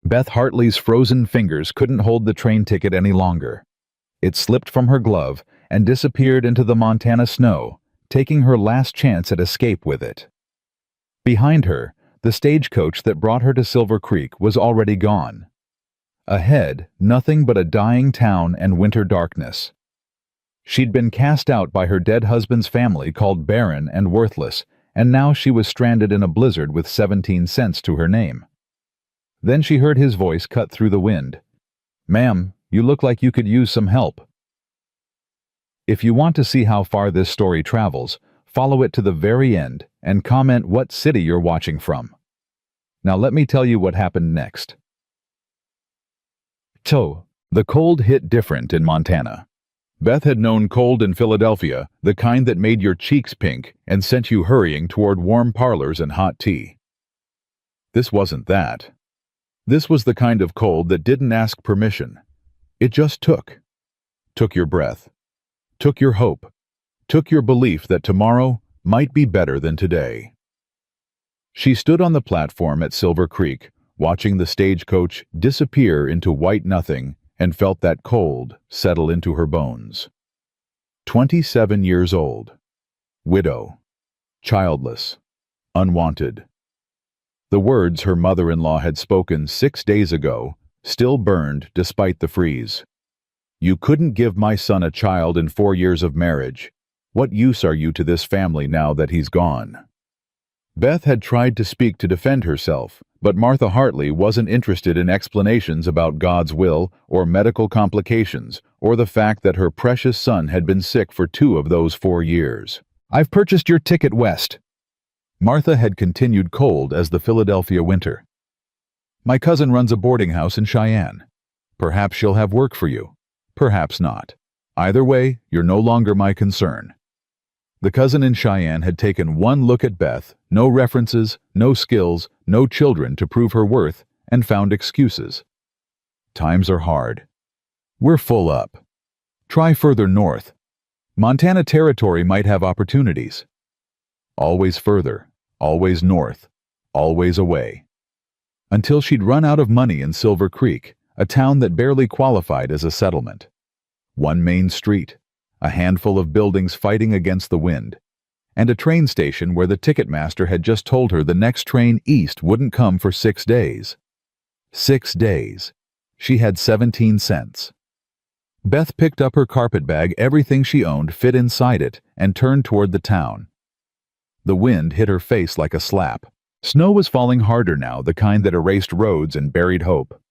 Beth Hartley's frozen fingers couldn't hold the train ticket any longer. It slipped from her glove and disappeared into the Montana snow, taking her last chance at escape with it. Behind her, the stagecoach that brought her to Silver Creek was already gone. Ahead, nothing but a dying town and winter darkness. She'd been cast out by her dead husband's family, called barren and worthless, and now she was stranded in a blizzard with 17 cents to her name. Then she heard his voice cut through the wind. "Ma'am, you look like you could use some help." If you want to see how far this story travels, follow it to the very end and comment what city you're watching from. Now let me tell you what happened next. The cold hit different in Montana. Beth had known cold in Philadelphia, the kind that made your cheeks pink and sent you hurrying toward warm parlors and hot tea. This wasn't that. This was the kind of cold that didn't ask permission. It just took. Took your breath. Took your hope. Took your belief that tomorrow might be better than today. She stood on the platform at Silver Creek, watching the stagecoach disappear into white nothing, and felt that cold settle into her bones. 27 years old. Widow. Childless. Unwanted. The words her mother-in-law had spoken 6 days ago still burned despite the freeze. "You couldn't give my son a child in 4 years of marriage. What use are you to this family now that he's gone?" Beth had tried to speak to defend herself, but Martha Hartley wasn't interested in explanations about God's will or medical complications or the fact that her precious son had been sick for 2 of those 4 years. "I've purchased your ticket west." Martha had continued cold as the Philadelphia winter. "My cousin runs a boarding house in Cheyenne. Perhaps she'll have work for you. Perhaps not. Either way, you're no longer my concern." The cousin in Cheyenne had taken one look at Beth, no references, no skills, no children to prove her worth, and found excuses. "Times are hard. We're full up. Try further north. Montana Territory might have opportunities." Always further, always north, always away. Until she'd run out of money in Silver Creek, a town that barely qualified as a settlement. One main street, a handful of buildings fighting against the wind, and a train station where the ticketmaster had just told her the next train east wouldn't come for 6 days. 6 days. She had 17 cents. Beth picked up her carpetbag, everything she owned fit inside it, and turned toward the town. The wind hit her face like a slap. Snow was falling harder now, the kind that erased roads and buried hope.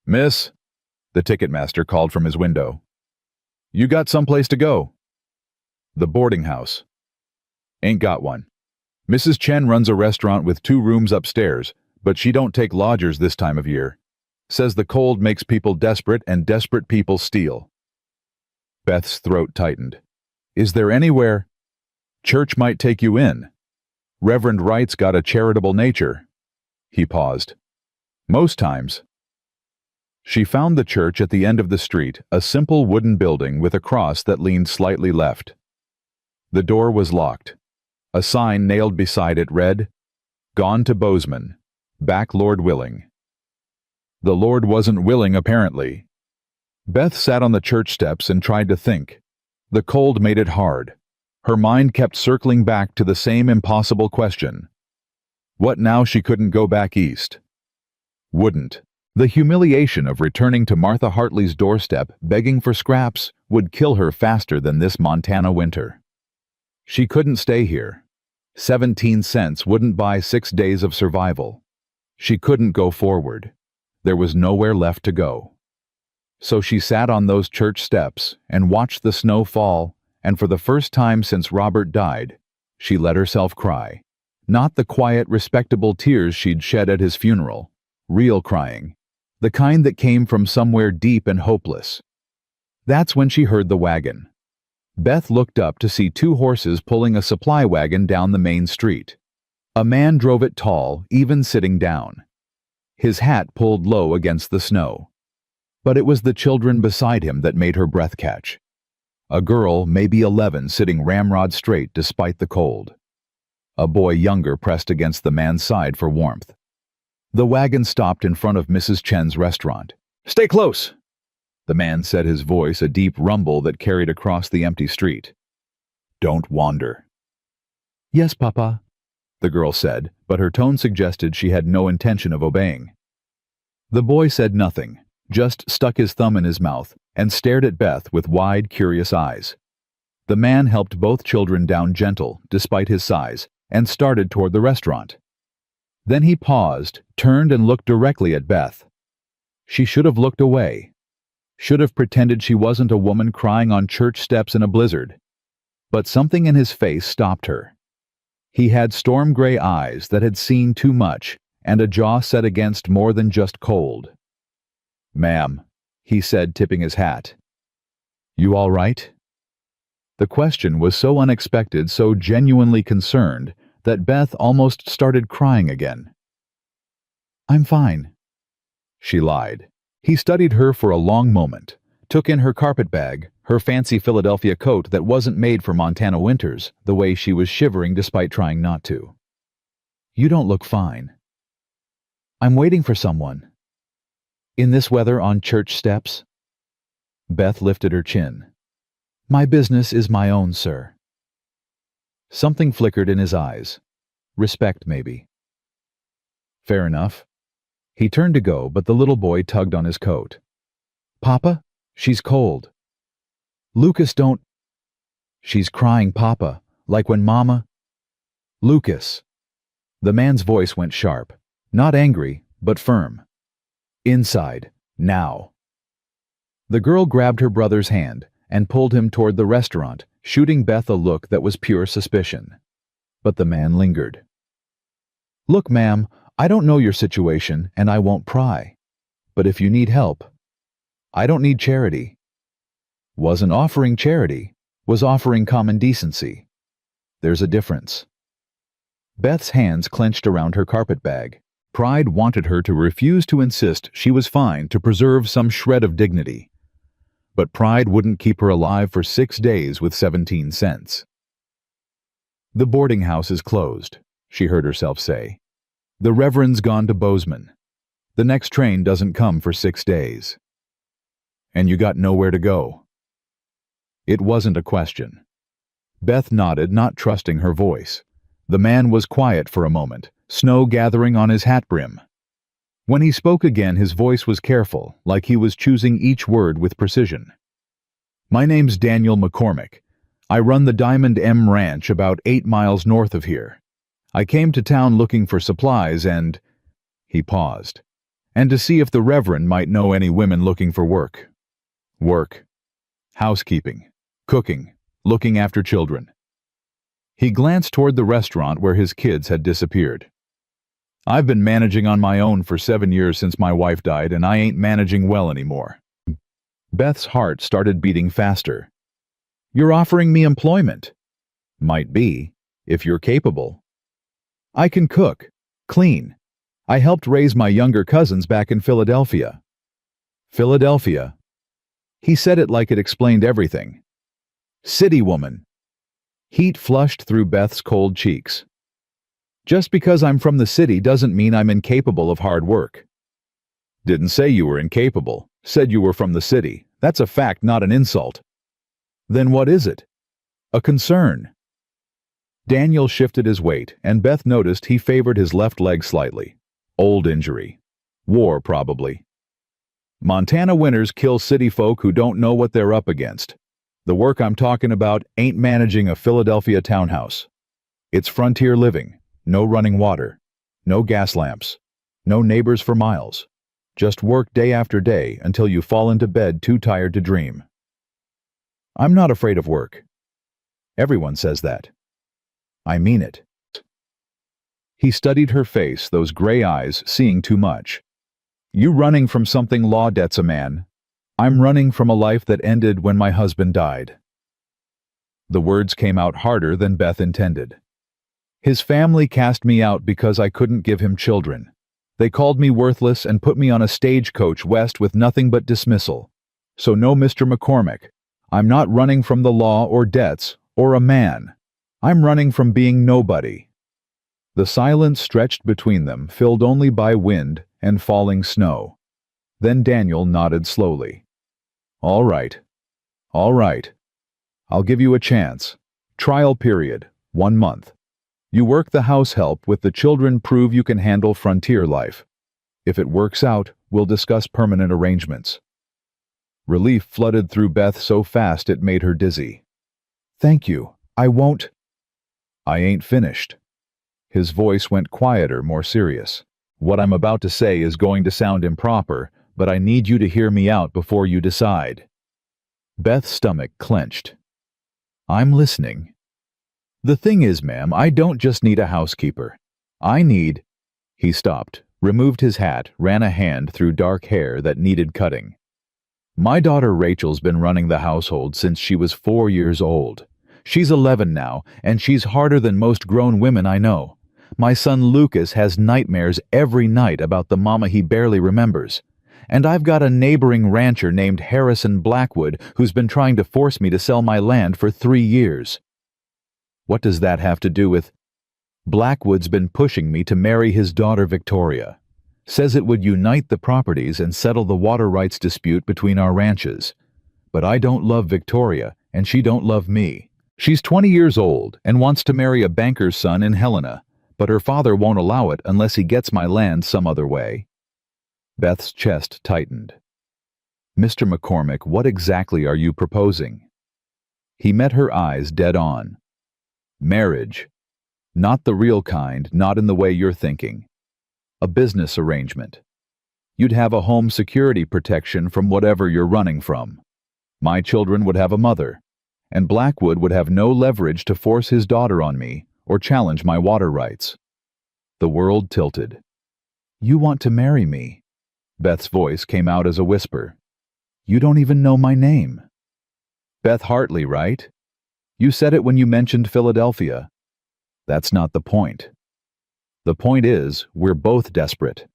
"Miss," the ticketmaster called from his window. "You got someplace to go?" "The boarding house." "Ain't got one. Mrs. Chen runs a restaurant with 2 rooms upstairs, but she don't take lodgers this time of year. Says the cold makes people desperate and desperate people steal." Beth's throat tightened. "Is there anywhere—" "Church might take you in. Reverend Wright's got a charitable nature." He paused. "Most times." She found the church at the end of the street, a simple wooden building with a cross that leaned slightly left. The door was locked. A sign nailed beside it read, "Gone to Bozeman. Back Lord willing." The Lord wasn't willing, apparently. Beth sat on the church steps and tried to think. The cold made it hard. Her mind kept circling back to the same impossible question. What now she couldn't go back east? Wouldn't. The humiliation of returning to Martha Hartley's doorstep begging for scraps would kill her faster than this Montana winter. She couldn't stay here. 17 cents wouldn't buy 6 days of survival. She couldn't go forward. There was nowhere left to go. So she sat on those church steps and watched the snow fall, and for the first time since Robert died, she let herself cry. Not the quiet, respectable tears she'd shed at his funeral. Real crying. The kind that came from somewhere deep and hopeless. That's when she heard the wagon. Beth looked up to see 2 horses pulling a supply wagon down the main street. A man drove it tall, even sitting down. His hat pulled low against the snow. But it was the children beside him that made her breath catch. A girl, maybe 11, sitting ramrod straight despite the cold. A boy younger pressed against the man's side for warmth. The wagon stopped in front of Mrs. Chen's restaurant. "Stay close," the man said, his voice a deep rumble that carried across the empty street. "Don't wander." "Yes, Papa," the girl said, but her tone suggested she had no intention of obeying. The boy said nothing, just stuck his thumb in his mouth and stared at Beth with wide, curious eyes. The man helped both children down gentle, despite his size, and started toward the restaurant. Then he paused, turned and looked directly at Beth. She should have looked away. Should have pretended she wasn't a woman crying on church steps in a blizzard. But something in his face stopped her. He had storm-gray eyes that had seen too much, and a jaw set against more than just cold. "Ma'am," he said, tipping his hat. "You all right?" The question was so unexpected, so genuinely concerned, that Beth almost started crying again. "I'm fine," she lied. He studied her for a long moment, took in her carpet bag, her fancy Philadelphia coat that wasn't made for Montana winters, the way she was shivering despite trying not to. "You don't look fine." "I'm waiting for someone." "In this weather on church steps?" Beth lifted her chin. "My business is my own, sir." Something flickered in his eyes. Respect, maybe. Fair enough. He turned to go, but the little boy tugged on his coat. "Papa, she's cold." "Lucas, don't—" "She's crying, Papa, like when Mama—" "Lucas." The man's voice went sharp, not angry, but firm. "Inside, now." The girl grabbed her brother's hand and pulled him toward the restaurant, shooting Beth a look that was pure suspicion. But the man lingered. "Look, ma'am, I don't know your situation, and I won't pry. But if you need help—" "I don't need charity." Wasn't offering charity, was offering common decency. There's a difference. Beth's hands clenched around her carpet bag. Pride wanted her to refuse to insist she was fine to preserve some shred of dignity. But pride wouldn't keep her alive for 6 days with 17 cents. "The boarding house is closed," she heard herself say. "The Reverend's gone to Bozeman. The next train doesn't come for 6 days. And you got nowhere to go." It wasn't a question. Beth nodded, not trusting her voice. The man was quiet for a moment, snow gathering on his hat brim. When he spoke again, his voice was careful, like he was choosing each word with precision. "My name's Daniel McCormick. I run the Diamond M Ranch about 8 miles north of here. I came to town looking for supplies and—" He paused. "And to see if the Reverend might know any women looking for work." Work. Housekeeping. Cooking. Looking after children. He glanced toward the restaurant where his kids had disappeared. "I've been managing on my own for 7 years since my wife died, and I ain't managing well anymore." Beth's heart started beating faster. "You're offering me employment." "Might be, if you're capable." "I can cook, clean. I helped raise my younger cousins back in Philadelphia." "Philadelphia." He said it like it explained everything. "City woman." Heat flushed through Beth's cold cheeks. "Just because I'm from the city doesn't mean I'm incapable of hard work." "Didn't say you were incapable. Said you were from the city. That's a fact, not an insult." "Then what is it?" "A concern." Daniel shifted his weight, and Beth noticed he favored his left leg slightly. Old injury. War, probably. "Montana winters kill city folk who don't know what they're up against. The work I'm talking about ain't managing a Philadelphia townhouse. It's frontier living. No running water. No gas lamps. No neighbors for miles. Just work day after day until you fall into bed too tired to dream." "I'm not afraid of work." "Everyone says that." "I mean it." He studied her face, those gray eyes, seeing too much. "You running from something law debts a man. I'm running from a life that ended when my husband died." The words came out harder than Beth intended. "His family cast me out because I couldn't give him children. They called me worthless and put me on a stagecoach west with nothing but dismissal. So no, Mr. McCormick, I'm not running from the law or debts or a man. I'm running from being nobody." The silence stretched between them, filled only by wind and falling snow. Then Daniel nodded slowly. All right. All right. I'll give you a chance. Trial period, 1 month. You work the house help with the children, prove you can handle frontier life. If it works out, we'll discuss permanent arrangements. Relief flooded through Beth so fast it made her dizzy. Thank you. I won't. I ain't finished. His voice went quieter, more serious. What I'm about to say is going to sound improper, but I need you to hear me out before you decide. Beth's stomach clenched. I'm listening. The thing is, ma'am, I don't just need a housekeeper. I need... He stopped, removed his hat, ran a hand through dark hair that needed cutting. My daughter Rachel's been running the household since she was 4 years old. She's 11 now, and she's harder than most grown women I know. My son Lucas has nightmares every night about the mama he barely remembers. And I've got a neighboring rancher named Harrison Blackwood who's been trying to force me to sell my land for 3 years. What does that have to do with... Blackwood's been pushing me to marry his daughter Victoria. Says it would unite the properties and settle the water rights dispute between our ranches. But I don't love Victoria, and she don't love me. She's 20 years old and wants to marry a banker's son in Helena, but her father won't allow it unless he gets my land some other way. Beth's chest tightened. Mr. McCormick, what exactly are you proposing? He met her eyes dead on. Marriage. Not the real kind, not in the way you're thinking. A business arrangement. You'd have a home security protection from whatever you're running from. My children would have a mother, and Blackwood would have no leverage to force his daughter on me or challenge my water rights. The world tilted. You want to marry me? Beth's voice came out as a whisper. You don't even know my name. Beth Hartley, right? You said it when you mentioned Philadelphia. That's not the point. The point is, we're both desperate.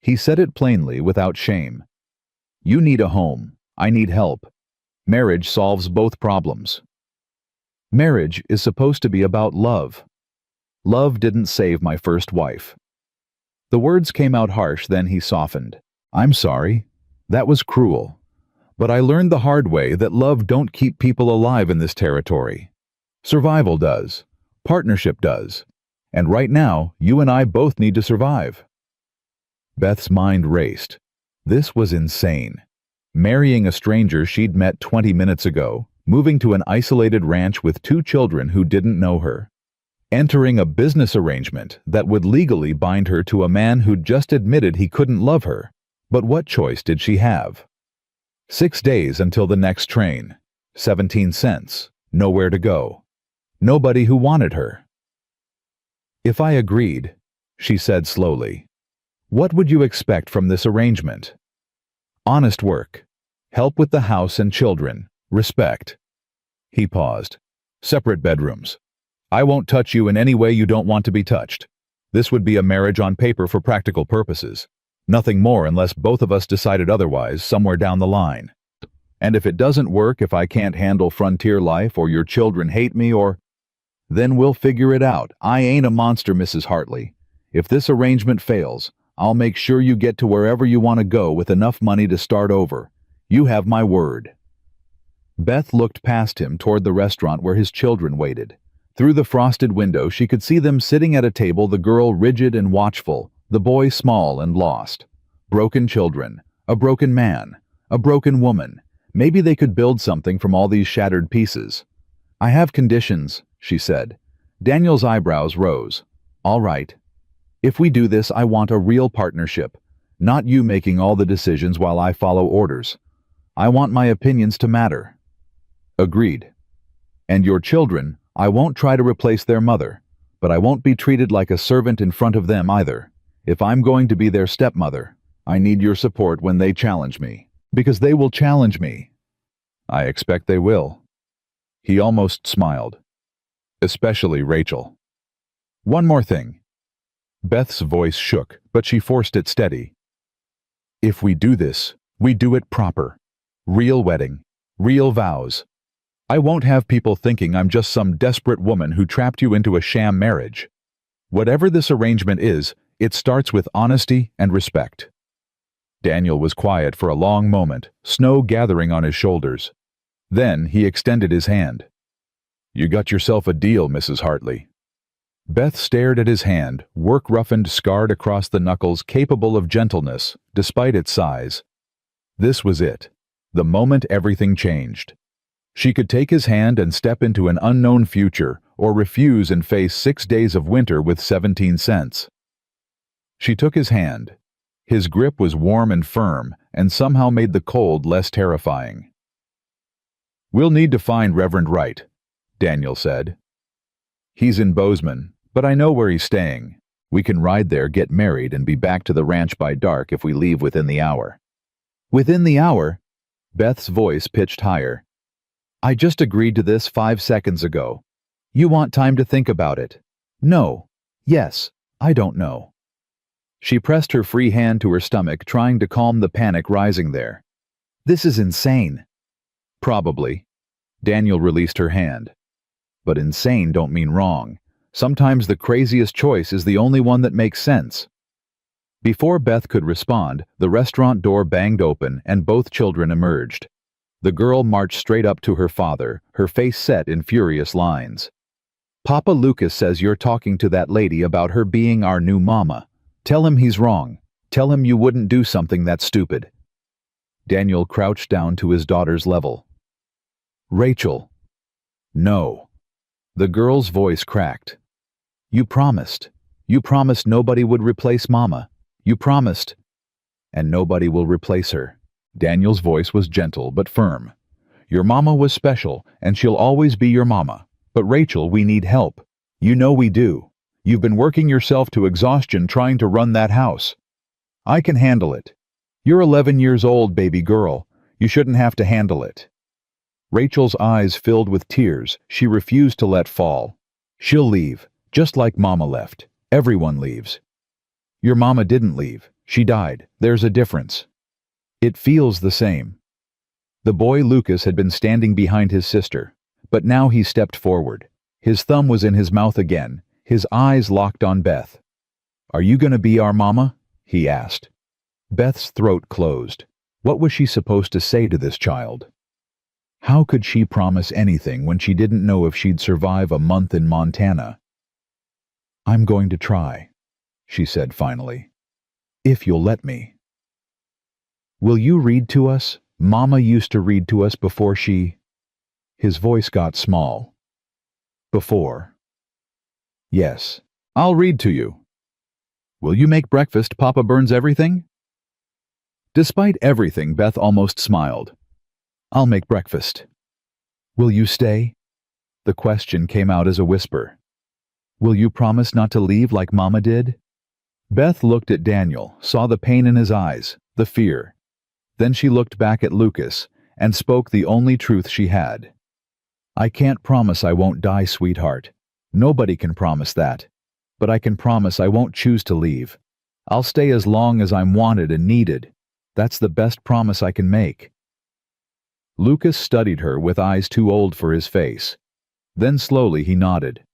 He said it plainly, without shame. You need a home. I need help. Marriage solves both problems. Marriage is supposed to be about love. Love didn't save my first wife. The words came out harsh, then he softened. I'm sorry. That was cruel. But I learned the hard way that love don't keep people alive in this territory. Survival does. Partnership does. And right now, you and I both need to survive. Beth's mind raced. This was insane. Marrying a stranger she'd met 20 minutes ago, moving to an isolated ranch with 2 children who didn't know her, entering a business arrangement that would legally bind her to a man who'd just admitted he couldn't love her. But what choice did she have? 6 days until the next train. 17 cents. Nowhere to go. Nobody who wanted her. If I agreed, she said slowly, what would you expect from this arrangement? Honest work. Help with the house and children. Respect. He paused. Separate bedrooms. I won't touch you in any way you don't want to be touched. This would be a marriage on paper for practical purposes. Nothing more unless both of us decided otherwise somewhere down the line. And if it doesn't work, if I can't handle frontier life or your children hate me or... Then we'll figure it out. I ain't a monster, Mrs. Hartley. If this arrangement fails, I'll make sure you get to wherever you want to go with enough money to start over. You have my word. Beth looked past him toward the restaurant where his children waited. Through the frosted window, she could see them sitting at a table, the girl rigid and watchful, the boy small and lost. Broken children, a broken man, a broken woman. Maybe they could build something from all these shattered pieces. I have conditions, she said. Daniel's eyebrows rose. All right. If we do this, I want a real partnership, not you making all the decisions while I follow orders. I want my opinions to matter. Agreed. And your children, I won't try to replace their mother, but I won't be treated like a servant in front of them either. If I'm going to be their stepmother, I need your support when they challenge me, because they will challenge me. I expect they will. He almost smiled. Especially Rachel. One more thing. Beth's voice shook, but she forced it steady. If we do this, we do it proper. Real wedding. Real vows. I won't have people thinking I'm just some desperate woman who trapped you into a sham marriage. Whatever this arrangement is, it starts with honesty and respect. Daniel was quiet for a long moment, snow gathering on his shoulders. Then he extended his hand. "You got yourself a deal, Mrs. Hartley." Beth stared at his hand, work-roughened, scarred across the knuckles, capable of gentleness, despite its size. This was it, the moment everything changed. She could take his hand and step into an unknown future, or refuse and face 6 days of winter with 17 cents. She took his hand. His grip was warm and firm, and somehow made the cold less terrifying. "We'll need to find Reverend Wright," Daniel said. "He's in Bozeman, but I know where he's staying. We can ride there, get married, and be back to the ranch by dark if we leave within the hour." "Within the hour?" Beth's voice pitched higher. "I just agreed to this 5 seconds ago. You want time to think about it." "No. Yes. I don't know." She pressed her free hand to her stomach, trying to calm the panic rising there. "This is insane." "Probably." Daniel released her hand. "But insane don't mean wrong. Sometimes the craziest choice is the only one that makes sense." Before Beth could respond, the restaurant door banged open and both children emerged. The girl marched straight up to her father, her face set in furious lines. "Papa Lucas says you're talking to that lady about her being our new mama. Tell him he's wrong. Tell him you wouldn't do something that stupid." Daniel crouched down to his daughter's level. "Rachel." "No." The girl's voice cracked. "You promised. You promised nobody would replace Mama. You promised." "And nobody will replace her." Daniel's voice was gentle but firm. "Your mama was special, and she'll always be your mama. But Rachel, we need help. You know we do. You've been working yourself to exhaustion trying to run that house. I can handle it. You're 11 years old, baby girl. You shouldn't have to handle it." Rachel's eyes filled with tears she refused to let fall. "She'll leave, just like Mama left. Everyone leaves." "Your mama didn't leave. She died. There's a difference." "It feels the same." The boy Lucas had been standing behind his sister, but now he stepped forward. His thumb was in his mouth again, his eyes locked on Beth. "Are you going to be our mama?" he asked. Beth's throat closed. What was she supposed to say to this child? How could she promise anything when she didn't know if she'd survive a month in Montana? "I'm going to try," she said finally. "If you'll let me." "Will you read to us? Mama used to read to us before she—" His voice got small. "Before." "Yes, I'll read to you." "Will you make breakfast? Papa burns everything?" Despite everything, Beth almost smiled. "I'll make breakfast." "Will you stay?" The question came out as a whisper. "Will you promise not to leave like Mama did?" Beth looked at Daniel, saw the pain in his eyes, the fear. Then she looked back at Lucas, and spoke the only truth she had. "I can't promise I won't die, sweetheart. Nobody can promise that. But I can promise I won't choose to leave. I'll stay as long as I'm wanted and needed. That's the best promise I can make." Lucas studied her with eyes too old for his face. Then slowly he nodded.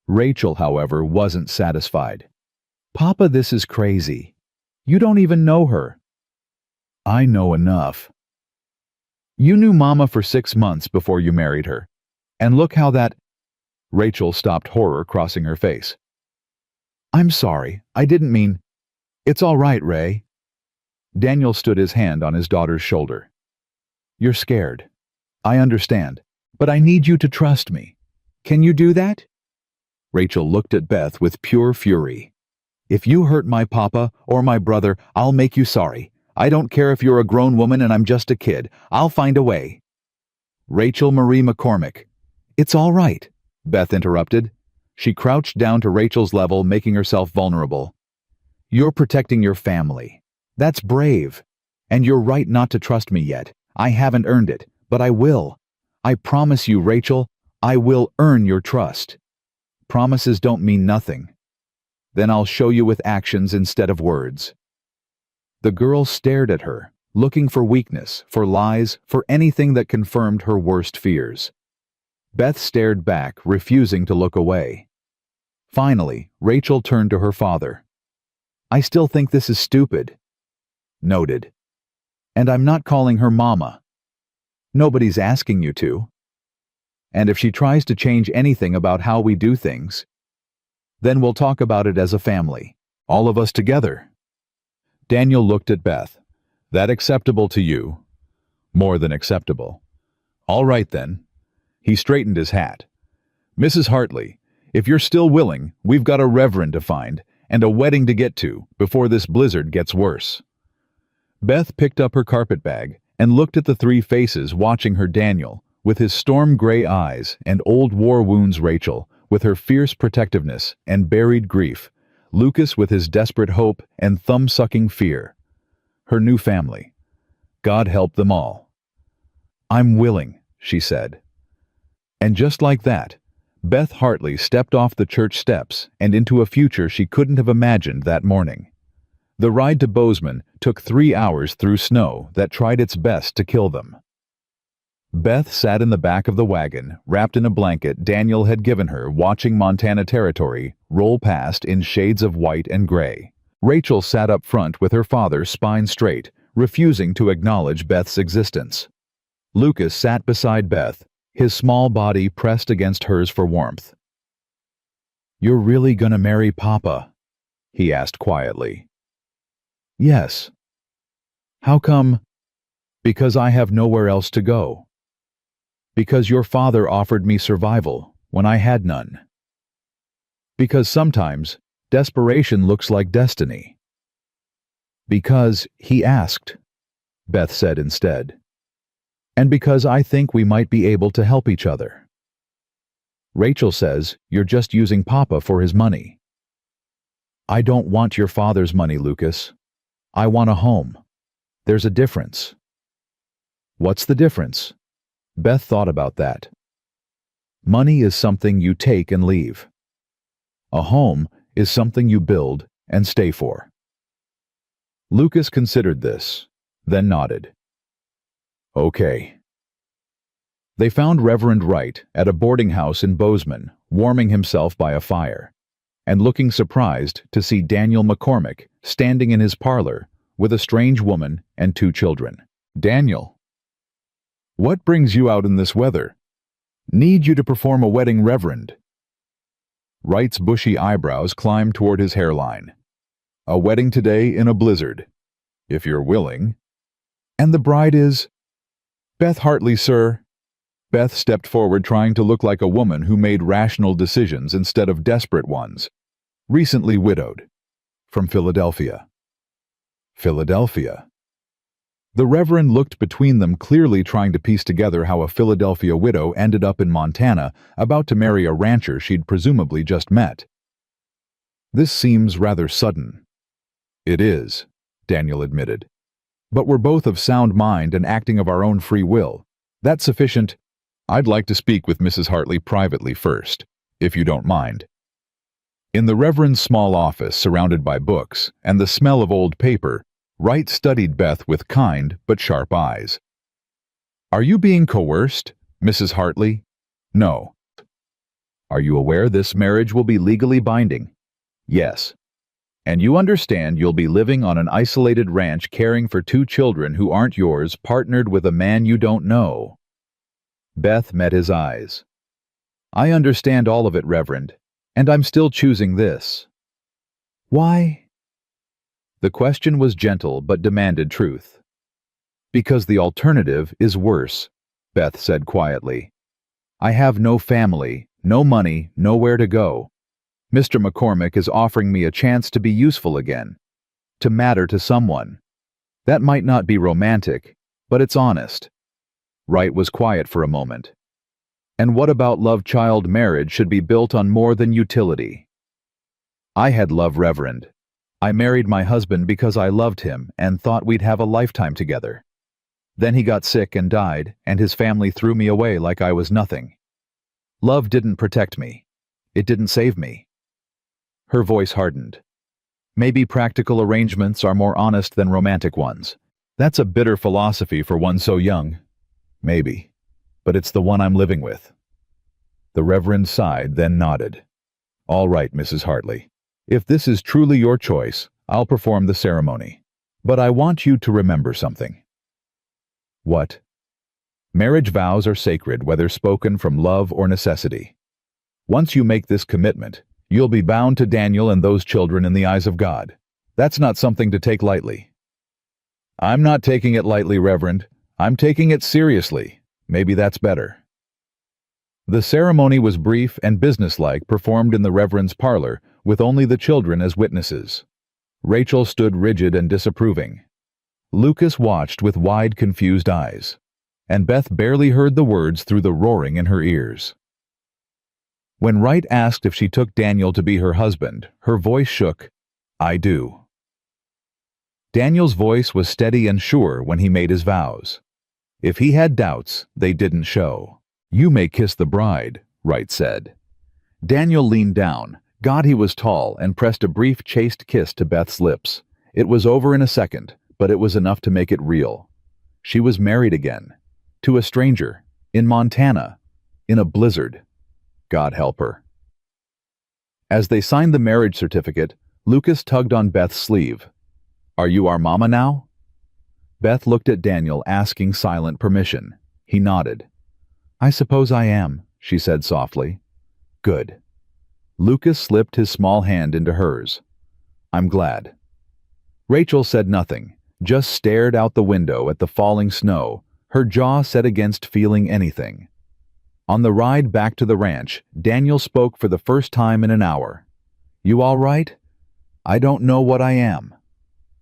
Rachel, however, wasn't satisfied. "Papa, this is crazy. You don't even know her." "I know enough." "You knew Mama for 6 months before you married her. And look how that—" Rachel stopped, horror crossing her face. "I'm sorry. I didn't mean—" "It's all right, Ray." Daniel stood his hand on his daughter's shoulder. "You're scared. I understand. But I need you to trust me. Can you do that?" Rachel looked at Beth with pure fury. "If you hurt my papa or my brother, I'll make you sorry. I don't care if you're a grown woman and I'm just a kid. I'll find a way." "Rachel Marie McCormick." "It's all right," Beth interrupted. She crouched down to Rachel's level, making herself vulnerable. "You're protecting your family. That's brave. And you're right not to trust me yet. I haven't earned it, but I will. I promise you, Rachel, I will earn your trust. Promises don't mean nothing. Then I'll show you with actions instead of words." The girl stared at her, looking for weakness, for lies, for anything that confirmed her worst fears. Beth stared back, refusing to look away. Finally, Rachel turned to her father. "I still think this is stupid." "Noted. And I'm not calling her Mama. Nobody's asking you to. And if she tries to change anything about how we do things, then we'll talk about it as a family. All of us together." Daniel looked at Beth. "That acceptable to you?" "More than acceptable." "All right then." He straightened his hat. "Mrs. Hartley, if you're still willing, we've got a reverend to find and a wedding to get to before this blizzard gets worse." Beth picked up her carpetbag and looked at the three faces watching her: Daniel, with his storm-gray eyes and old war wounds; Rachel, with her fierce protectiveness and buried grief; Lucas, with his desperate hope and thumb-sucking fear. Her new family. God help them all. "I'm willing," she said. And just like that, Beth Hartley stepped off the church steps and into a future she couldn't have imagined that morning. The ride to Bozeman took 3 hours through snow that tried its best to kill them. Beth sat in the back of the wagon, wrapped in a blanket Daniel had given her, watching Montana Territory roll past in shades of white and gray. Rachel sat up front with her father, spine straight, refusing to acknowledge Beth's existence. Lucas sat beside Beth, his small body pressed against hers for warmth. "You're really gonna marry Papa?" he asked quietly. "Yes." "How come?" "Because I have nowhere else to go. Because your father offered me survival when I had none. Because sometimes desperation looks like destiny." "Because he asked," Beth said instead. "And because I think we might be able to help each other." "Rachel says you're just using Papa for his money." "I don't want your father's money, Lucas. I want a home. There's a difference." "What's the difference?" Beth thought about that. "Money is something you take and leave. A home is something you build and stay for." Lucas considered this, then nodded. "Okay." They found Reverend Wright at a boarding house in Bozeman, warming himself by a fire, and looking surprised to see Daniel McCormick standing in his parlor with a strange woman and 2 children. "Daniel, what brings you out in this weather? Need you to perform a wedding, Reverend?" Wright's bushy eyebrows climbed toward his hairline. "A wedding today in a blizzard, if you're willing." "And the bride is—" "Beth Hartley, sir." Beth stepped forward, trying to look like a woman who made rational decisions instead of desperate ones. "Recently widowed. From Philadelphia." "Philadelphia." The Reverend looked between them, clearly trying to piece together how a Philadelphia widow ended up in Montana, about to marry a rancher she'd presumably just met. "This seems rather sudden." "It is," Daniel admitted. "But we're both of sound mind and acting of our own free will. That's sufficient. I'd like to speak with Mrs. Hartley privately first, if you don't mind." In the Reverend's small office, surrounded by books and the smell of old paper, Wright studied Beth with kind but sharp eyes. "Are you being coerced, Mrs. Hartley?" "No." "Are you aware this marriage will be legally binding?" "Yes." "And you understand you'll be living on an isolated ranch, caring for 2 children who aren't yours, partnered with a man you don't know?" Beth met his eyes. "I understand all of it, Reverend, and I'm still choosing this." "Why?" The question was gentle but demanded truth. "Because the alternative is worse," Beth said quietly. "I have no family, no money, nowhere to go. Mr. McCormick is offering me a chance to be useful again, to matter to someone. That might not be romantic, but it's honest." Wright was quiet for a moment. "And what about love-child marriage should be built on more than utility?" "I had love, Reverend. I married my husband because I loved him and thought we'd have a lifetime together. Then he got sick and died, and his family threw me away like I was nothing. Love didn't protect me. It didn't save me." Her voice hardened. "Maybe practical arrangements are more honest than romantic ones. That's a bitter philosophy for one so young." "Maybe, but it's the one I'm living with." The Reverend sighed, then nodded. All right, Mrs. Hartley. If this is truly your choice, I'll perform the ceremony. But I want you to remember something. What? Marriage vows are sacred, whether spoken from love or necessity. Once you make this commitment, you'll be bound to Daniel and those children in the eyes of God. That's not something to take lightly. I'm not taking it lightly, Reverend. I'm taking it seriously. Maybe that's better. The ceremony was brief and businesslike, performed in the Reverend's parlor, with only the children as witnesses. Rachel stood rigid and disapproving. Lucas watched with wide, confused eyes, and Beth barely heard the words through the roaring in her ears. When Wright asked if she took Daniel to be her husband, her voice shook. I do. Daniel's voice was steady and sure when he made his vows. If he had doubts, they didn't show. You may kiss the bride, Wright said. Daniel leaned down. God, he was tall, and pressed a brief, chaste kiss to Beth's lips. It was over in a second, but it was enough to make it real. She was married again. To a stranger. In Montana. In a blizzard. God help her. As they signed the marriage certificate, Lucas tugged on Beth's sleeve. Are you our mama now? Beth looked at Daniel, asking silent permission. He nodded. I suppose I am, she said softly. Good. Lucas slipped his small hand into hers. I'm glad. Rachel said nothing, just stared out the window at the falling snow, her jaw set against feeling anything. On the ride back to the ranch, Daniel spoke for the first time in an hour. You all right? I don't know what I am.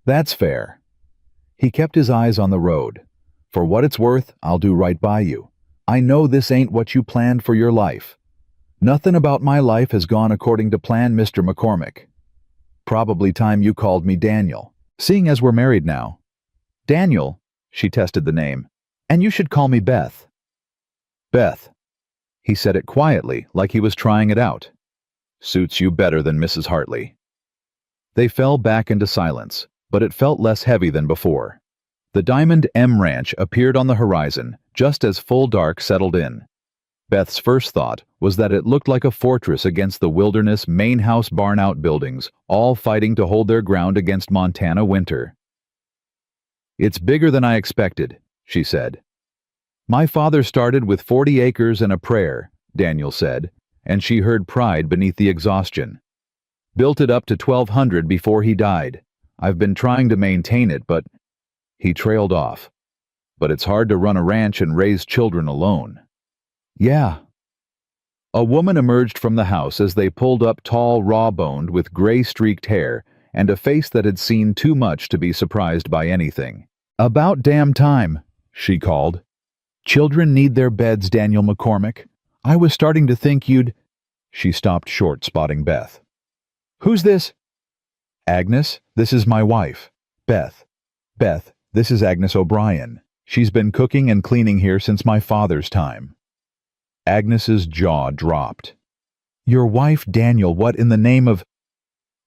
That's fair. He kept his eyes on the road. For what it's worth, I'll do right by you. I know this ain't what you planned for your life. Nothing about my life has gone according to plan, Mr. McCormick. Probably time you called me Daniel, seeing as we're married now. Daniel, she tested the name, and you should call me Beth. Beth. He said it quietly, like he was trying it out. Suits you better than Mrs. Hartley. They fell back into silence, but it felt less heavy than before. The Diamond M Ranch appeared on the horizon, just as full dark settled in. Beth's first thought was that it looked like a fortress against the wilderness main house barn outbuildings, all fighting to hold their ground against Montana winter. It's bigger than I expected, she said. My father started with 40 acres and a prayer, Daniel said, and she heard pride beneath the exhaustion. Built it up to 1,200 before he died. I've been trying to maintain it, but... He trailed off. But it's hard to run a ranch and raise children alone. Yeah. A woman emerged from the house as they pulled up, tall, raw-boned, with gray-streaked hair, and a face that had seen too much to be surprised by anything. About damn time, she called. Children need their beds, Daniel McCormick. I was starting to think you'd... She stopped short, spotting Beth. Who's this? Agnes, this is my wife. Beth. Beth, this is Agnes O'Brien. She's been cooking and cleaning here since my father's time. Agnes's jaw dropped. Your wife, Daniel, what in the name of...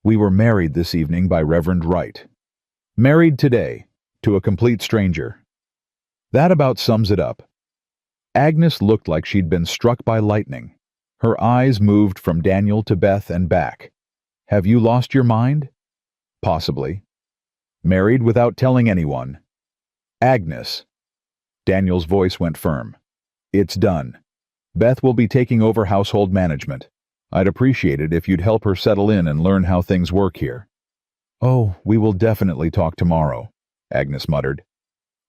We were married this evening by Reverend Wright. Married today, to a complete stranger. That about sums it up. Agnes looked like she'd been struck by lightning. Her eyes moved from Daniel to Beth and back. Have you lost your mind? Possibly. Married without telling anyone. Agnes. Daniel's voice went firm. It's done. Beth will be taking over household management. I'd appreciate it if you'd help her settle in and learn how things work here. Oh, we will definitely talk tomorrow, Agnes muttered.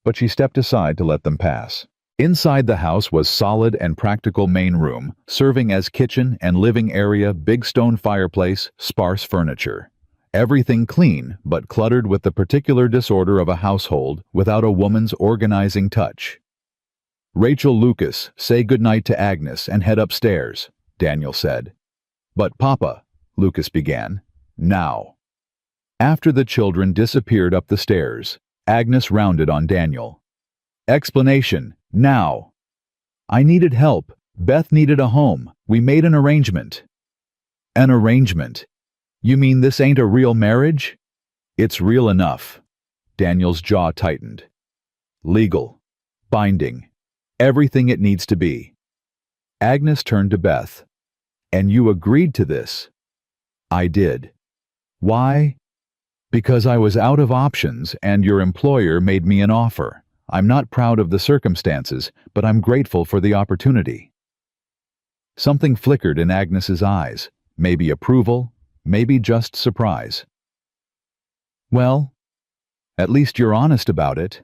But she stepped aside to let them pass. Inside the house was solid and practical main room, serving as kitchen and living area, big stone fireplace, sparse furniture. Everything clean, but cluttered with the particular disorder of a household without a woman's organizing touch. Rachel, Lucas, say goodnight to Agnes and head upstairs, Daniel said. But Papa, Lucas began, now. After the children disappeared up the stairs, Agnes rounded on Daniel. Explanation, now. I needed help. Beth needed a home. We made an arrangement. An arrangement? You mean this ain't a real marriage? It's real enough. Daniel's jaw tightened. Legal. Binding. Everything it needs to be. Agnes turned to Beth. And you agreed to this? I did. Why? Because I was out of options and your employer made me an offer. I'm not proud of the circumstances, but I'm grateful for the opportunity. Something flickered in Agnes's eyes, maybe approval, maybe just surprise. Well, at least you're honest about it.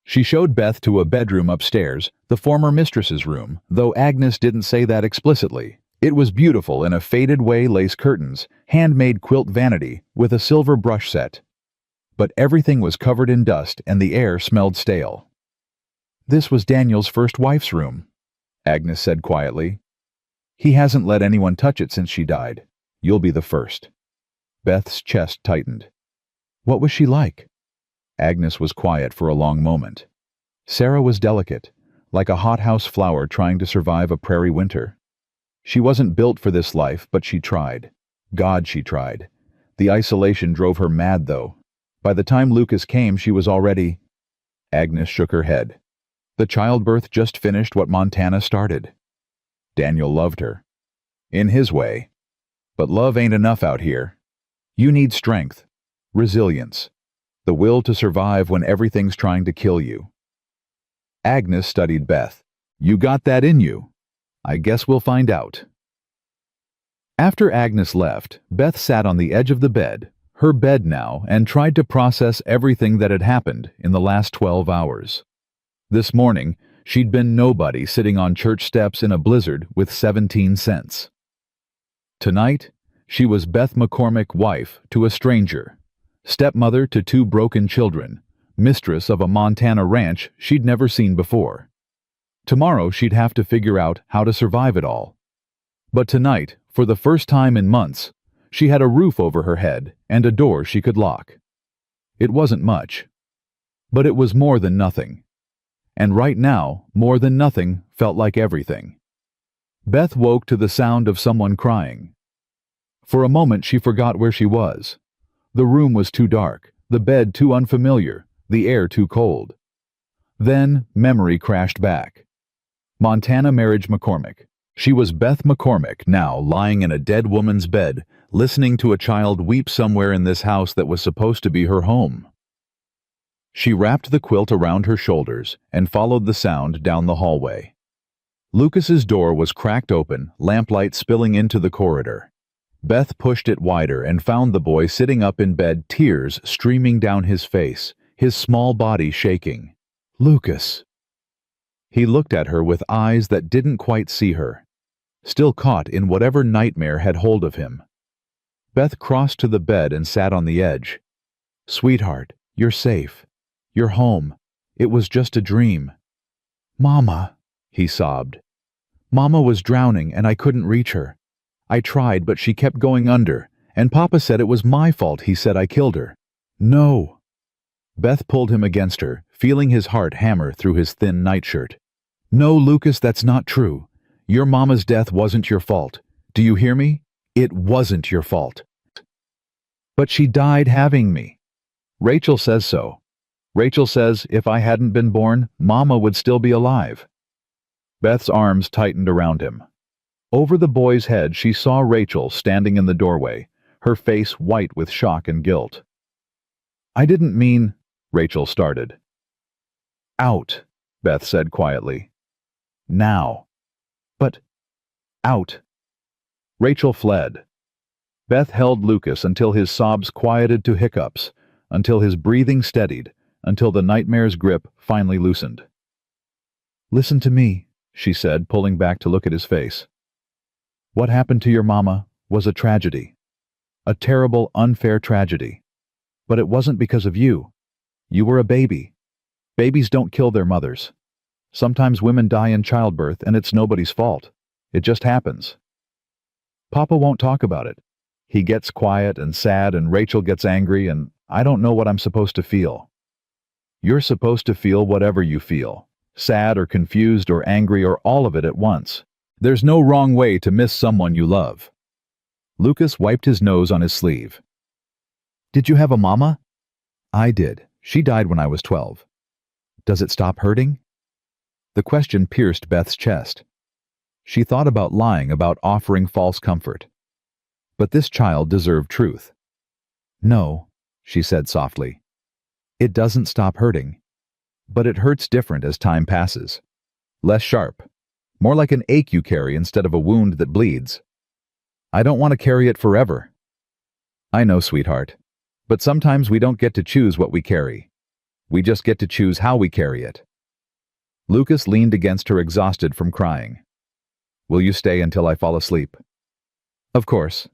She showed Beth to a bedroom upstairs, the former mistress's room, though Agnes didn't say that explicitly. It was beautiful in a faded way lace curtains, handmade quilt vanity, with a silver brush set. But everything was covered in dust and the air smelled stale. This was Daniel's first wife's room, Agnes said quietly. He hasn't let anyone touch it since she died. You'll be the first. Beth's chest tightened. What was she like? Agnes was quiet for a long moment. Sarah was delicate, like a hothouse flower trying to survive a prairie winter. She wasn't built for this life, but she tried. God, she tried. The isolation drove her mad, though. By the time Lucas came, she was already... Agnes shook her head. The childbirth just finished what Montana started. Daniel loved her. In his way. But love ain't enough out here. You need strength, resilience, the will to survive when everything's trying to kill you. Agnes studied Beth. You got that in you. I guess we'll find out. After Agnes left, Beth sat on the edge of the bed, her bed now, and tried to process everything that had happened in the last 12 hours. This morning, she'd been nobody sitting on church steps in a blizzard with 17 cents. Tonight, she was Beth McCormick, wife to a stranger, stepmother to 2 broken children, mistress of a Montana ranch she'd never seen before. Tomorrow she'd have to figure out how to survive it all. But tonight, for the first time in months, she had a roof over her head and a door she could lock. It wasn't much, but it was more than nothing. And right now, more than nothing felt like everything. Beth woke to the sound of someone crying. For a moment she forgot where she was. The room was too dark, the bed too unfamiliar, the air too cold. Then memory crashed back. Montana Marriage McCormick. She was Beth McCormick, now lying in a dead woman's bed, listening to a child weep somewhere in this house that was supposed to be her home. She wrapped the quilt around her shoulders and followed the sound down the hallway. Lucas's door was cracked open, lamplight spilling into the corridor. Beth pushed it wider and found the boy sitting up in bed, tears streaming down his face, his small body shaking. Lucas. He looked at her with eyes that didn't quite see her, still caught in whatever nightmare had hold of him. Beth crossed to the bed and sat on the edge. Sweetheart, you're safe. You're home. It was just a dream. Mama, he sobbed. Mama was drowning and I couldn't reach her. I tried, but she kept going under, and Papa said it was my fault. He said I killed her. No. Beth pulled him against her, feeling his heart hammer through his thin nightshirt. No, Lucas, that's not true. Your mama's death wasn't your fault. Do you hear me? It wasn't your fault. But she died having me. Rachel says so. Rachel says if I hadn't been born, Mama would still be alive. Beth's arms tightened around him. Over the boy's head she saw Rachel standing in the doorway, her face white with shock and guilt. I didn't mean... Rachel started. Out, Beth said quietly. Now. But... out. Rachel fled. Beth held Lucas until his sobs quieted to hiccups, until his breathing steadied, until the nightmare's grip finally loosened. Listen to me, she said, pulling back to look at his face. What happened to your mama was a tragedy. A terrible, unfair tragedy. But it wasn't because of you. You were a baby. Babies don't kill their mothers. Sometimes women die in childbirth and it's nobody's fault. It just happens. Papa won't talk about it. He gets quiet and sad and Rachel gets angry and I don't know what I'm supposed to feel. You're supposed to feel whatever you feel. Sad or confused or angry or all of it at once. There's no wrong way to miss someone you love. Lucas wiped his nose on his sleeve. Did you have a mama? I did. She died when I was 12. Does it stop hurting? The question pierced Beth's chest. She thought about lying, about offering false comfort. But this child deserved truth. "No," she said softly. "It doesn't stop hurting. But it hurts different as time passes. Less sharp. More like an ache you carry instead of a wound that bleeds. I don't want to carry it forever." "I know, sweetheart. But sometimes we don't get to choose what we carry. We just get to choose how we carry it." Lucas leaned against her, exhausted from crying. "Will you stay until I fall asleep?" "Of course."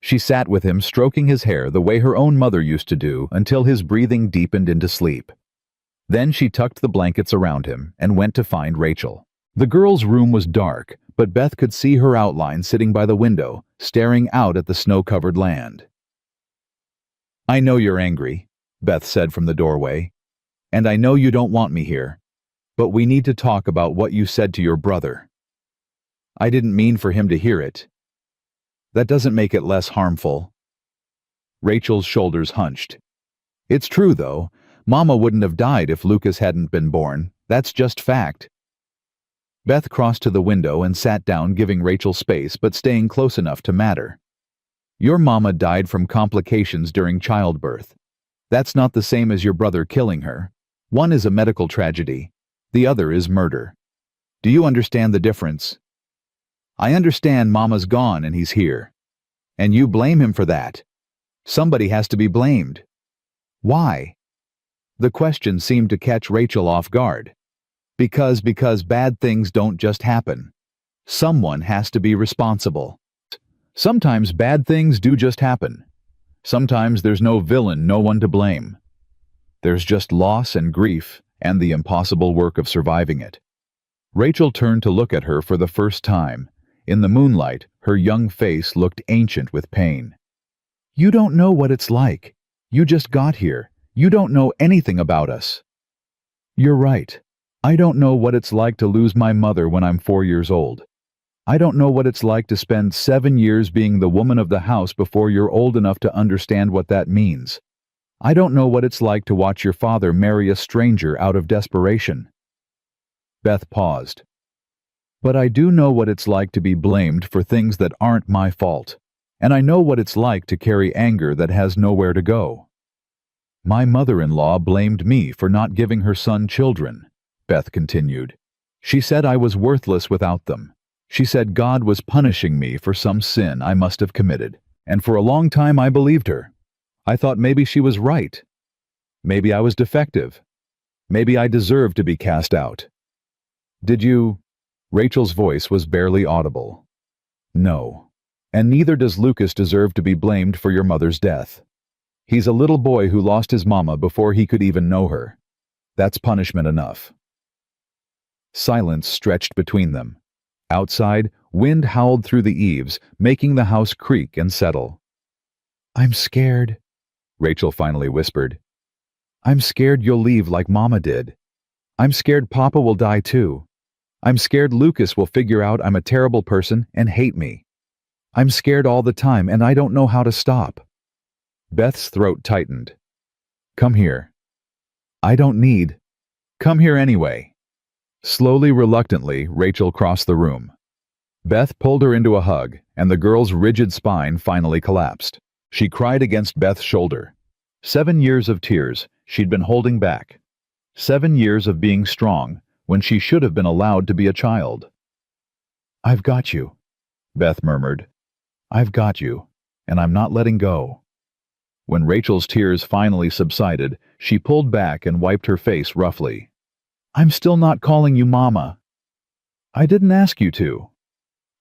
She sat with him, stroking his hair the way her own mother used to do until his breathing deepened into sleep. Then she tucked the blankets around him and went to find Rachel. The girl's room was dark, but Beth could see her outline sitting by the window, staring out at the snow-covered land. "I know you're angry," Beth said from the doorway, "and I know you don't want me here, but we need to talk about what you said to your brother." "I didn't mean for him to hear it." "That doesn't make it less harmful." Rachel's shoulders hunched. "It's true, though. Mama wouldn't have died if Lucas hadn't been born. That's just fact." Beth crossed to the window and sat down, giving Rachel space but staying close enough to matter. "Your mama died from complications during childbirth. That's not the same as your brother killing her. One is a medical tragedy. The other is murder. Do you understand the difference?" "I understand Mama's gone and he's here. And you blame him for that. Somebody has to be blamed." "Why?" The question seemed to catch Rachel off guard. Because bad things don't just happen. Someone has to be responsible. Sometimes bad things do just happen. Sometimes there's no villain, no one to blame. There's just loss and grief and the impossible work of surviving it. Rachel turned to look at her for the first time. In the moonlight, her young face looked ancient with pain. "You don't know what it's like. You just got here. You don't know anything about us." "You're right. I don't know what it's like to lose my mother when I'm 4 years old. I don't know what it's like to spend 7 years being the woman of the house before you're old enough to understand what that means. I don't know what it's like to watch your father marry a stranger out of desperation." Beth paused. "But I do know what it's like to be blamed for things that aren't my fault, and I know what it's like to carry anger that has nowhere to go. My mother-in-law blamed me for not giving her son children," Beth continued. "She said I was worthless without them. She said God was punishing me for some sin I must have committed, and for a long time I believed her. I thought maybe she was right. Maybe I was defective. Maybe I deserved to be cast out." "Did you?" Rachel's voice was barely audible. "No. And neither does Lucas deserve to be blamed for your mother's death. He's a little boy who lost his mama before he could even know her. That's punishment enough." Silence stretched between them. Outside, wind howled through the eaves, making the house creak and settle. "I'm scared," Rachel finally whispered. "I'm scared you'll leave like Mama did. I'm scared Papa will die too. I'm scared Lucas will figure out I'm a terrible person and hate me. I'm scared all the time and I don't know how to stop." Beth's throat tightened. "Come here." "I don't need." "Come here anyway." Slowly, reluctantly, Rachel crossed the room. Beth pulled her into a hug, and the girl's rigid spine finally collapsed. She cried against Beth's shoulder. 7 years of tears she'd been holding back. 7 years of being strong when she should have been allowed to be a child. "I've got you," Beth murmured. "I've got you, and I'm not letting go." When Rachel's tears finally subsided, she pulled back and wiped her face roughly. "I'm still not calling you Mama." "I didn't ask you to.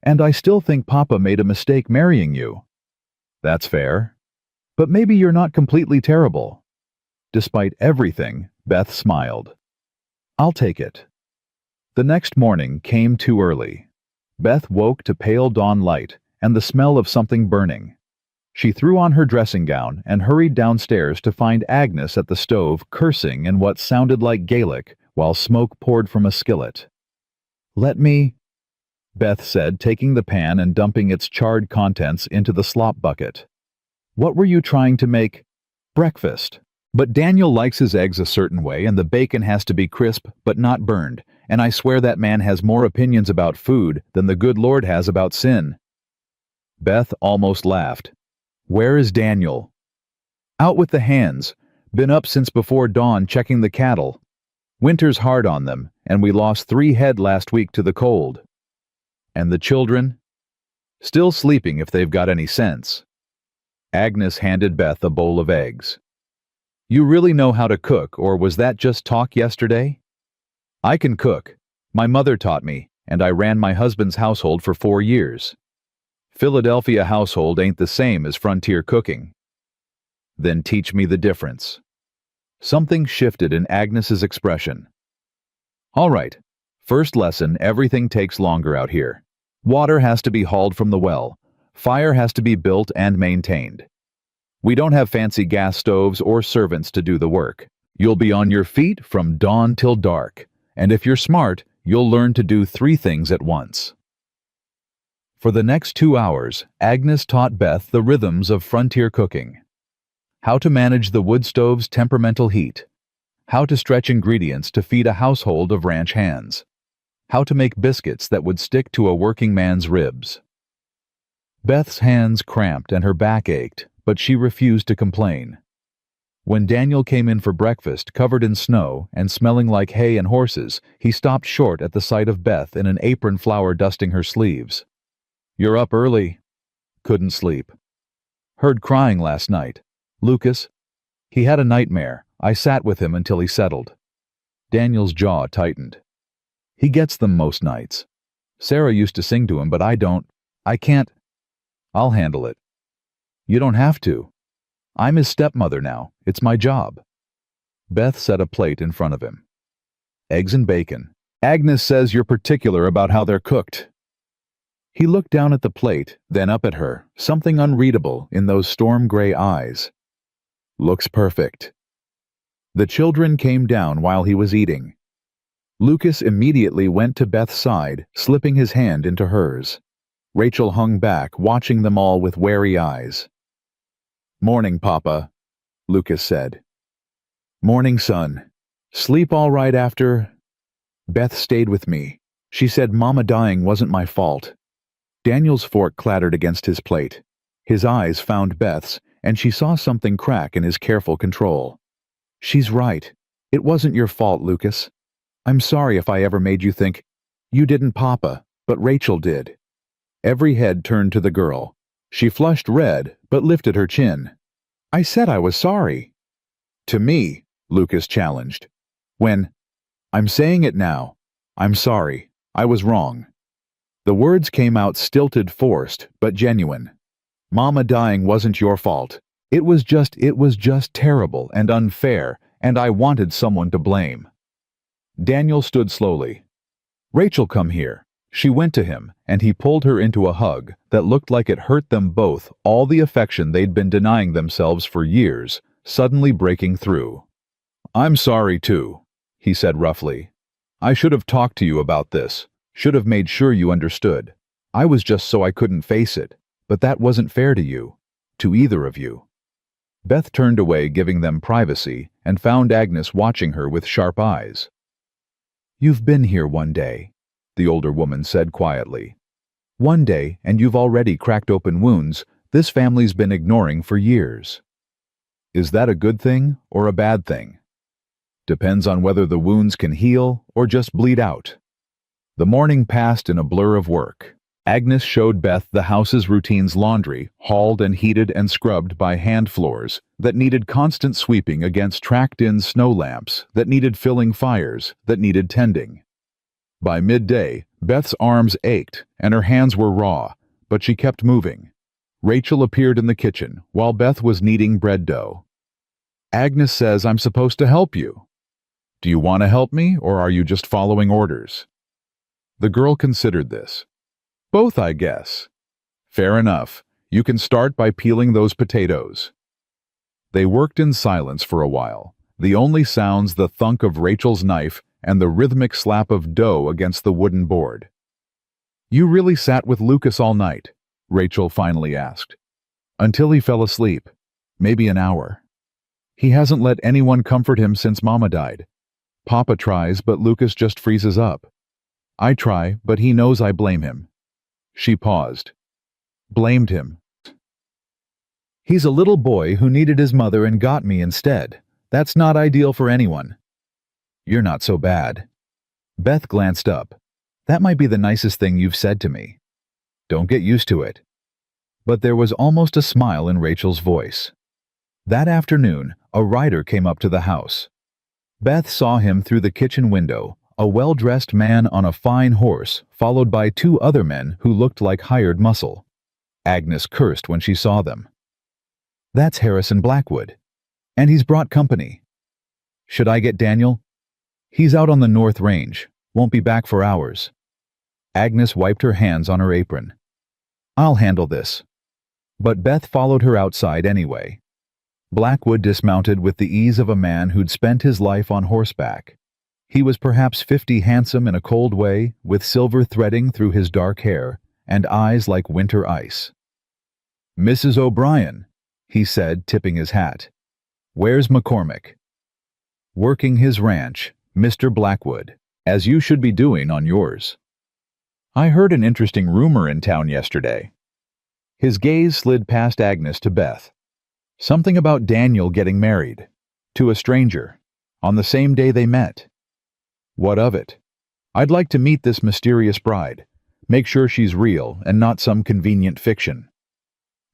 And I still think Papa made a mistake marrying you." "That's fair. But maybe you're not completely terrible." Despite everything, Beth smiled. "I'll take it." The next morning came too early. Beth woke to pale dawn light and the smell of something burning. She threw on her dressing gown and hurried downstairs to find Agnes at the stove cursing in what sounded like Gaelic while smoke poured from a skillet. "Let me," Beth said, taking the pan and dumping its charred contents into the slop bucket. "What were you trying to make?" "Breakfast. But Daniel likes his eggs a certain way and the bacon has to be crisp but not burned, and I swear that man has more opinions about food than the good Lord has about sin." Beth almost laughed. Where is Daniel? Out with the hands. Been up since before dawn checking the cattle. Winter's hard on them, and we lost 3 head last week to the cold. And the children? Still sleeping if they've got any sense. Agnes handed Beth a bowl of eggs. You really know how to cook, or was that just talk yesterday? I can cook. My mother taught me, and I ran my husband's household for 4 years. Philadelphia household ain't the same as frontier cooking. Then teach me the difference. Something shifted in Agnes's expression. All right. First lesson, everything takes longer out here. Water has to be hauled from the well. Fire has to be built and maintained. We don't have fancy gas stoves or servants to do the work. You'll be on your feet from dawn till dark. And if you're smart, you'll learn to do 3 things at once. For the next 2 hours, Agnes taught Beth the rhythms of frontier cooking. How to manage the wood stove's temperamental heat. How to stretch ingredients to feed a household of ranch hands. How to make biscuits that would stick to a working man's ribs. Beth's hands cramped and her back ached, but she refused to complain. When Daniel came in for breakfast, covered in snow and smelling like hay and horses, he stopped short at the sight of Beth in an apron flour dusting her sleeves. You're up early. Couldn't sleep. Heard crying last night. Lucas? He had a nightmare. I sat with him until he settled. Daniel's jaw tightened. He gets them most nights. Sarah used to sing to him, but I don't. I can't. I'll handle it. You don't have to. I'm his stepmother now. It's my job. Beth set a plate in front of him. Eggs and bacon. Agnes says you're particular about how they're cooked. He looked down at the plate, then up at her, something unreadable in those storm-gray eyes. Looks perfect. The children came down while he was eating. Lucas immediately went to Beth's side, slipping his hand into hers. Rachel hung back, watching them all with wary eyes. Morning, Papa, Lucas said. Morning, son. Sleep all right after? Beth stayed with me. She said Mama dying wasn't my fault. Daniel's fork clattered against his plate. His eyes found Beth's, and she saw something crack in his careful control. She's right. It wasn't your fault, Lucas. I'm sorry if I ever made you think. You didn't, Papa, but Rachel did. Every head turned to the girl. She flushed red, but lifted her chin. I said I was sorry. To me, Lucas challenged. I'm saying it now. I'm sorry. I was wrong. The words came out stilted, forced, but genuine. Mama dying wasn't your fault. It was just terrible and unfair, and I wanted someone to blame. Daniel stood slowly. Rachel, come here. She went to him, and he pulled her into a hug that looked like it hurt them both, all the affection they'd been denying themselves for years, suddenly breaking through. I'm sorry, too, he said roughly. I should have talked to you about this. Should have made sure you understood. I was just so I couldn't face it, but that wasn't fair to you, to either of you. Beth turned away, giving them privacy, and found Agnes watching her with sharp eyes. You've been here one day, the older woman said quietly. One day, and you've already cracked open wounds this family's been ignoring for years. Is that a good thing or a bad thing? Depends on whether the wounds can heal or just bleed out. The morning passed in a blur of work. Agnes showed Beth the house's routine's laundry, hauled and heated and scrubbed by hand floors that needed constant sweeping against tracked-in snow lamps, that needed filling fires, that needed tending. By midday, Beth's arms ached and her hands were raw, but she kept moving. Rachel appeared in the kitchen while Beth was kneading bread dough. Agnes says I'm supposed to help you. Do you want to help me, or are you just following orders? The girl considered this. Both, I guess. Fair enough. You can start by peeling those potatoes. They worked in silence for a while, the only sounds the thunk of Rachel's knife and the rhythmic slap of dough against the wooden board. You really sat with Lucas all night? Rachel finally asked. Until he fell asleep. Maybe an hour. He hasn't let anyone comfort him since Mama died. Papa tries, but Lucas just freezes up. I try, but he knows I blame him. She paused. Blamed him. He's a little boy who needed his mother and got me instead. That's not ideal for anyone. You're not so bad. Beth glanced up. That might be the nicest thing you've said to me. Don't get used to it. But there was almost a smile in Rachel's voice. That afternoon, a rider came up to the house. Beth saw him through the kitchen window, a well-dressed man on a fine horse, followed by two other men who looked like hired muscle. Agnes cursed when she saw them. That's Harrison Blackwood. And he's brought company. Should I get Daniel? He's out on the North Range. Won't be back for hours. Agnes wiped her hands on her apron. I'll handle this. But Beth followed her outside anyway. Blackwood dismounted with the ease of a man who'd spent his life on horseback. He was perhaps 50, handsome in a cold way, with silver threading through his dark hair, and eyes like winter ice. Mrs. O'Brien, he said, tipping his hat. Where's McCormick? Working his ranch, Mr. Blackwood, as you should be doing on yours. I heard an interesting rumor in town yesterday. His gaze slid past Agnes to Beth. Something about Daniel getting married. To a stranger. On the same day they met. What of it? I'd like to meet this mysterious bride. Make sure she's real and not some convenient fiction.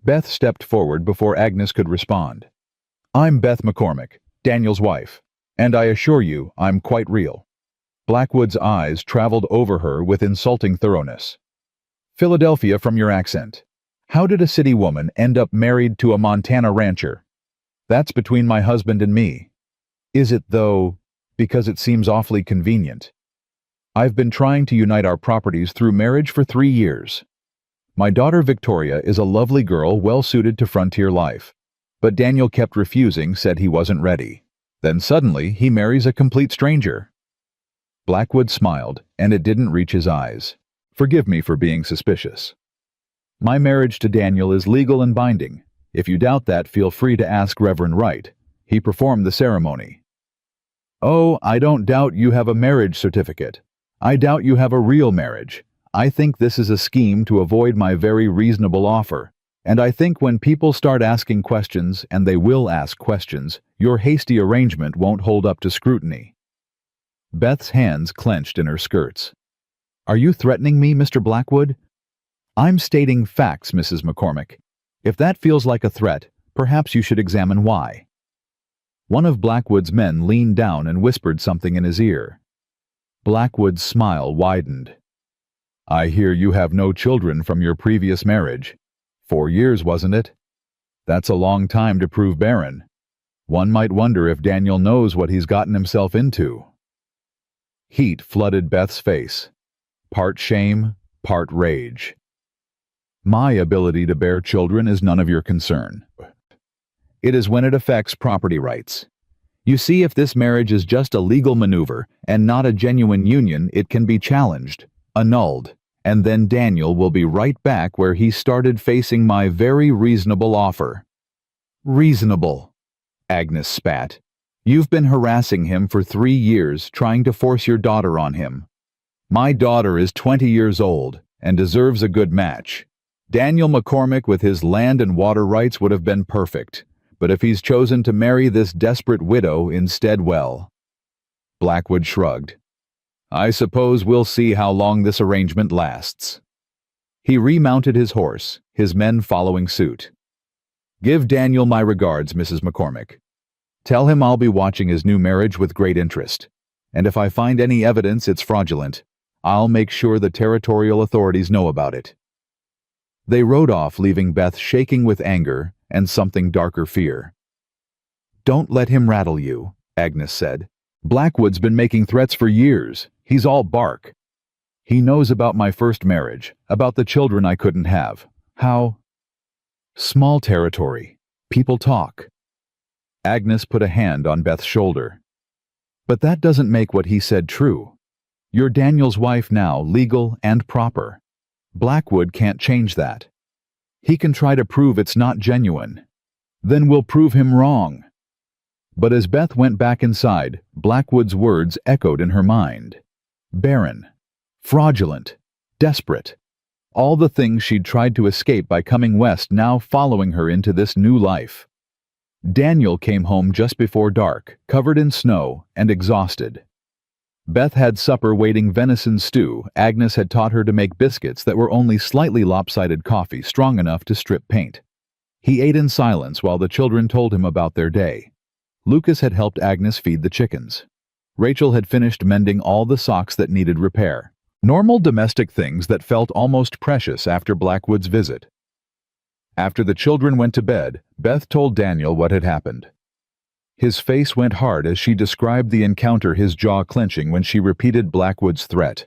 Beth stepped forward before Agnes could respond. I'm Beth McCormick, Daniel's wife, and I assure you I'm quite real. Blackwood's eyes traveled over her with insulting thoroughness. Philadelphia from your accent. How did a city woman end up married to a Montana rancher? That's between my husband and me. Is it, though, because it seems awfully convenient? I've been trying to unite our properties through marriage for 3 years. My daughter Victoria is a lovely girl well-suited to frontier life. But Daniel kept refusing, said he wasn't ready. Then suddenly he marries a complete stranger. Blackwood smiled, and it didn't reach his eyes. Forgive me for being suspicious. My marriage to Daniel is legal and binding. If you doubt that, feel free to ask Reverend Wright. He performed the ceremony. Oh, I don't doubt you have a marriage certificate. I doubt you have a real marriage. I think this is a scheme to avoid my very reasonable offer. And I think when people start asking questions, and they will ask questions, your hasty arrangement won't hold up to scrutiny. Beth's hands clenched in her skirts. Are you threatening me, Mr. Blackwood? I'm stating facts, Mrs. McCormick. If that feels like a threat, perhaps you should examine why. One of Blackwood's men leaned down and whispered something in his ear. Blackwood's smile widened. I hear you have no children from your previous marriage. 4 years, wasn't it? That's a long time to prove barren. One might wonder if Daniel knows what he's gotten himself into. Heat flooded Beth's face. Part shame, part rage. My ability to bear children is none of your concern. It is when it affects property rights. You see, if this marriage is just a legal maneuver and not a genuine union, it can be challenged, annulled, and then Daniel will be right back where he started, facing my very reasonable offer. Reasonable, Agnes spat. You've been harassing him for 3 years, trying to force your daughter on him. My daughter is 20 years old and deserves a good match. Daniel McCormick with his land and water rights would have been perfect, but if he's chosen to marry this desperate widow instead, well. Blackwood shrugged. I suppose we'll see how long this arrangement lasts. He remounted his horse, his men following suit. Give Daniel my regards, Mrs. McCormick. Tell him I'll be watching his new marriage with great interest, and if I find any evidence it's fraudulent, I'll make sure the territorial authorities know about it. They rode off, leaving Beth shaking with anger and something darker fear. Don't let him rattle you, Agnes said. Blackwood's been making threats for years. He's all bark. He knows about my first marriage, about the children I couldn't have. How? Small territory. People talk. Agnes put a hand on Beth's shoulder. But that doesn't make what he said true. You're Daniel's wife now, legal and proper. Blackwood can't change that. He can try to prove it's not genuine. Then we'll prove him wrong. But as Beth went back inside, Blackwood's words echoed in her mind. Barren. Fraudulent. Desperate. All the things she'd tried to escape by coming west now following her into this new life. Daniel came home just before dark, covered in snow and exhausted. Beth had supper waiting venison stew. Agnes had taught her to make biscuits that were only slightly lopsided coffee strong enough to strip paint. He ate in silence while the children told him about their day. Lucas had helped Agnes feed the chickens. Rachel had finished mending all the socks that needed repair. Normal domestic things that felt almost precious after Blackwood's visit. After the children went to bed, Beth told Daniel what had happened. His face went hard as she described the encounter, his jaw clenching when she repeated Blackwood's threat.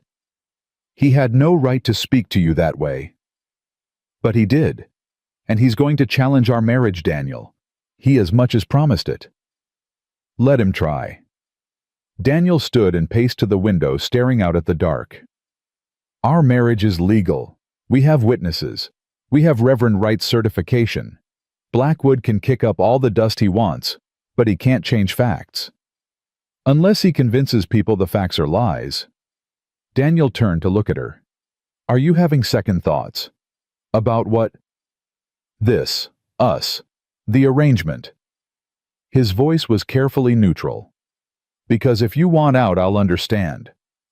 "He had no right to speak to you that way." "But he did. And he's going to challenge our marriage, Daniel. He as much as promised it." "Let him try." Daniel stood and paced to the window, staring out at the dark. "Our marriage is legal. We have witnesses. We have Reverend Wright's certification. Blackwood can kick up all the dust he wants, but he can't change facts. Unless he convinces people the facts are lies." Daniel turned to look at her. "Are you having second thoughts? About what?" "This, us, the arrangement." His voice was carefully neutral. "Because if you want out, I'll understand.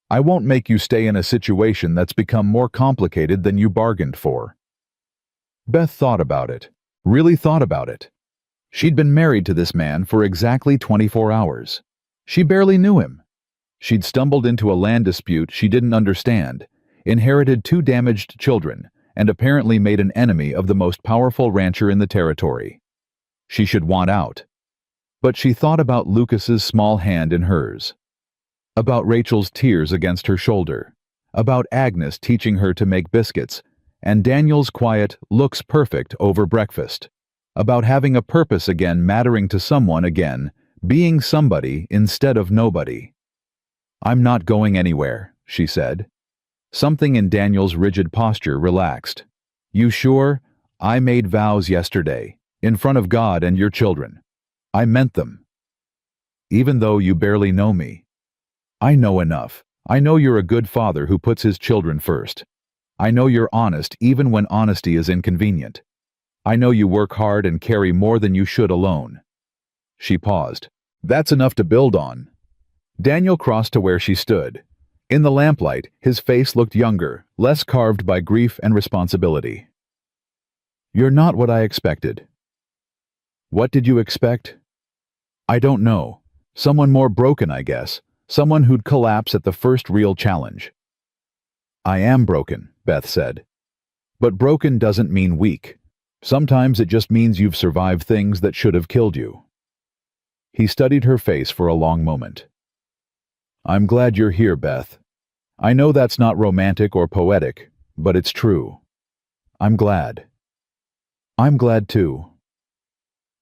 I won't make you stay in a situation that's become more complicated than you bargained for." Beth thought about it, really thought about it. She'd been married to this man for exactly 24 hours. She barely knew him. She'd stumbled into a land dispute she didn't understand, inherited 2 damaged children, and apparently made an enemy of the most powerful rancher in the territory. She should want out. But she thought about Lucas's small hand in hers, about Rachel's tears against her shoulder, about Agnes teaching her to make biscuits, and Daniel's quiet, "looks perfect" over breakfast, about having a purpose again, mattering to someone again, being somebody instead of nobody. "I'm not going anywhere," she said. Something in Daniel's rigid posture relaxed. "You sure? I made vows yesterday, in front of God and your children. I meant them. Even though you barely know me. I know enough. I know you're a good father who puts his children first. I know you're honest even when honesty is inconvenient. I know you work hard and carry more than you should alone." She paused. "That's enough to build on." Daniel crossed to where she stood. In the lamplight, his face looked younger, less carved by grief and responsibility. "You're not what I expected." "What did you expect?" "I don't know. Someone more broken, I guess. Someone who'd collapse at the first real challenge." "I am broken," Beth said. "But broken doesn't mean weak. Sometimes it just means you've survived things that should have killed you." He studied her face for a long moment. "I'm glad you're here, Beth. I know that's not romantic or poetic, but it's true. I'm glad." "I'm glad too."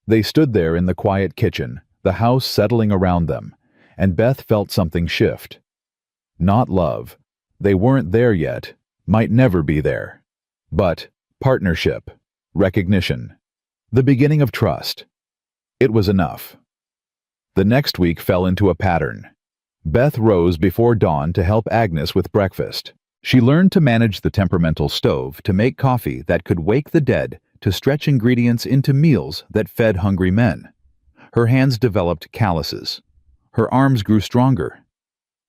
They stood there in the quiet kitchen, the house settling around them, and Beth felt something shift. Not love. They weren't there yet, might never be there. But partnership, recognition, the beginning of trust. It was enough. The next week fell into a pattern. Beth rose before dawn to help Agnes with breakfast. She learned to manage the temperamental stove, to make coffee that could wake the dead, to stretch ingredients into meals that fed hungry men. Her hands developed calluses. Her arms grew stronger.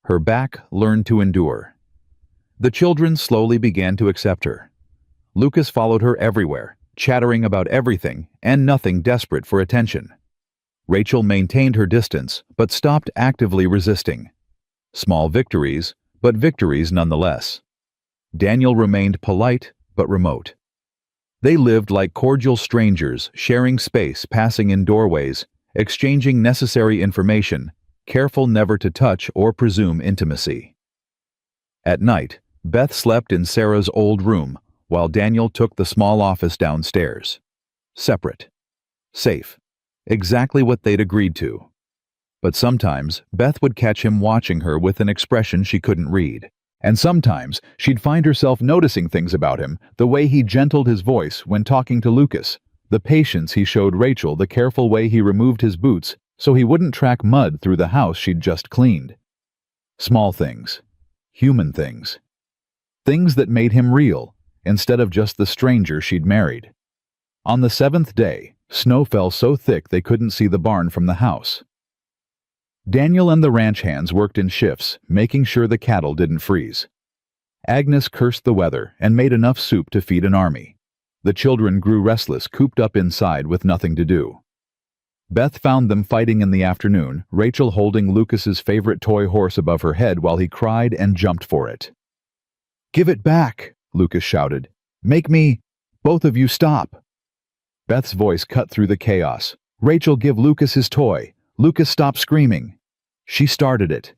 Her back learned to endure. The children slowly began to accept her. Lucas followed her everywhere, chattering about everything and nothing, desperate for attention. Rachel maintained her distance, but stopped actively resisting. Small victories, but victories nonetheless. Daniel remained polite, but remote. They lived like cordial strangers, sharing space, passing in doorways, exchanging necessary information, careful never to touch or presume intimacy. At night, Beth slept in Sarah's old room, while Daniel took the small office downstairs. Separate. Safe. Exactly what they'd agreed to. But sometimes, Beth would catch him watching her with an expression she couldn't read. And sometimes, she'd find herself noticing things about him, the way he gentled his voice when talking to Lucas, the patience he showed Rachel, the careful way he removed his boots so he wouldn't track mud through the house she'd just cleaned. Small things. Human things. Things that made him real, instead of just the stranger she'd married. On the 7th day, snow fell so thick they couldn't see the barn from the house. Daniel and the ranch hands worked in shifts, making sure the cattle didn't freeze. Agnes cursed the weather and made enough soup to feed an army. The children grew restless, cooped up inside with nothing to do. Beth found them fighting in the afternoon, Rachel holding Lucas's favorite toy horse above her head while he cried and jumped for it. "Give it back," Lucas shouted. "Make me... Both of you stop." Beth's voice cut through the chaos. "Rachel, give Lucas his toy. Lucas, stop screaming." "She started it."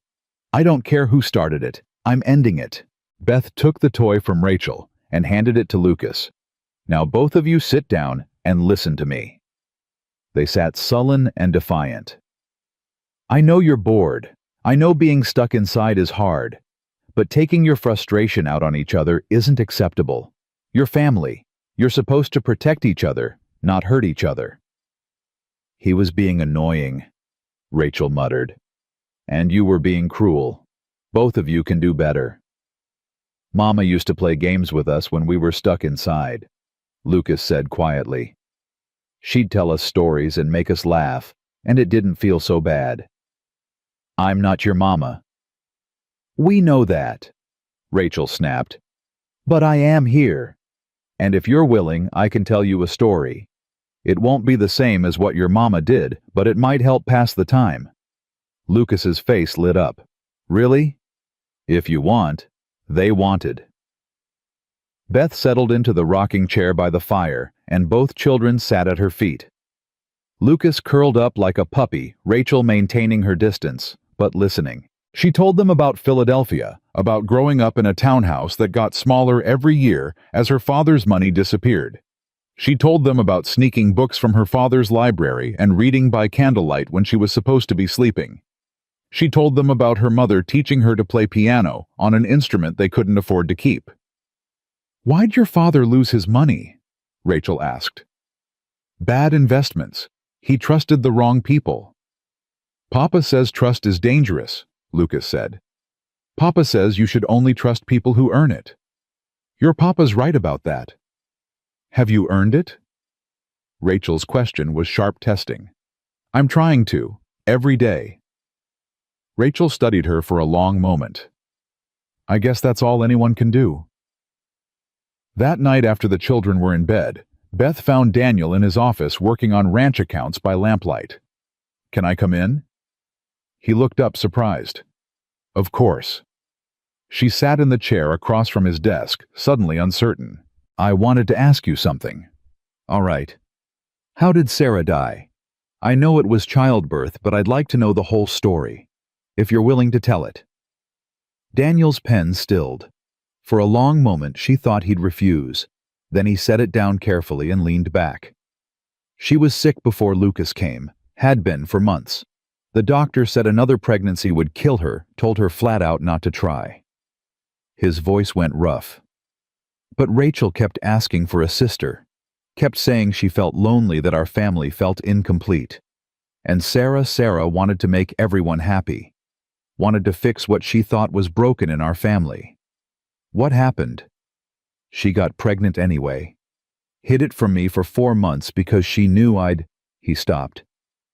"I don't care who started it. I'm ending it." Beth took the toy from Rachel and handed it to Lucas. "Now both of you sit down and listen to me." They sat sullen and defiant. "I know you're bored. I know being stuck inside is hard. But taking your frustration out on each other isn't acceptable. You're family. You're supposed to protect each other, not hurt each other." "He was being annoying," Rachel muttered. "And you were being cruel. Both of you can do better." "Mama used to play games with us when we were stuck inside," Lucas said quietly. "She'd tell us stories and make us laugh, and it didn't feel so bad." "I'm not your mama." "We know that," Rachel snapped. "But I am here. And if you're willing, I can tell you a story. It won't be the same as what your mama did, but it might help pass the time." Lucas's face lit up. "Really?" "If you want." They wanted. Beth settled into the rocking chair by the fire, and both children sat at her feet. Lucas curled up like a puppy, Rachel maintaining her distance, but listening. She told them about Philadelphia, about growing up in a townhouse that got smaller every year as her father's money disappeared. She told them about sneaking books from her father's library and reading by candlelight when she was supposed to be sleeping. She told them about her mother teaching her to play piano on an instrument they couldn't afford to keep. "Why'd your father lose his money?" Rachel asked. "Bad investments. He trusted the wrong people." "Papa says trust is dangerous," Lucas said. "Papa says you should only trust people who earn it." "Your papa's right about that." "Have you earned it?" Rachel's question was sharp testing. "I'm trying to, every day." Rachel studied her for a long moment. "I guess that's all anyone can do." That night after the children were in bed, Beth found Daniel in his office working on ranch accounts by lamplight. "Can I come in?" He looked up surprised. "Of course." She sat in the chair across from his desk, suddenly uncertain. "I wanted to ask you something." "All right. How did Sarah die? I know it was childbirth, but I'd like to know the whole story, if you're willing to tell it." Daniel's pen stilled. For a long moment she thought he'd refuse. Then he set it down carefully and leaned back. "She was sick before Lucas came, had been for months. The doctor said another pregnancy would kill her, told her flat out not to try." His voice went rough. "But Rachel kept asking for a sister, kept saying she felt lonely, that our family felt incomplete. And Sarah wanted to make everyone happy, wanted to fix what she thought was broken in our family. What happened? She got pregnant anyway. Hid it from me for 4 months because she knew I'd..." He stopped.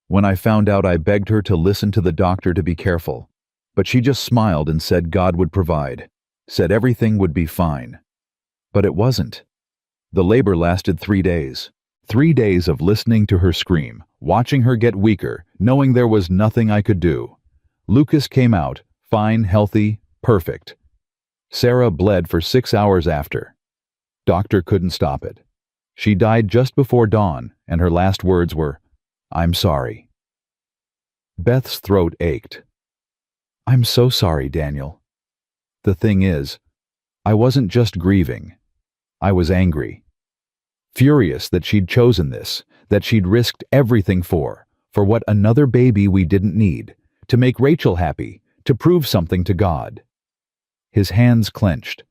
"When I found out, I begged her to listen to the doctor, to be careful. But she just smiled and said God would provide, said everything would be fine. But it wasn't. The labor lasted 3 days. 3 days of listening to her scream, watching her get weaker, knowing there was nothing I could do. Lucas came out, fine, healthy, perfect. Sarah bled for 6 hours after. Doctor couldn't stop it. She died just before dawn, and her last words were, 'I'm sorry.'" Beth's throat ached. "I'm so sorry, Daniel. The thing is, I wasn't just grieving. I was angry. Furious that she'd chosen this, that she'd risked everything for what another baby we didn't need, to make Rachel happy, to prove something to God." His hands clenched.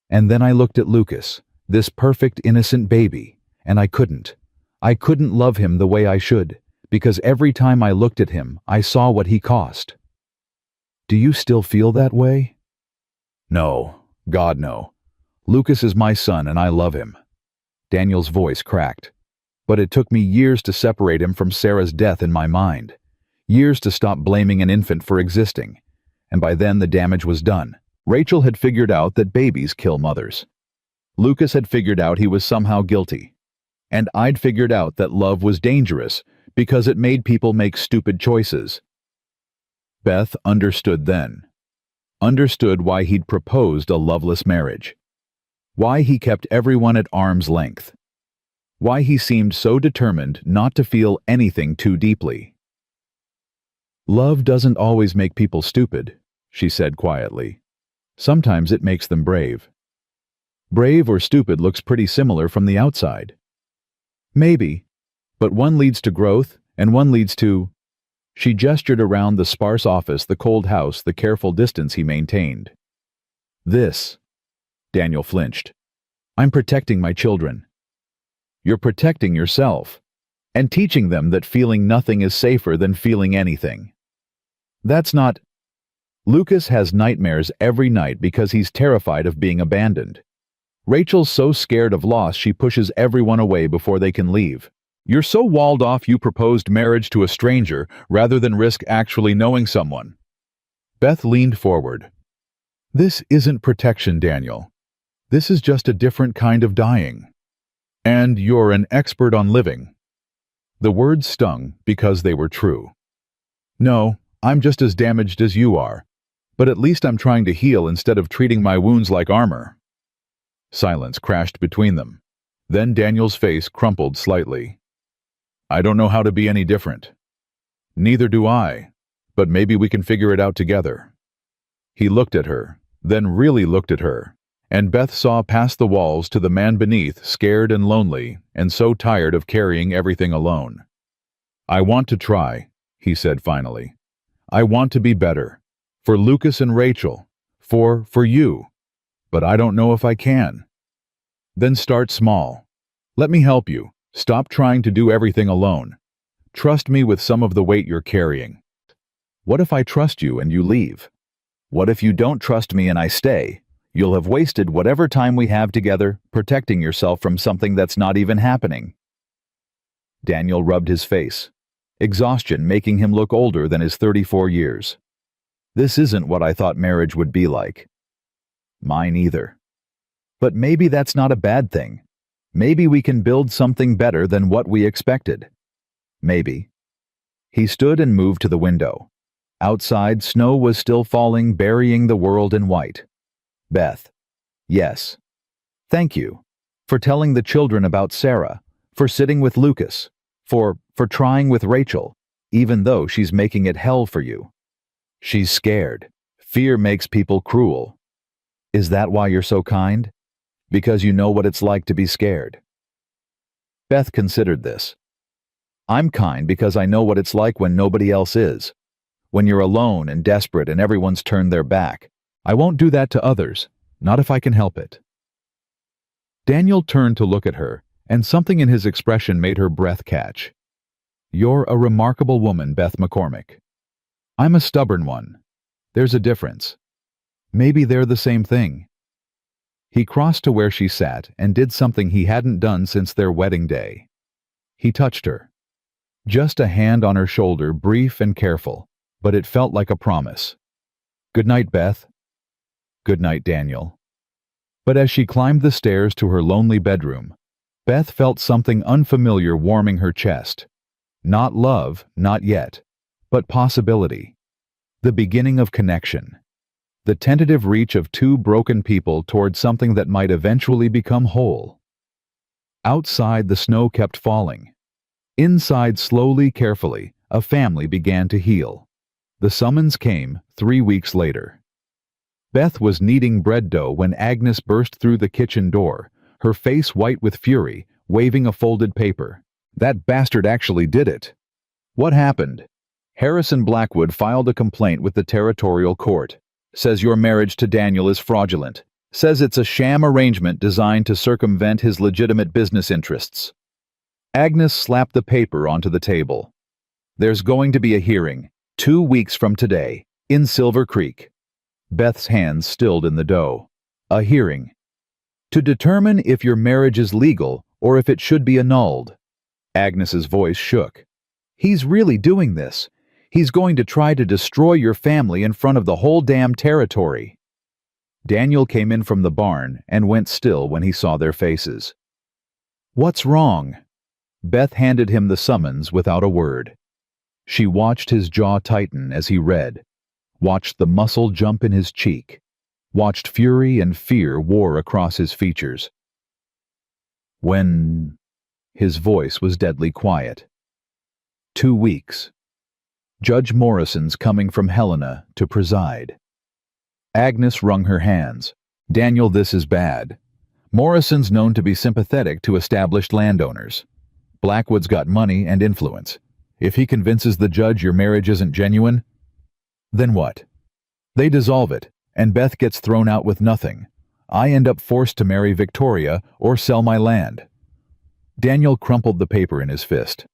"And then I looked at Lucas, this perfect, innocent baby, and I couldn't. I couldn't love him the way I should, because every time I looked at him, I saw what he cost." "Do you still feel that way?" "No, God no. Lucas is my son and I love him. Daniel's voice cracked. But it took me years to separate him from Sarah's death in my mind. Years to stop blaming an infant for existing. And by then the damage was done. Rachel had figured out that babies kill mothers. Lucas had figured out he was somehow guilty. And I'd figured out that love was dangerous because it made people make stupid choices. Beth understood then. Understood why he'd proposed a loveless marriage. Why he kept everyone at arm's length. Why he seemed so determined not to feel anything too deeply. Love doesn't always make people stupid, she said quietly. Sometimes it makes them brave. Brave or stupid looks pretty similar from the outside. Maybe, but one leads to growth and one leads to... She gestured around the sparse office, the cold house, the careful distance he maintained. This. Daniel flinched. I'm protecting my children. You're protecting yourself, and teaching them that feeling nothing is safer than feeling anything. That's not... Lucas has nightmares every night because he's terrified of being abandoned. Rachel's so scared of loss she pushes everyone away before they can leave. You're so walled off you proposed marriage to a stranger rather than risk actually knowing someone. Beth leaned forward. This isn't protection, Daniel. This is just a different kind of dying. And you're an expert on living. The words stung because they were true. No, I'm just as damaged as you are, but at least I'm trying to heal instead of treating my wounds like armor. Silence crashed between them. Then Daniel's face crumpled slightly. I don't know how to be any different. Neither do I, but maybe we can figure it out together. He looked at her, then really looked at her, and Beth saw past the walls to the man beneath, scared and lonely, and so tired of carrying everything alone. I want to try, he said finally. I want to be better. For Lucas and Rachel. For you. But I don't know if I can. Then start small. Let me help you. Stop trying to do everything alone. Trust me with some of the weight you're carrying. What if I trust you and you leave? What if you don't trust me and I stay? You'll have wasted whatever time we have together protecting yourself from something that's not even happening. Daniel rubbed his face, exhaustion making him look older than his 34 years. This isn't what I thought marriage would be like. Mine either. But maybe that's not a bad thing. Maybe we can build something better than what we expected. Maybe. He stood and moved to the window. Outside, snow was still falling, burying the world in white. Beth. Yes. Thank you. For telling the children about Sarah. For sitting with Lucas. For trying with Rachel, even though she's making it hell for you. She's scared. Fear makes people cruel. Is that why you're so kind? Because you know what it's like to be scared. Beth considered this. I'm kind because I know what it's like when nobody else is. When you're alone and desperate and everyone's turned their back. I won't do that to others, not if I can help it. Daniel turned to look at her, and something in his expression made her breath catch. You're a remarkable woman, Beth McCormick. I'm a stubborn one. There's a difference. Maybe they're the same thing. He crossed to where she sat and did something he hadn't done since their wedding day. He touched her. Just a hand on her shoulder, brief and careful, but it felt like a promise. Good night, Beth. Good night, Daniel. But as she climbed the stairs to her lonely bedroom, Beth felt something unfamiliar warming her chest. Not love, not yet, but possibility. The beginning of connection. The tentative reach of two broken people toward something that might eventually become whole. Outside, the snow kept falling. Inside, slowly, carefully, a family began to heal. The summons came 3 weeks later. Beth was kneading bread dough when Agnes burst through the kitchen door, her face white with fury, waving a folded paper. That bastard actually did it. What happened? Harrison Blackwood filed a complaint with the territorial court. Says your marriage to Daniel is fraudulent. Says it's a sham arrangement designed to circumvent his legitimate business interests. Agnes slapped the paper onto the table. There's going to be a hearing, 2 weeks from today, in Silver Creek. Beth's hands stilled in the dough. A hearing. To determine if your marriage is legal or if it should be annulled. Agnes's voice shook. He's really doing this. He's going to try to destroy your family in front of the whole damn territory. Daniel came in from the barn and went still when he saw their faces. What's wrong? Beth handed him the summons without a word. She watched his jaw tighten as he read, watched the muscle jump in his cheek, watched fury and fear war across his features. When... His voice was deadly quiet. 2 weeks. Judge Morrison's coming from Helena to preside. Agnes wrung her hands. Daniel, this is bad. Morrison's known to be sympathetic to established landowners. Blackwood's got money and influence. If he convinces the judge your marriage isn't genuine, then what? They dissolve it, and Beth gets thrown out with nothing. I end up forced to marry Victoria or sell my land. Daniel crumpled the paper in his fist.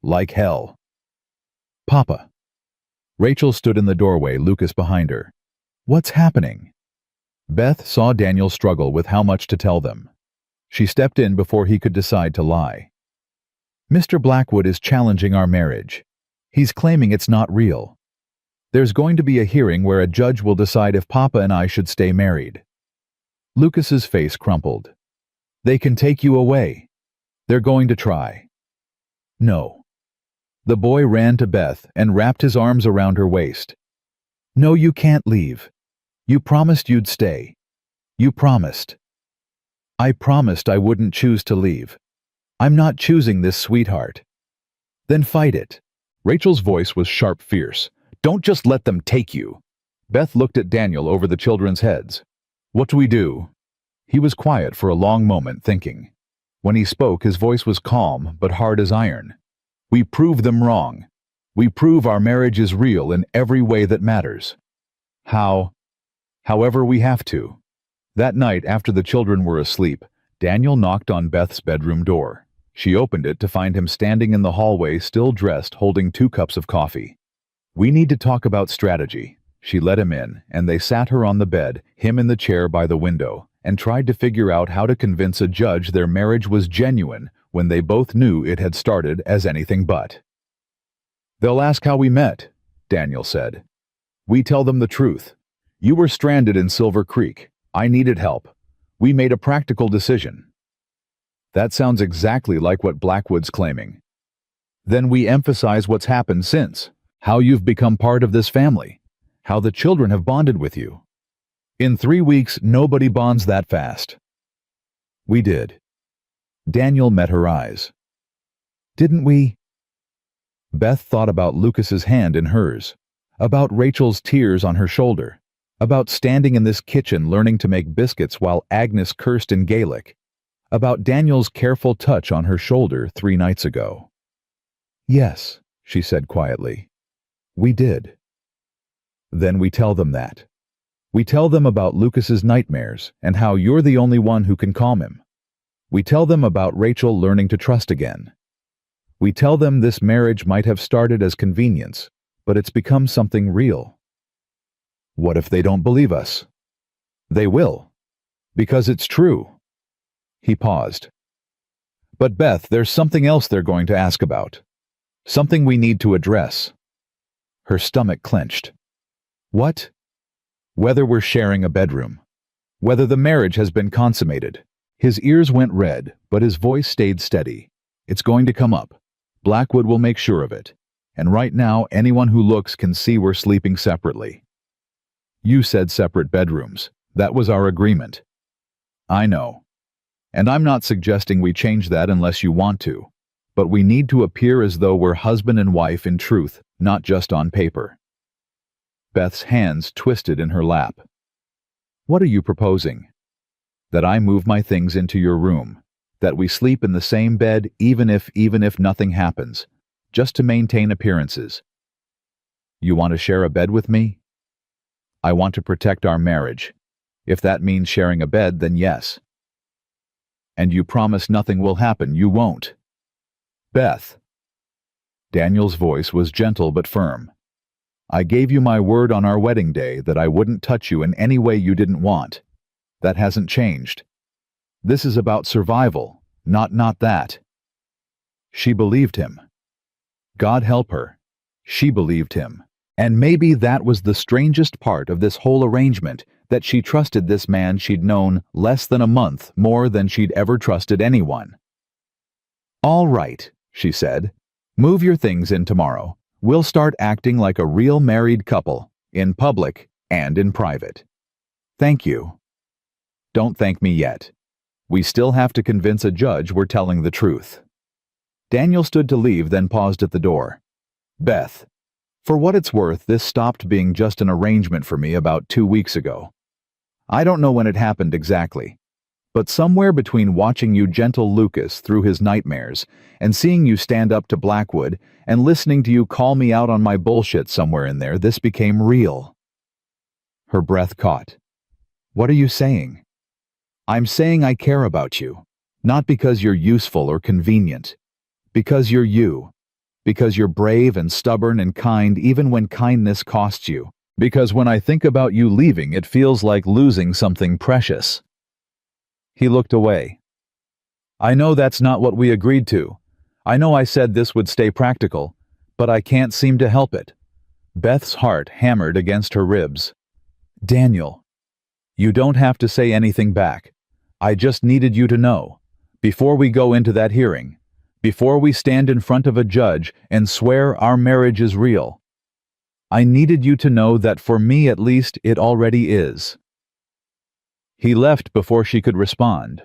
Like hell. Papa. Rachel stood in the doorway, Lucas behind her. What's happening? Beth saw Daniel struggle with how much to tell them. She stepped in before he could decide to lie. Mr. Blackwood is challenging our marriage. He's claiming it's not real. There's going to be a hearing where a judge will decide if Papa and I should stay married. Lucas's face crumpled. They can take you away. They're going to try. No. The boy ran to Beth and wrapped his arms around her waist. No, you can't leave. You promised you'd stay. You promised. I promised I wouldn't choose to leave. I'm not choosing this, sweetheart. Then fight it. Rachel's voice was sharp, fierce. Don't just let them take you. Beth looked at Daniel over the children's heads. What do we do? He was quiet for a long moment, thinking. When he spoke, his voice was calm but hard as iron. We prove them wrong. We prove our marriage is real in every way that matters. How? However we have to. That night, after the children were asleep, Daniel knocked on Beth's bedroom door. She opened it to find him standing in the hallway, still dressed, holding 2 cups of coffee. We need to talk about strategy. She let him in, and they sat her on the bed, him in the chair by the window, and tried to figure out how to convince a judge their marriage was genuine when they both knew it had started as anything but. They'll ask how we met, Daniel said. We tell them the truth. You were stranded in Silver Creek. I needed help. We made a practical decision. That sounds exactly like what Blackwood's claiming. Then we emphasize what's happened since, how you've become part of this family, how the children have bonded with you. In 3 weeks, nobody bonds that fast. We did. Daniel met her eyes. Didn't we? Beth thought about Lucas's hand in hers, about Rachel's tears on her shoulder, about standing in this kitchen learning to make biscuits while Agnes cursed in Gaelic, about Daniel's careful touch on her shoulder 3 nights ago. Yes, she said quietly. We did. Then we tell them that. We tell them about Lucas's nightmares and how you're the only one who can calm him. We tell them about Rachel learning to trust again. We tell them this marriage might have started as convenience, but it's become something real. What if they don't believe us? They will, because it's true. He paused. But Beth, there's something else they're going to ask about. Something we need to address. Her stomach clenched. What? Whether we're sharing a bedroom. Whether the marriage has been consummated. His ears went red, but his voice stayed steady. It's going to come up. Blackwood will make sure of it. And right now, anyone who looks can see we're sleeping separately. You said separate bedrooms. That was our agreement. I know. And I'm not suggesting we change that unless you want to. But we need to appear as though we're husband and wife in truth, not just on paper. Beth's hands twisted in her lap. What are you proposing? That I move my things into your room. That we sleep in the same bed even if nothing happens. Just to maintain appearances. You want to share a bed with me? I want to protect our marriage. If that means sharing a bed, then yes. And you promise nothing will happen, you won't. Beth. Daniel's voice was gentle but firm. I gave you my word on our wedding day that I wouldn't touch you in any way you didn't want. That hasn't changed. This is about survival, not that. She believed him. God help her. She believed him. And maybe that was the strangest part of this whole arrangement, that she trusted this man she'd known less than a month more than she'd ever trusted anyone. "All right," she said. "Move your things in tomorrow. We'll start acting like a real married couple, in public and in private." "Thank you." "Don't thank me yet. We still have to convince a judge we're telling the truth." Daniel stood to leave, then paused at the door. "Beth, for what it's worth, this stopped being just an arrangement for me about 2 weeks ago. I don't know when it happened exactly, but somewhere between watching you gentle Lucas through his nightmares and seeing you stand up to Blackwood and listening to you call me out on my bullshit somewhere in there, this became real." Her breath caught. "What are you saying?" "I'm saying I care about you, not because you're useful or convenient. Because you're you. Because you're brave and stubborn and kind even when kindness costs you. Because when I think about you leaving, it feels like losing something precious." He looked away. "I know that's not what we agreed to. I know I said this would stay practical, but I can't seem to help it." Beth's heart hammered against her ribs. "Daniel, you don't have to say anything back. I just needed you to know, before we go into that hearing, before we stand in front of a judge and swear our marriage is real, I needed you to know that for me at least it already is." He left before she could respond.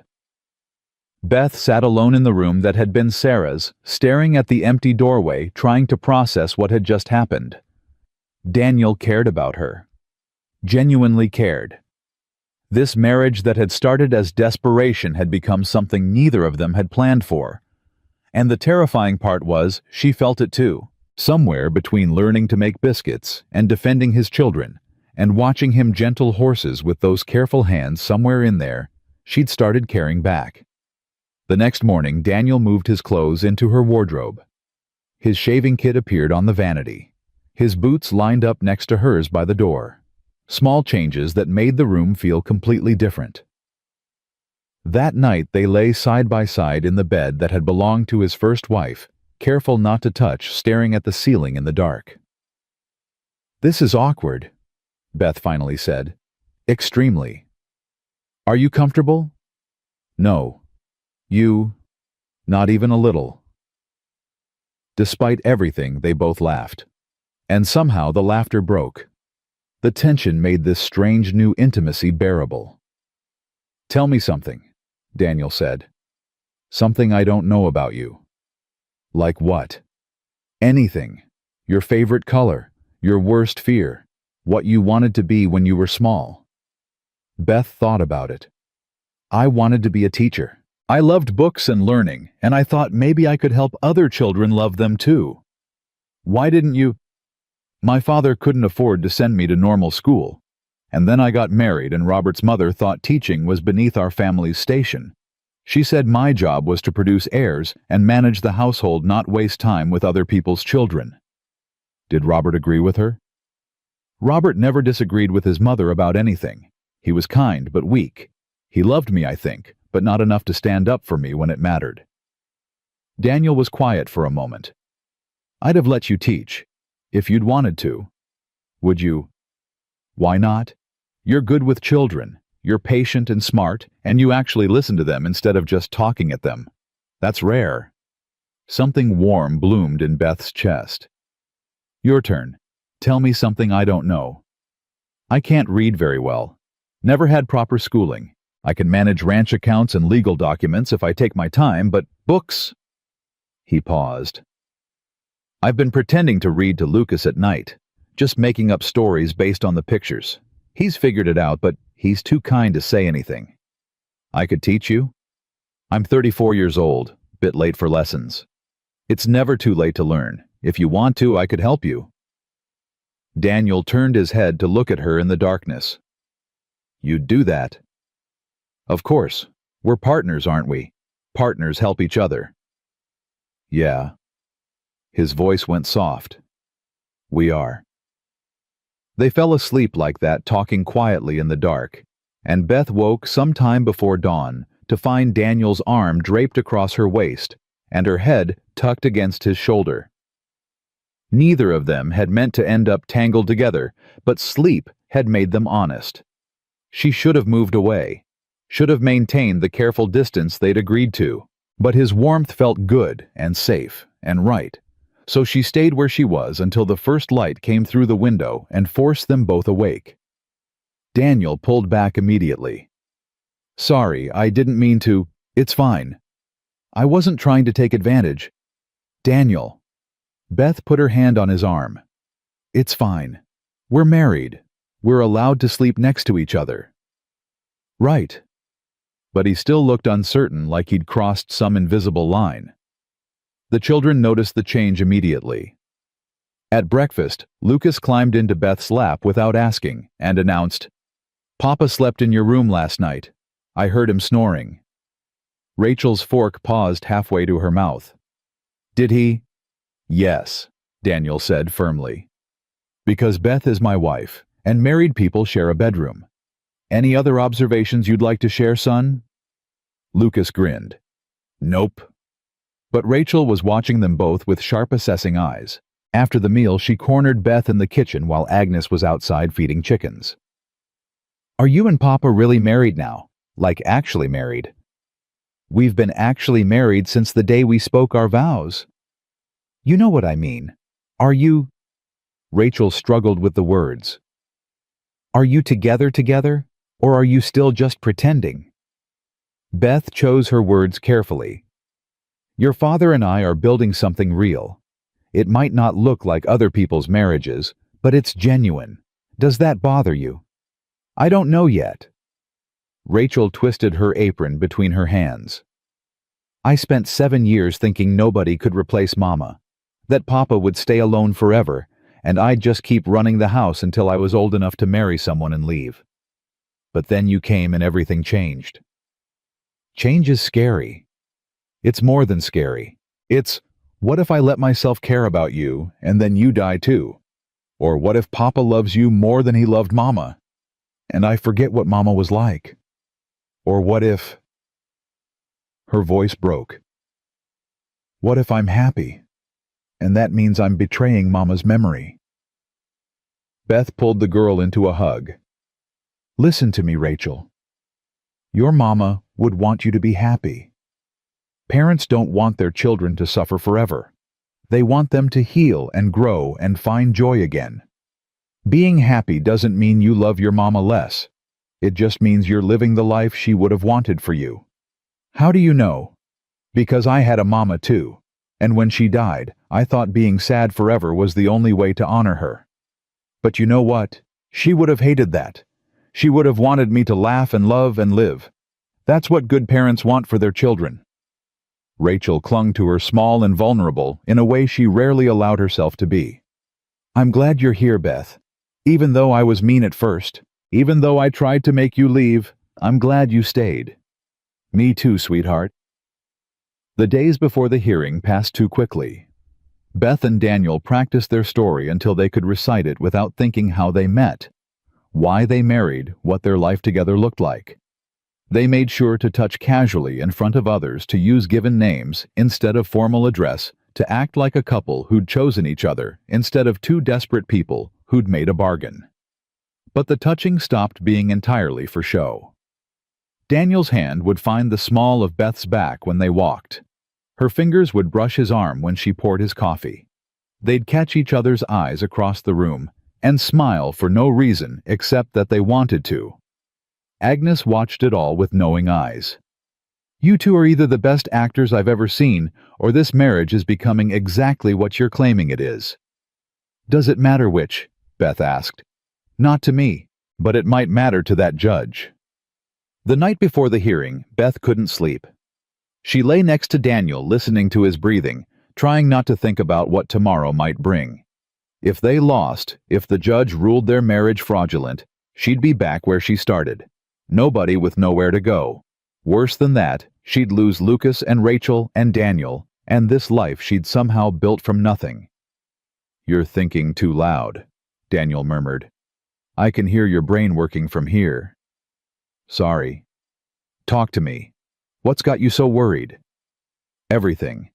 Beth sat alone in the room that had been Sarah's, staring at the empty doorway, trying to process what had just happened. Daniel cared about her. Genuinely cared. This marriage that had started as desperation had become something neither of them had planned for. And the terrifying part was, she felt it too. Somewhere between learning to make biscuits and defending his children, and watching him gentle horses with those careful hands, somewhere in there, she'd started caring back. The next morning, Daniel moved his clothes into her wardrobe. His shaving kit appeared on the vanity. His boots lined up next to hers by the door. Small changes that made the room feel completely different. That night they lay side by side in the bed that had belonged to his first wife, careful not to touch, staring at the ceiling in the dark. "This is awkward," Beth finally said. "Extremely. Are you comfortable?" "No. You? Not even a little." Despite everything, they both laughed. And somehow the laughter broke. The tension made this strange new intimacy bearable. "Tell me something," Daniel said. "Something I don't know about you." "Like what?" "Anything. Your favorite color, your worst fear, what you wanted to be when you were small." Beth thought about it. "I wanted to be a teacher. I loved books and learning, and I thought maybe I could help other children love them too." "Why didn't you?" "My father couldn't afford to send me to normal school. And then I got married, and Robert's mother thought teaching was beneath our family's station. She said my job was to produce heirs and manage the household, not waste time with other people's children." Did Robert agree with her? Robert never disagreed with his mother about anything. He was kind but weak. He loved me, I think, but not enough to stand up for me when it mattered. Daniel was quiet for a moment. "I'd have let you teach, if you'd wanted to." "Would you?" "Why not? You're good with children. You're patient and smart, and you actually listen to them instead of just talking at them. That's rare." Something warm bloomed in Beth's chest. "Your turn. Tell me something I don't know." "I can't read very well. Never had proper schooling. I can manage ranch accounts and legal documents if I take my time, but books—" He paused. "I've been pretending to read to Lucas at night, just making up stories based on the pictures. He's figured it out, but he's too kind to say anything." "I could teach you?" "I'm 34 years old, bit late for lessons." "It's never too late to learn. If you want to, I could help you." Daniel turned his head to look at her in the darkness. "You'd do that?" "Of course. We're partners, aren't we? Partners help each other." "Yeah." His voice went soft. "We are." They fell asleep like that, talking quietly in the dark, and Beth woke some time before dawn to find Daniel's arm draped across her waist and her head tucked against his shoulder. Neither of them had meant to end up tangled together, but sleep had made them honest. She should have moved away, should have maintained the careful distance they'd agreed to, but his warmth felt good and safe and right, so she stayed where she was until the first light came through the window and forced them both awake. Daniel pulled back immediately. "Sorry, I didn't mean to. It's fine. I wasn't trying to take advantage." "Daniel." Beth put her hand on his arm. "It's fine. We're married. We're allowed to sleep next to each other." "Right." But he still looked uncertain, like he'd crossed some invisible line. The children noticed the change immediately. At breakfast, Lucas climbed into Beth's lap without asking and announced, "Papa slept in your room last night. I heard him snoring." Rachel's fork paused halfway to her mouth. "Did he?" "Yes," Daniel said firmly. "Because Beth is my wife, and married people share a bedroom. Any other observations you'd like to share, son?" Lucas grinned. "Nope." But Rachel was watching them both with sharp, assessing eyes. After the meal, she cornered Beth in the kitchen while Agnes was outside feeding chickens. "Are you and Papa really married now? Like actually married?" "We've been actually married since the day we spoke our vows." "You know what I mean. Are you—" Rachel struggled with the words. "Are you together, or are you still just pretending?" Beth chose her words carefully. "Your father and I are building something real. It might not look like other people's marriages, but it's genuine. Does that bother you?" "I don't know yet." Rachel twisted her apron between her hands. "I spent 7 years thinking nobody could replace Mama, that Papa would stay alone forever, and I'd just keep running the house until I was old enough to marry someone and leave. But then you came and everything changed." Change is scary. It's more than scary. It's, what if I let myself care about you and then you die too? Or what if Papa loves you more than he loved Mama, and I forget what Mama was like? Or what if... Her voice broke. "What if I'm happy, and that means I'm betraying Mama's memory?" Beth pulled the girl into a hug. "Listen to me, Rachel. Your Mama would want you to be happy. Parents don't want their children to suffer forever. They want them to heal and grow and find joy again. Being happy doesn't mean you love your Mama less. It just means you're living the life she would have wanted for you. How do you know? Because I had a Mama too, and when she died, I thought being sad forever was the only way to honor her. But you know what? She would have hated that. She would have wanted me to laugh and love and live. That's what good parents want for their children." Rachel clung to her, small and vulnerable, in a way she rarely allowed herself to be. "I'm glad you're here, Beth. Even though I was mean at first, even though I tried to make you leave, I'm glad you stayed." "Me too, sweetheart." The days before the hearing passed too quickly. Beth and Daniel practiced their story until they could recite it without thinking how they met, why they married, what their life together looked like. They made sure to touch casually in front of others, to use given names instead of formal address, to act like a couple who'd chosen each other instead of two desperate people who'd made a bargain. But the touching stopped being entirely for show. Daniel's hand would find the small of Beth's back when they walked. Her fingers would brush his arm when she poured his coffee. They'd catch each other's eyes across the room and smile for no reason except that they wanted to. Agnes watched it all with knowing eyes. "You two are either the best actors I've ever seen, or this marriage is becoming exactly what you're claiming it is." "Does it matter which?" Beth asked. "Not to me, but it might matter to that judge." The night before the hearing, Beth couldn't sleep. She lay next to Daniel, listening to his breathing, trying not to think about what tomorrow might bring. If they lost, if the judge ruled their marriage fraudulent, she'd be back where she started. Nobody with nowhere to go. Worse than that, she'd lose Lucas and Rachel and Daniel, and this life she'd somehow built from nothing. "You're thinking too loud," Daniel murmured. "I can hear your brain working from here." "Sorry." "Talk to me." What's got you so worried? Everything.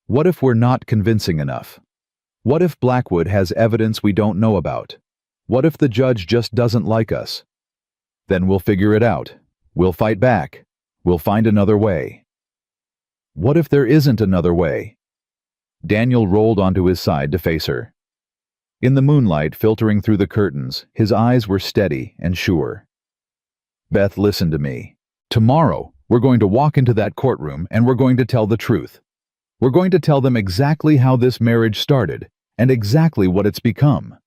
What if we're not convincing enough? What if Blackwood has evidence we don't know about? What if the judge just doesn't like us? Then we'll figure it out. We'll fight back. We'll find another way. What if there isn't another way? Daniel rolled onto his side to face her. In the moonlight filtering through the curtains, his eyes were steady and sure. Beth, listen to me. Tomorrow, we're going to walk into that courtroom and we're going to tell the truth. We're going to tell them exactly how this marriage started and exactly what it's become.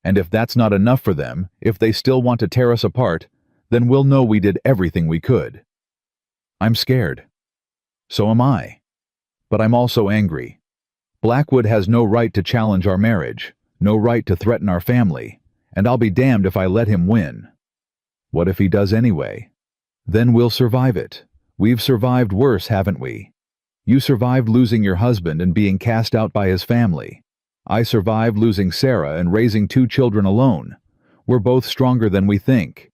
And if that's not enough for them, if they still want to tear us apart, then we'll know we did everything we could. I'm scared. So am I. But I'm also angry. Blackwood has no right to challenge our marriage, no right to threaten our family, and I'll be damned if I let him win. What if he does anyway? Then we'll survive it. We've survived worse, haven't we? You survived losing your husband and being cast out by his family. I survived losing Sarah and raising 2 children alone. We're both stronger than we think.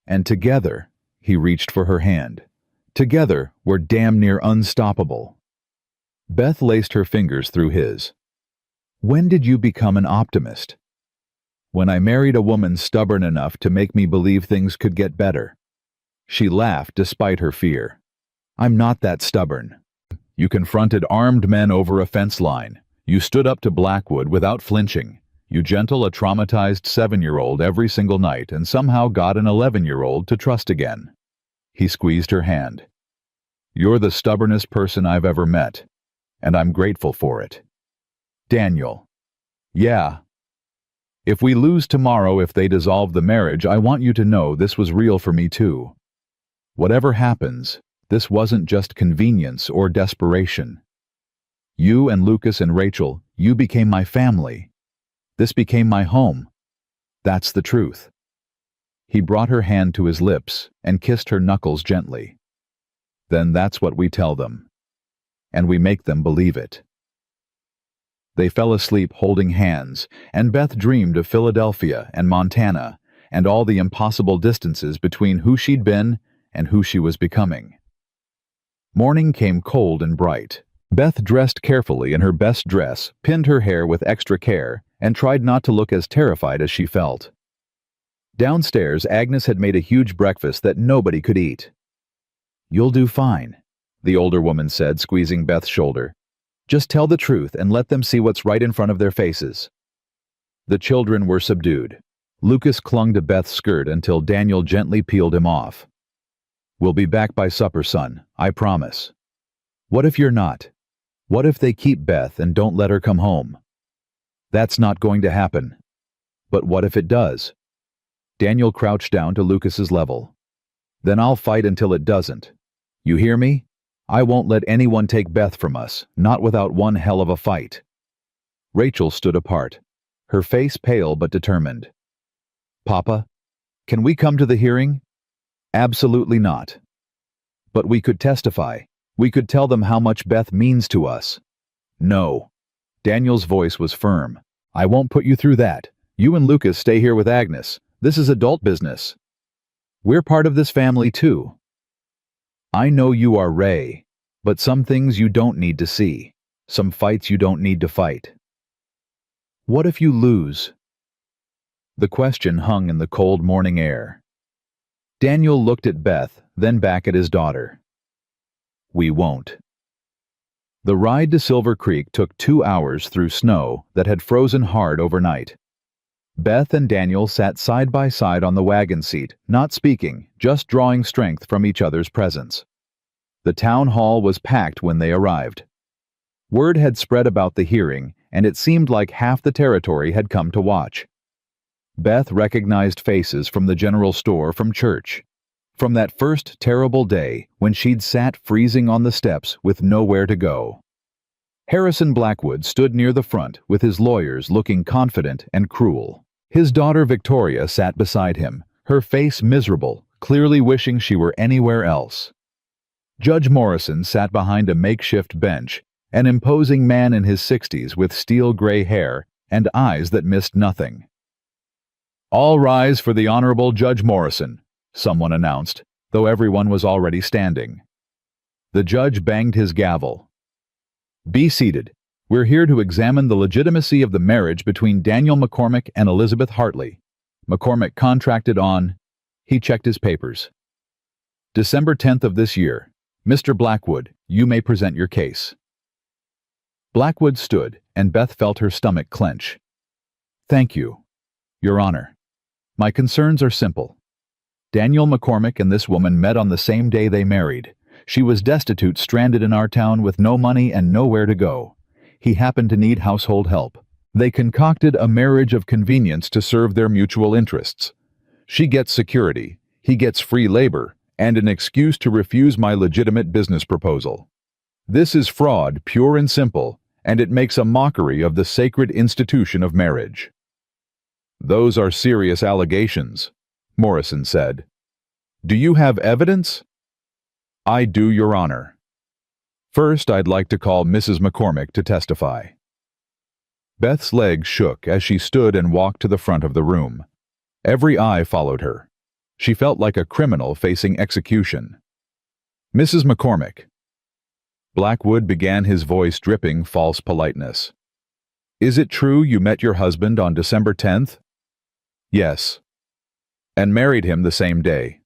And together, he reached for her hand. Together, we're damn near unstoppable. Beth laced her fingers through his. When did you become an optimist? When I married a woman stubborn enough to make me believe things could get better. She laughed despite her fear. I'm not that stubborn. You confronted armed men over a fence line. You stood up to Blackwood without flinching. You gentled a traumatized 7-year-old every single night and somehow got an 11-year-old to trust again. He squeezed her hand. You're the stubbornest person I've ever met, and I'm grateful for it. Daniel. Yeah. If we lose tomorrow, if they dissolve the marriage, I want you to know this was real for me too. Whatever happens, this wasn't just convenience or desperation. You and Lucas and Rachel, you became my family. This became my home. That's the truth. He brought her hand to his lips and kissed her knuckles gently. Then that's what we tell them. And we make them believe it. They fell asleep holding hands, and Beth dreamed of Philadelphia and Montana and all the impossible distances between who she'd been and who she was becoming. Morning came cold and bright. Beth dressed carefully in her best dress, pinned her hair with extra care, and tried not to look as terrified as she felt. Downstairs, Agnes had made a huge breakfast that nobody could eat. You'll do fine, the older woman said, squeezing Beth's shoulder. Just tell the truth and let them see what's right in front of their faces. The children were subdued. Lucas clung to Beth's skirt until Daniel gently peeled him off. We'll be back by supper, son, I promise. What if you're not? What if they keep Beth and don't let her come home? That's not going to happen. But what if it does? Daniel crouched down to Lucas's level. Then I'll fight until it doesn't. You hear me? I won't let anyone take Beth from us, not without one hell of a fight. Rachel stood apart, her face pale but determined. Papa, can we come to the hearing? Absolutely not. But we could testify. We could tell them how much Beth means to us. No. Daniel's voice was firm. I won't put you through that. You and Lucas stay here with Agnes. This is adult business. We're part of this family too. I know you are Ray, but some things you don't need to see. Some fights you don't need to fight. What if you lose? The question hung in the cold morning air. Daniel looked at Beth, then back at his daughter. We won't. The ride to Silver Creek took 2 hours through snow that had frozen hard overnight. Beth and Daniel sat side by side on the wagon seat, not speaking, just drawing strength from each other's presence. The town hall was packed when they arrived. Word had spread about the hearing, and it seemed like half the territory had come to watch. Beth recognized faces from the general store, from church. From that first terrible day when she'd sat freezing on the steps with nowhere to go. Harrison Blackwood stood near the front with his lawyers looking confident and cruel. His daughter Victoria sat beside him, her face miserable, clearly wishing she were anywhere else. Judge Morrison sat behind a makeshift bench, an imposing man in his 60s with steel-gray hair and eyes that missed nothing. All rise for the Honorable Judge Morrison, someone announced, though everyone was already standing. The judge banged his gavel. Be seated. We're here to examine the legitimacy of the marriage between Daniel McCormick and Elizabeth Hartley. McCormick contracted on... He checked his papers. December 10th of this year. Mr. Blackwood, you may present your case. Blackwood stood, and Beth felt her stomach clench. Thank you, Your Honor. My concerns are simple. Daniel McCormick and this woman met on the same day they married. She was destitute, stranded in our town with no money and nowhere to go. He happened to need household help. They concocted a marriage of convenience to serve their mutual interests. She gets security, he gets free labor, and an excuse to refuse my legitimate business proposal. This is fraud, pure and simple, and it makes a mockery of the sacred institution of marriage. Those are serious allegations, Morrison said. Do you have evidence? I do, Your Honor. First, I'd like to call Mrs. McCormick to testify. Beth's legs shook as she stood and walked to the front of the room. Every eye followed her. She felt like a criminal facing execution. Mrs. McCormick. Blackwood began, his voice dripping false politeness. Is it true you met your husband on December 10th? Yes. And married him the same day?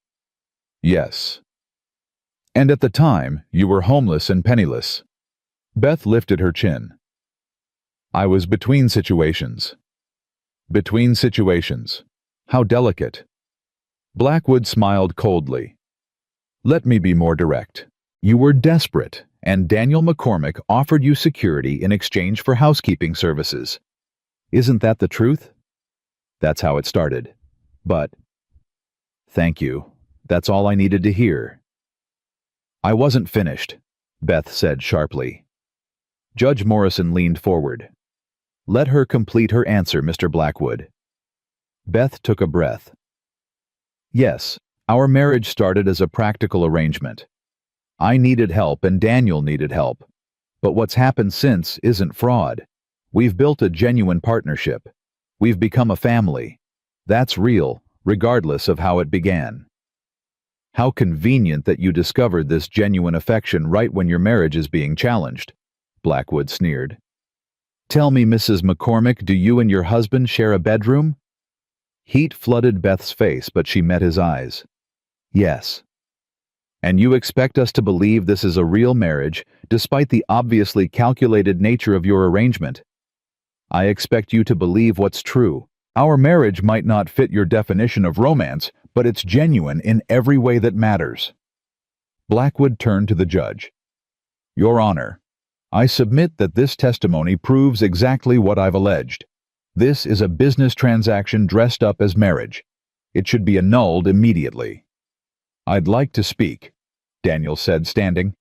Yes. And at the time, you were homeless and penniless. Beth lifted her chin. I was between situations. Between situations. How delicate. Blackwood smiled coldly. Let me be more direct. You were desperate, and Daniel McCormick offered you security in exchange for housekeeping services. Isn't that the truth? That's how it started. But... Thank you. That's all I needed to hear. I wasn't finished, Beth said sharply. Judge Morrison leaned forward. Let her complete her answer, Mr. Blackwood. Beth took a breath. Yes, our marriage started as a practical arrangement. I needed help and Daniel needed help. But what's happened since isn't fraud. We've built a genuine partnership. We've become a family. That's real, regardless of how it began. How convenient that you discovered this genuine affection right when your marriage is being challenged, Blackwood sneered. Tell me, Mrs. McCormick, do you and your husband share a bedroom? Heat flooded Beth's face, but she met his eyes. Yes. And you expect us to believe this is a real marriage, despite the obviously calculated nature of your arrangement? I expect you to believe what's true. Our marriage might not fit your definition of romance, but it's genuine in every way that matters. Blackwood turned to the judge. Your Honor, I submit that this testimony proves exactly what I've alleged. This is a business transaction dressed up as marriage. It should be annulled immediately. I'd like to speak, Daniel said, standing.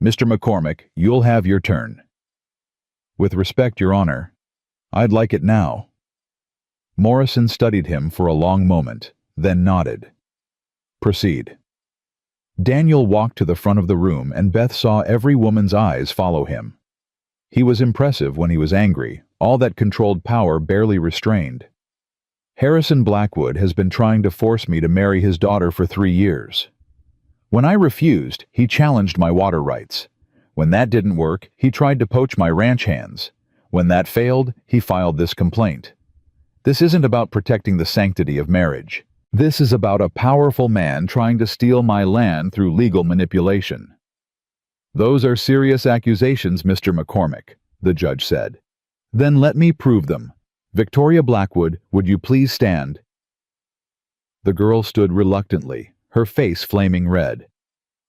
Mr. McCormick, you'll have your turn. With respect, Your Honor, I'd like it now. Morrison studied him for a long moment, then nodded. Proceed. Daniel walked to the front of the room, and Beth saw every woman's eyes follow him. He was impressive when he was angry, all that controlled power barely restrained. Harrison Blackwood has been trying to force me to marry his daughter for 3 years. When I refused, he challenged my water rights. When that didn't work, he tried to poach my ranch hands. When that failed, he filed this complaint. This isn't about protecting the sanctity of marriage. This is about a powerful man trying to steal my land through legal manipulation. Those are serious accusations, Mr. McCormick, the judge said. Then let me prove them. Victoria Blackwood, would you please stand? The girl stood reluctantly, her face flaming red.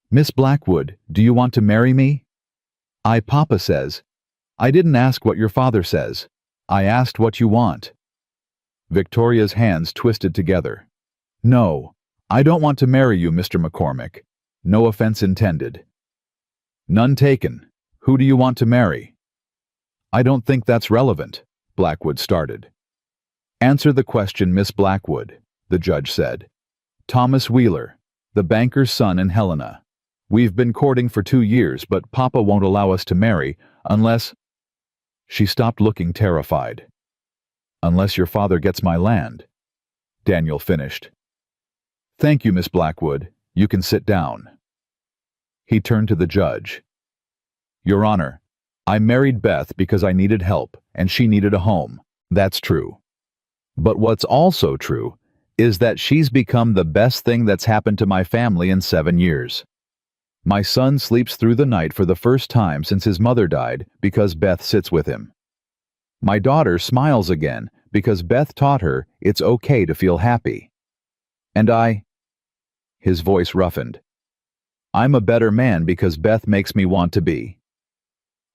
Miss Blackwood, do you want to marry me? Papa says. I didn't ask what your father says. I asked what you want. Victoria's hands twisted together. No, I don't want to marry you, Mr. McCormick. No offense intended. None taken. Who do you want to marry? I don't think that's relevant, Blackwood started. Answer the question, Miss Blackwood, the judge said. Thomas Wheeler, the banker's son in Helena. We've been courting for 2 years, but Papa won't allow us to marry unless... She stopped, looking terrified. Unless your father gets my land, Daniel finished. Thank you, Miss Blackwood. You can sit down. He turned to the judge. Your Honor, I married Beth because I needed help and she needed a home. That's true. But what's also true is that she's become the best thing that's happened to my family in 7 years. My son sleeps through the night for the first time since his mother died because Beth sits with him. My daughter smiles again because Beth taught her it's okay to feel happy. And his voice roughened. I'm a better man because Beth makes me want to be.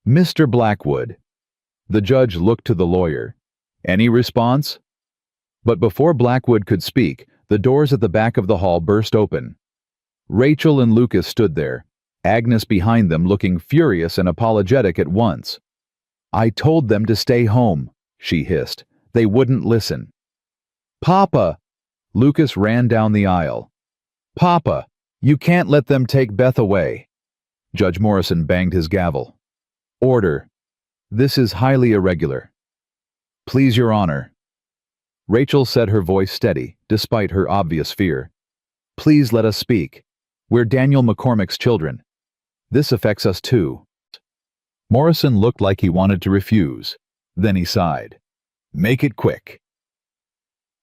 Mr. Blackwood. The judge looked to the lawyer. Any response? But before Blackwood could speak, the doors at the back of the hall burst open. Rachel and Lucas stood there, Agnes behind them looking furious and apologetic at once. I told them to stay home, she hissed. They wouldn't listen. Papa! Lucas ran down the aisle. Papa, you can't let them take Beth away. Judge Morrison banged his gavel. Order. This is highly irregular. Please, Your Honor. Rachel said, her voice steady, despite her obvious fear. Please let us speak. We're Daniel McCormick's children. This affects us too. Morrison looked like he wanted to refuse. Then he sighed. Make it quick.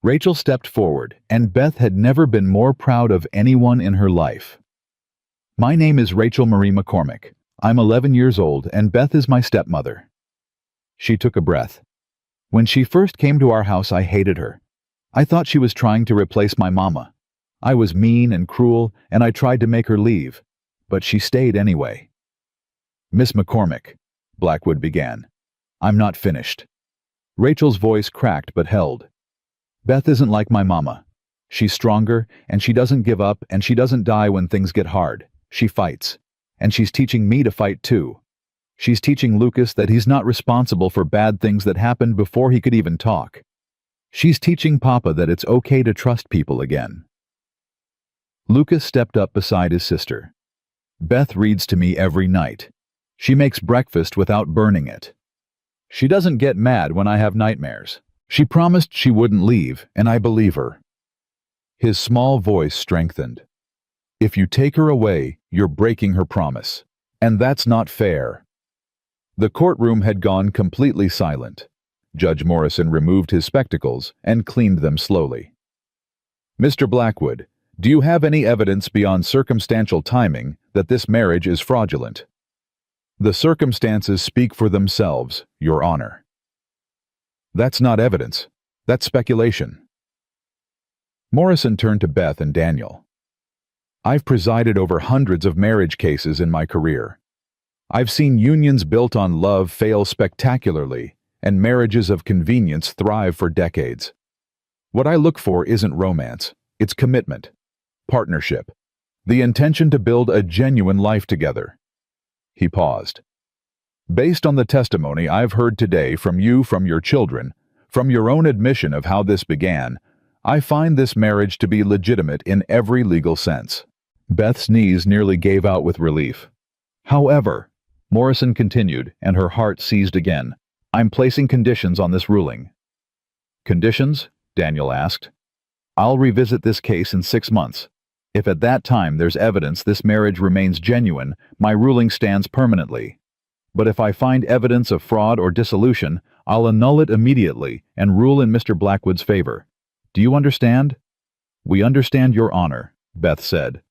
Rachel stepped forward, and Beth had never been more proud of anyone in her life. My name is Rachel Marie McCormick. I'm 11 years old, and Beth is my stepmother. She took a breath. When she first came to our house, I hated her. I thought she was trying to replace my mama. I was mean and cruel, and I tried to make her leave. But she stayed anyway. Miss McCormick, Blackwood began. I'm not finished. Rachel's voice cracked but held. Beth isn't like my mama. She's stronger, and she doesn't give up, and she doesn't die when things get hard. She fights. And she's teaching me to fight too. She's teaching Lucas that he's not responsible for bad things that happened before he could even talk. She's teaching Papa that it's okay to trust people again. Lucas stepped up beside his sister. Beth reads to me every night. She makes breakfast without burning it. She doesn't get mad when I have nightmares. She promised she wouldn't leave, and I believe her. His small voice strengthened. If you take her away, you're breaking her promise. And that's not fair. The courtroom had gone completely silent. Judge Morrison removed his spectacles and cleaned them slowly. Mr. Blackwood, do you have any evidence beyond circumstantial timing that this marriage is fraudulent? The circumstances speak for themselves, Your Honor. That's not evidence. That's speculation. Morrison turned to Beth and Daniel. I've presided over hundreds of marriage cases in my career. I've seen unions built on love fail spectacularly, and marriages of convenience thrive for decades. What I look for isn't romance, it's commitment, partnership, the intention to build a genuine life together. He paused. Based on the testimony I've heard today from you, from your children, from your own admission of how this began, I find this marriage to be legitimate in every legal sense. Beth's knees nearly gave out with relief. However, Morrison continued, and her heart seized again, I'm placing conditions on this ruling. Conditions? Daniel asked. I'll revisit this case in 6 months. If at that time there's evidence this marriage remains genuine, my ruling stands permanently. But if I find evidence of fraud or dissolution, I'll annul it immediately and rule in Mr. Blackwood's favor. Do you understand? We understand, Your Honor, Beth said.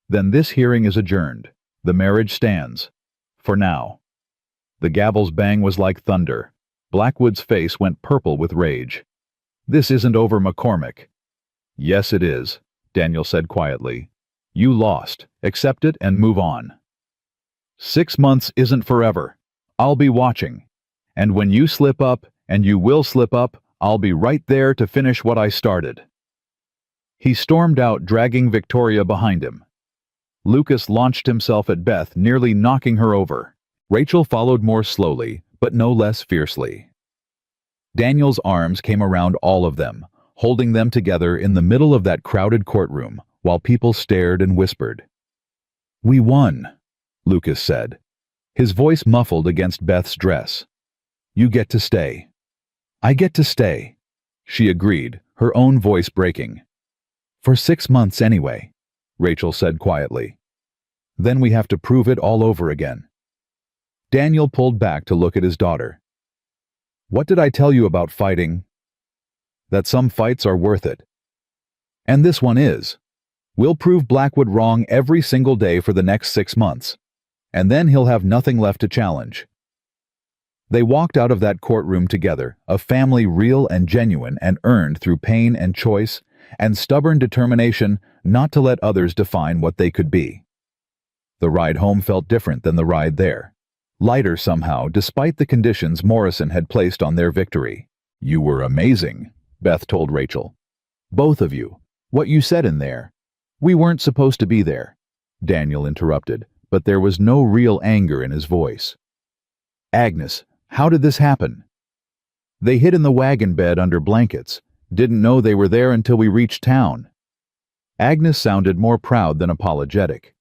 Then this hearing is adjourned. The marriage stands. For now. The gavel's bang was like thunder. Blackwood's face went purple with rage. This isn't over, McCormick. Yes, it is, Daniel said quietly. You lost. Accept it and move on. 6 months isn't forever. I'll be watching. And when you slip up, and you will slip up, I'll be right there to finish what I started. He stormed out, dragging Victoria behind him. Lucas launched himself at Beth, nearly knocking her over. Rachel followed more slowly, but no less fiercely. Daniel's arms came around all of them, holding them together in the middle of that crowded courtroom, while people stared and whispered. We won, Lucas said, his voice muffled against Beth's dress. You get to stay. I get to stay, she agreed, her own voice breaking. For 6 months anyway, Rachel said quietly. Then we have to prove it all over again. Daniel pulled back to look at his daughter. What did I tell you about fighting? That some fights are worth it. And this one is. We'll prove Blackwood wrong every single day for the next 6 months. And then he'll have nothing left to challenge. They walked out of that courtroom together, a family real and genuine and earned through pain and choice and stubborn determination not to let others define what they could be. The ride home felt different than the ride there. Lighter somehow, despite the conditions Morrison had placed on their victory. You were amazing, Beth told Rachel. Both of you. What you said in there. We weren't supposed to be there, Daniel interrupted, but there was no real anger in his voice. Agnes, how did this happen? They hid in the wagon bed under blankets. Didn't know they were there until we reached town. Agnes sounded more proud than apologetic.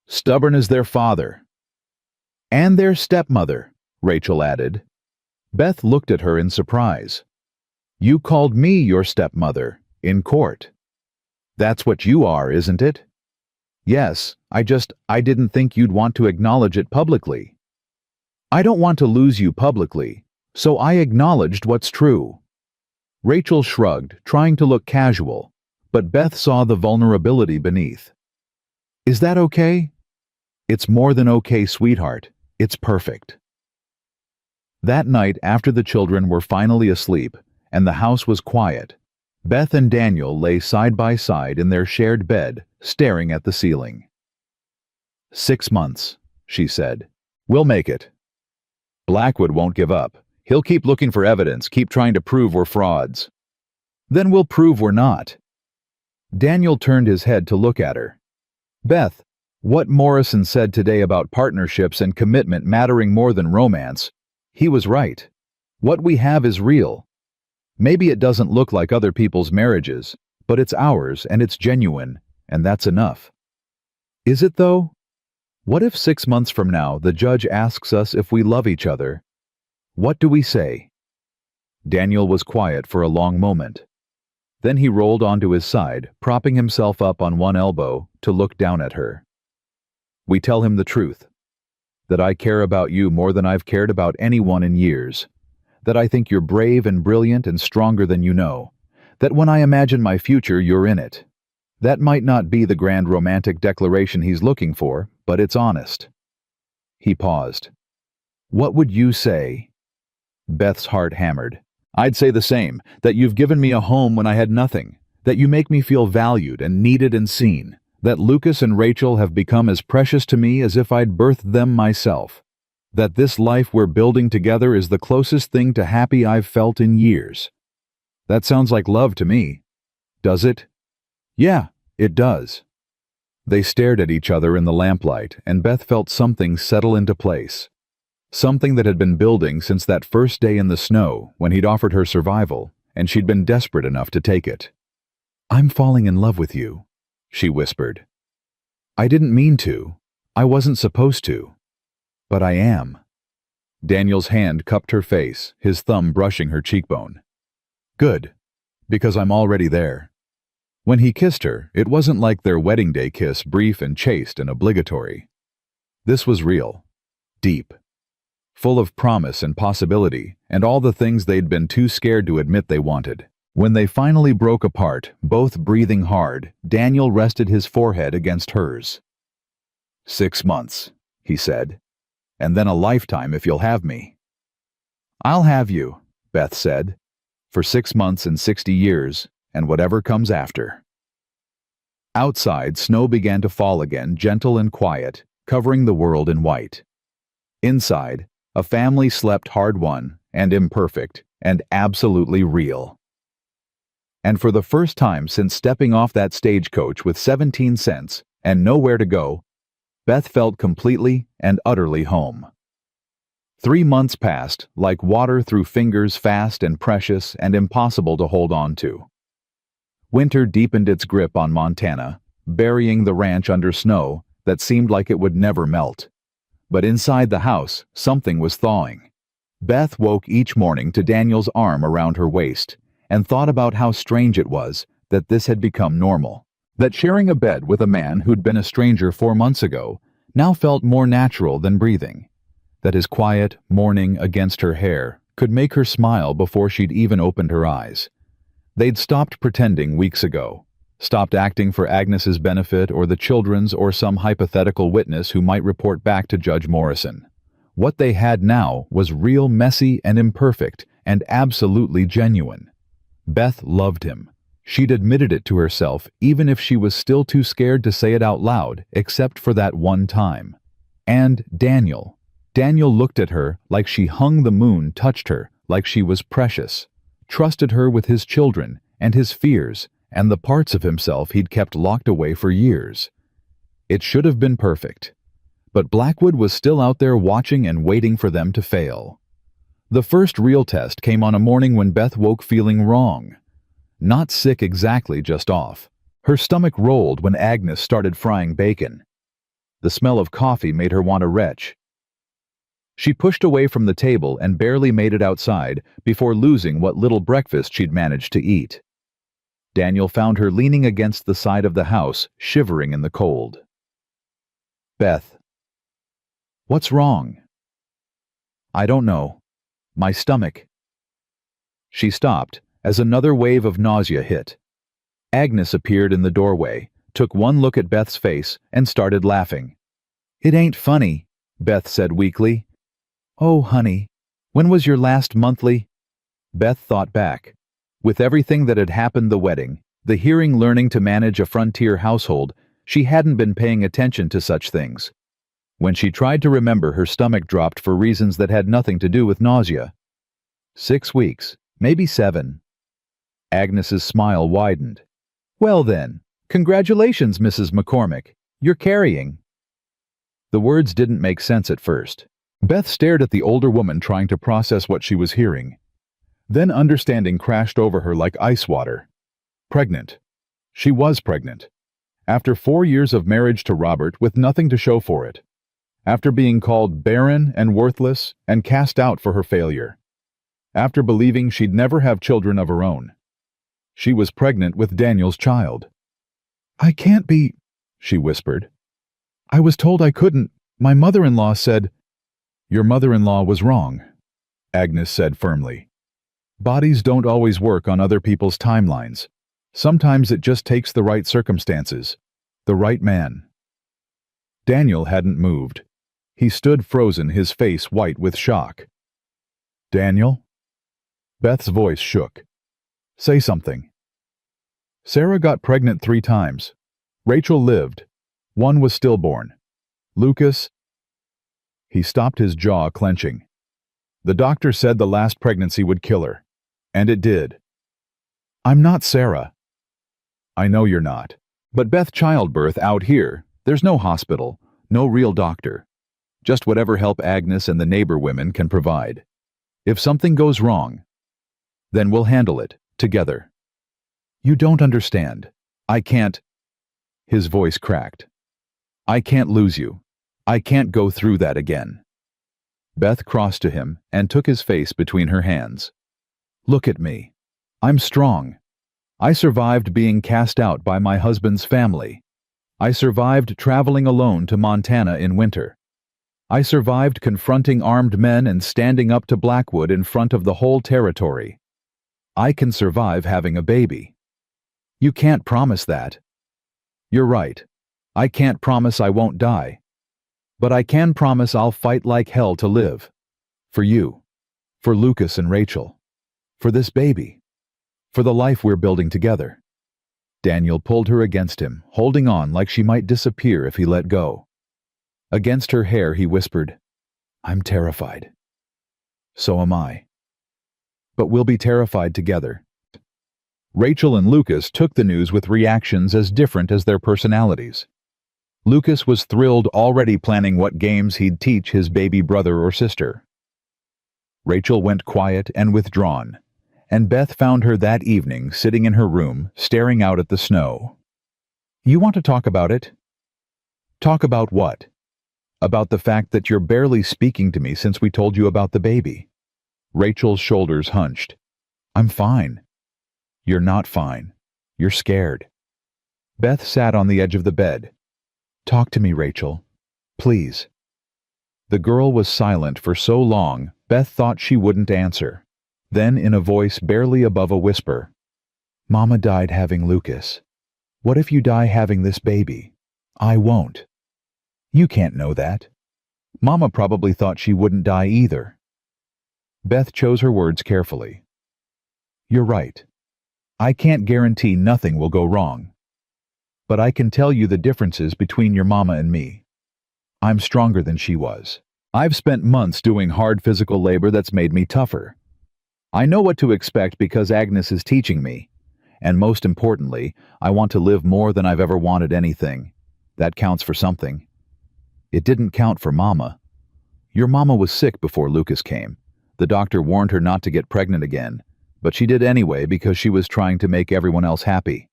Stubborn as their father. And their stepmother, Rachel added. Beth looked at her in surprise. You called me your stepmother, in court. That's what you are, isn't it? Yes, I didn't think you'd want to acknowledge it publicly. I don't want to lose you publicly, so I acknowledged what's true. Rachel shrugged, trying to look casual, but Beth saw the vulnerability beneath. Is that okay? It's more than okay, sweetheart. It's perfect. That night, after the children were finally asleep and the house was quiet, Beth and Daniel lay side by side in their shared bed, staring at the ceiling. 6 months, she said. We'll make it. Blackwood won't give up. He'll keep looking for evidence, keep trying to prove we're frauds. Then we'll prove we're not. Daniel turned his head to look at her. Beth, what Morrison said today about partnerships and commitment mattering more than romance, he was right. What we have is real. Maybe it doesn't look like other people's marriages, but it's ours and it's genuine, and that's enough. Is it though? What if 6 months from now the judge asks us if we love each other? What do we say? Daniel was quiet for a long moment. Then he rolled onto his side, propping himself up on one elbow to look down at her. We tell him the truth. That I care about you more than I've cared about anyone in years. That I think you're brave and brilliant and stronger than you know. That when I imagine my future, you're in it. That might not be the grand romantic declaration he's looking for, but it's honest. He paused. What would you say? Beth's heart hammered. I'd say the same, that you've given me a home when I had nothing, that you make me feel valued and needed and seen, that Lucas and Rachel have become as precious to me as if I'd birthed them myself, that this life we're building together is the closest thing to happy I've felt in years. That sounds like love to me. Does it? Yeah, it does. They stared at each other in the lamplight, and Beth felt something settle into place. Something that had been building since that first day in the snow when he'd offered her survival, and she'd been desperate enough to take it. I'm falling in love with you, she whispered. I didn't mean to. I wasn't supposed to. But I am. Daniel's hand cupped her face, his thumb brushing her cheekbone. Good, because I'm already there. When he kissed her, it wasn't like their wedding day kiss, brief and chaste and obligatory. This was real, deep, full of promise and possibility, and all the things they'd been too scared to admit they wanted. When they finally broke apart, both breathing hard, Daniel rested his forehead against hers. 6 months, he said, and then a lifetime if you'll have me. I'll have you, Beth said, for 6 months and 60 years, and whatever comes after. Outside, snow began to fall again, gentle and quiet, covering the world in white. Inside, a family slept hard-won and imperfect and absolutely real. And for the first time since stepping off that stagecoach with 17 cents and nowhere to go, Beth felt completely and utterly home. 3 months passed like water through fingers, fast and precious and impossible to hold on to. Winter deepened its grip on Montana, burying the ranch under snow that seemed like it would never melt. But inside the house, something was thawing. Beth woke each morning to Daniel's arm around her waist and thought about how strange it was that this had become normal. That sharing a bed with a man who'd been a stranger 4 months ago now felt more natural than breathing, that his quiet mourning against her hair could make her smile before she'd even opened her eyes. They'd stopped pretending weeks ago, stopped acting for Agnes's benefit or the children's or some hypothetical witness who might report back to Judge Morrison. What they had now was real, messy, and imperfect, and absolutely genuine. Beth loved him. She'd admitted it to herself, even if she was still too scared to say it out loud, except for that one time. And Daniel. Daniel looked at her like she hung the moon, touched her like she was precious, trusted her with his children and his fears and the parts of himself he'd kept locked away for years. It should have been perfect. But Blackwood was still out there watching and waiting for them to fail. The first real test came on a morning when Beth woke feeling wrong. Not sick exactly, just off. Her stomach rolled when Agnes started frying bacon. The smell of coffee made her want to retch. She pushed away from the table and barely made it outside before losing what little breakfast she'd managed to eat. Daniel found her leaning against the side of the house, shivering in the cold. "Beth." "What's wrong?" "I don't know. My stomach." She stopped as another wave of nausea hit. Agnes appeared in the doorway, took one look at Beth's face, and started laughing. "It ain't funny," Beth said weakly. "Oh, honey, when was your last monthly?" Beth thought back. With everything that had happened, the wedding, the hearing, learning to manage a frontier household, she hadn't been paying attention to such things. When she tried to remember, her stomach dropped for reasons that had nothing to do with nausea. 6 weeks, maybe 7. Agnes's smile widened. "Well then, congratulations, Mrs. McCormick. You're carrying." The words didn't make sense at first. Beth stared at the older woman, trying to process what she was hearing. Then understanding crashed over her like ice water. Pregnant. She was pregnant. After 4 years of marriage to Robert with nothing to show for it. After being called barren and worthless and cast out for her failure. After believing she'd never have children of her own. She was pregnant with Daniel's child. "I can't be," she whispered. "I was told I couldn't. My mother-in-law said—" "Your mother-in-law was wrong," Agnes said firmly. "Bodies don't always work on other people's timelines. Sometimes it just takes the right circumstances, the right man." Daniel hadn't moved. He stood frozen, his face white with shock. "Daniel?" Beth's voice shook. "Say something." "Sarah got pregnant 3 times. Rachel lived. 1 was stillborn. Lucas—" He stopped, his jaw clenching. "The doctor said the last pregnancy would kill her. And it did." "I'm not Sarah." "I know you're not. But Beth, childbirth out here, there's no hospital, no real doctor. Just whatever help Agnes and the neighbor women can provide. If something goes wrong, then we'll handle it, together. You don't understand. I can't—" His voice cracked. "I can't lose you. I can't go through that again." Beth crossed to him and took his face between her hands. "Look at me. I'm strong. I survived being cast out by my husband's family. I survived traveling alone to Montana in winter. I survived confronting armed men and standing up to Blackwood in front of the whole territory. I can survive having a baby. You can't promise that. You're right. I can't promise I won't die. But I can promise I'll fight like hell to live. For you. For Lucas and Rachel. For this baby. For the life we're building together." Daniel pulled her against him, holding on like she might disappear if he let go. Against her hair, he whispered, "I'm terrified." "So am I. But we'll be terrified together." Rachel and Lucas took the news with reactions as different as their personalities. Lucas was thrilled, already planning what games he'd teach his baby brother or sister. Rachel went quiet and withdrawn, and Beth found her that evening sitting in her room, staring out at the snow. "You want to talk about it?" "Talk about what?" "About the fact that you're barely speaking to me since we told you about the baby." Rachel's shoulders hunched. "I'm fine." "You're not fine. You're scared." Beth sat on the edge of the bed. "Talk to me, Rachel. Please." The girl was silent for so long, Beth thought she wouldn't answer. Then, in a voice barely above a whisper, "Mama died having Lucas. What if you die having this baby? I won't." "You can't know that. Mama probably thought she wouldn't die either." Beth chose her words carefully. "You're right. I can't guarantee nothing will go wrong. But I can tell you the differences between your mama and me. I'm stronger than she was. I've spent months doing hard physical labor that's made me tougher. I know what to expect because Agnes is teaching me. And most importantly, I want to live more than I've ever wanted anything. That counts for something. It didn't count for Mama. Your mama was sick before Lucas came. The doctor warned her not to get pregnant again, but she did anyway because she was trying to make everyone else happy.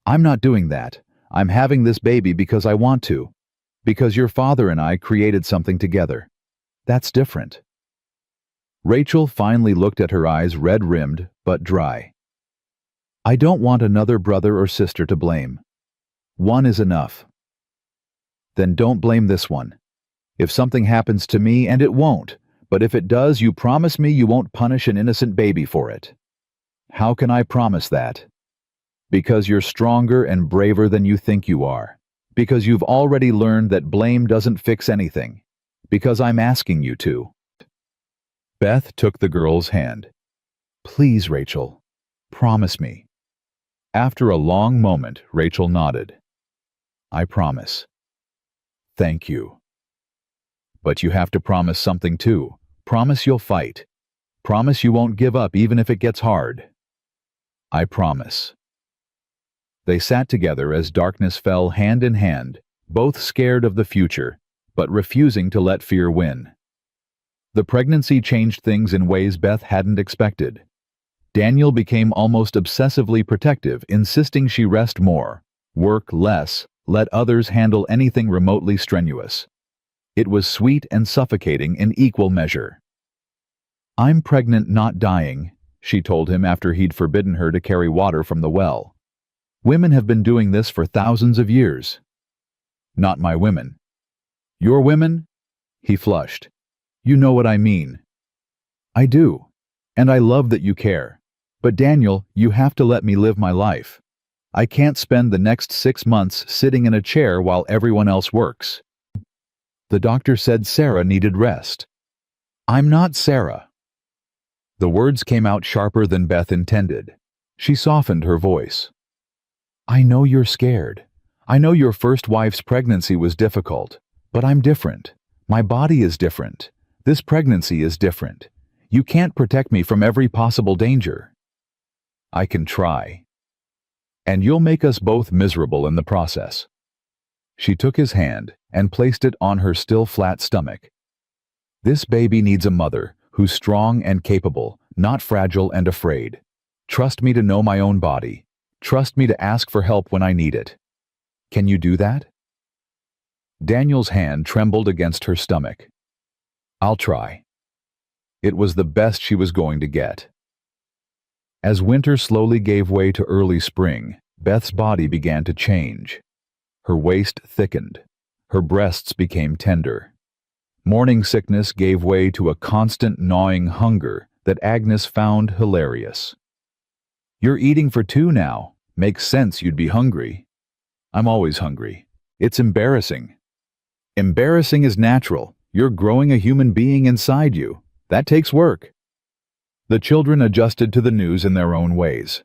I'm not doing that. I'm having this baby because I want to. Because your father and I created something together. That's different." Rachel finally looked at her eyes red-rimmed but dry. "I don't want another brother or sister to blame. One is enough." "Then don't blame this one. If something happens to me, and it won't, but if it does, you promise me you won't punish an innocent baby for it." "How can I promise that?" "Because you're stronger and braver than you think you are. Because you've already learned that blame doesn't fix anything. Because I'm asking you to." Beth took the girl's hand. "Please, Rachel. Promise me." After a long moment, Rachel nodded. "I promise." "Thank you. But you have to promise something too. Promise you'll fight. Promise you won't give up even if it gets hard." "I promise." They sat together as darkness fell hand in hand, both scared of the future, but refusing to let fear win. The pregnancy changed things in ways Beth hadn't expected. Daniel became almost obsessively protective, insisting she rest more, work less, let others handle anything remotely strenuous. It was sweet and suffocating in equal measure. "I'm pregnant, not dying," she told him after he'd forbidden her to carry water from the well. "Women have been doing this for thousands of years." "Not my women." "Your women?" He flushed. "You know what I mean." "I do. And I love that you care. But Daniel, you have to let me live my life. I can't spend the next 6 months sitting in a chair while everyone else works." "The doctor said Sarah needed rest." "I'm not Sarah." The words came out sharper than Beth intended. She softened her voice. "I know you're scared. I know your first wife's pregnancy was difficult. But I'm different. My body is different. This pregnancy is different. You can't protect me from every possible danger." "I can try. And you'll make us both miserable in the process." She took his hand and placed it on her still flat stomach. "This baby needs a mother who's strong and capable, not fragile and afraid. Trust me to know my own body. Trust me to ask for help when I need it. Can you do that?" Daniel's hand trembled against her stomach. "I'll try." It was the best she was going to get. As winter slowly gave way to early spring, Beth's body began to change. Her waist thickened. Her breasts became tender. Morning sickness gave way to a constant gnawing hunger that Agnes found hilarious. "You're eating for 2 now. Makes sense you'd be hungry." "I'm always hungry. It's embarrassing." "Embarrassing is natural. You're growing a human being inside you. That takes work." The children adjusted to the news in their own ways.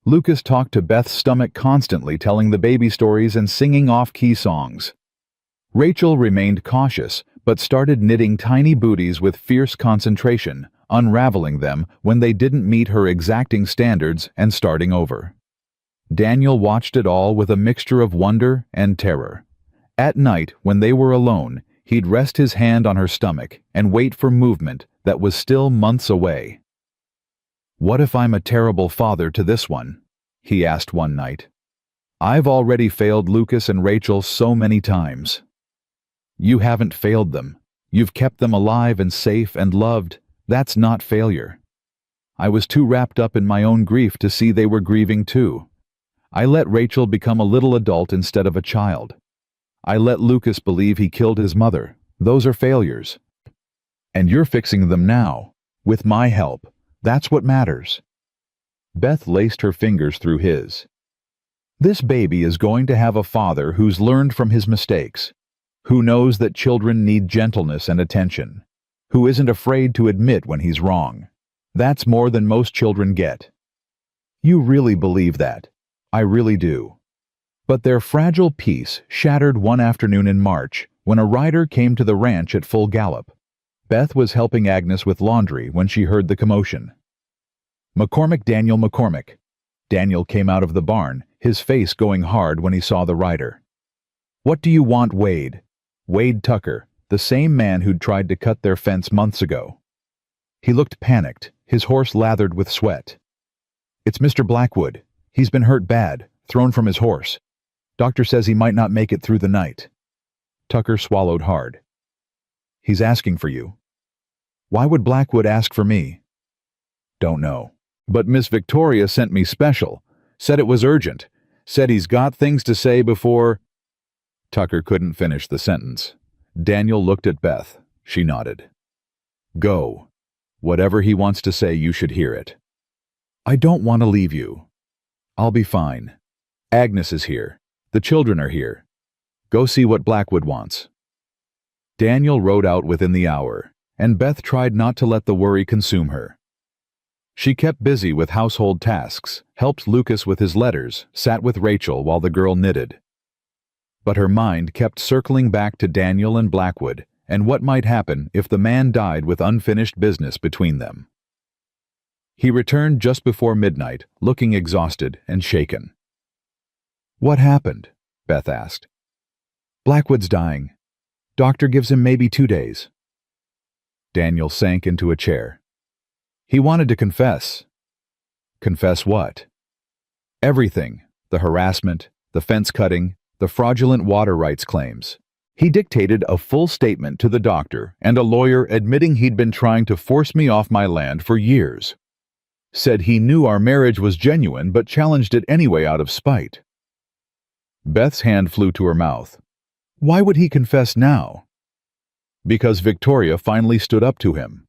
Lucas talked to Beth's stomach constantly, telling the baby stories and singing off-key songs. Rachel remained cautious, but started knitting tiny booties with fierce concentration, unraveling them when they didn't meet her exacting standards and starting over. Daniel watched it all with a mixture of wonder and terror. At night, when they were alone, he'd rest his hand on her stomach and wait for movement that was still months away. "What if I'm a terrible father to this one?" he asked one night. "I've already failed Lucas and Rachel so many times." "You haven't failed them. You've kept them alive and safe and loved. That's not failure. I was too wrapped up in my own grief to see they were grieving too. I let Rachel become a little adult instead of a child. I let Lucas believe he killed his mother. Those are failures. And you're fixing them now. With my help. That's what matters. Beth laced her fingers through his. This baby is going to have a father who's learned from his mistakes, who knows that children need gentleness and attention, who isn't afraid to admit when he's wrong. That's more than most children get. You really believe that. I really do. But their fragile peace shattered one afternoon in March when a rider came to the ranch at full gallop. Beth was helping Agnes with laundry when she heard the commotion. McCormick, Daniel McCormick. Daniel came out of the barn, his face going hard when he saw the rider. What do you want, Wade? Wade Tucker, the same man who'd tried to cut their fence months ago. He looked panicked, his horse lathered with sweat. It's Mr. Blackwood. He's been hurt bad, thrown from his horse. Doctor says he might not make it through the night. Tucker swallowed hard. He's asking for you. Why would Blackwood ask for me? Don't know. But Miss Victoria sent me special. Said it was urgent. Said he's got things to say before... Tucker couldn't finish the sentence. Daniel looked at Beth. She nodded. Go. Whatever he wants to say, you should hear it. I don't want to leave you. I'll be fine. Agnes is here. The children are here. Go see what Blackwood wants. Daniel rode out within the hour, and Beth tried not to let the worry consume her. She kept busy with household tasks, helped Lucas with his letters, sat with Rachel while the girl knitted. But her mind kept circling back to Daniel and Blackwood and what might happen if the man died with unfinished business between them. He returned just before midnight, looking exhausted and shaken. What happened? Beth asked. Blackwood's dying. Doctor gives him maybe 2 days. Daniel sank into a chair. He wanted to confess. Confess what? Everything. The harassment, the fence cutting, the fraudulent water rights claims. He dictated a full statement to the doctor and a lawyer admitting he'd been trying to force me off my land for years. Said he knew our marriage was genuine but challenged it anyway out of spite. Beth's hand flew to her mouth. Why would he confess now? Because Victoria finally stood up to him.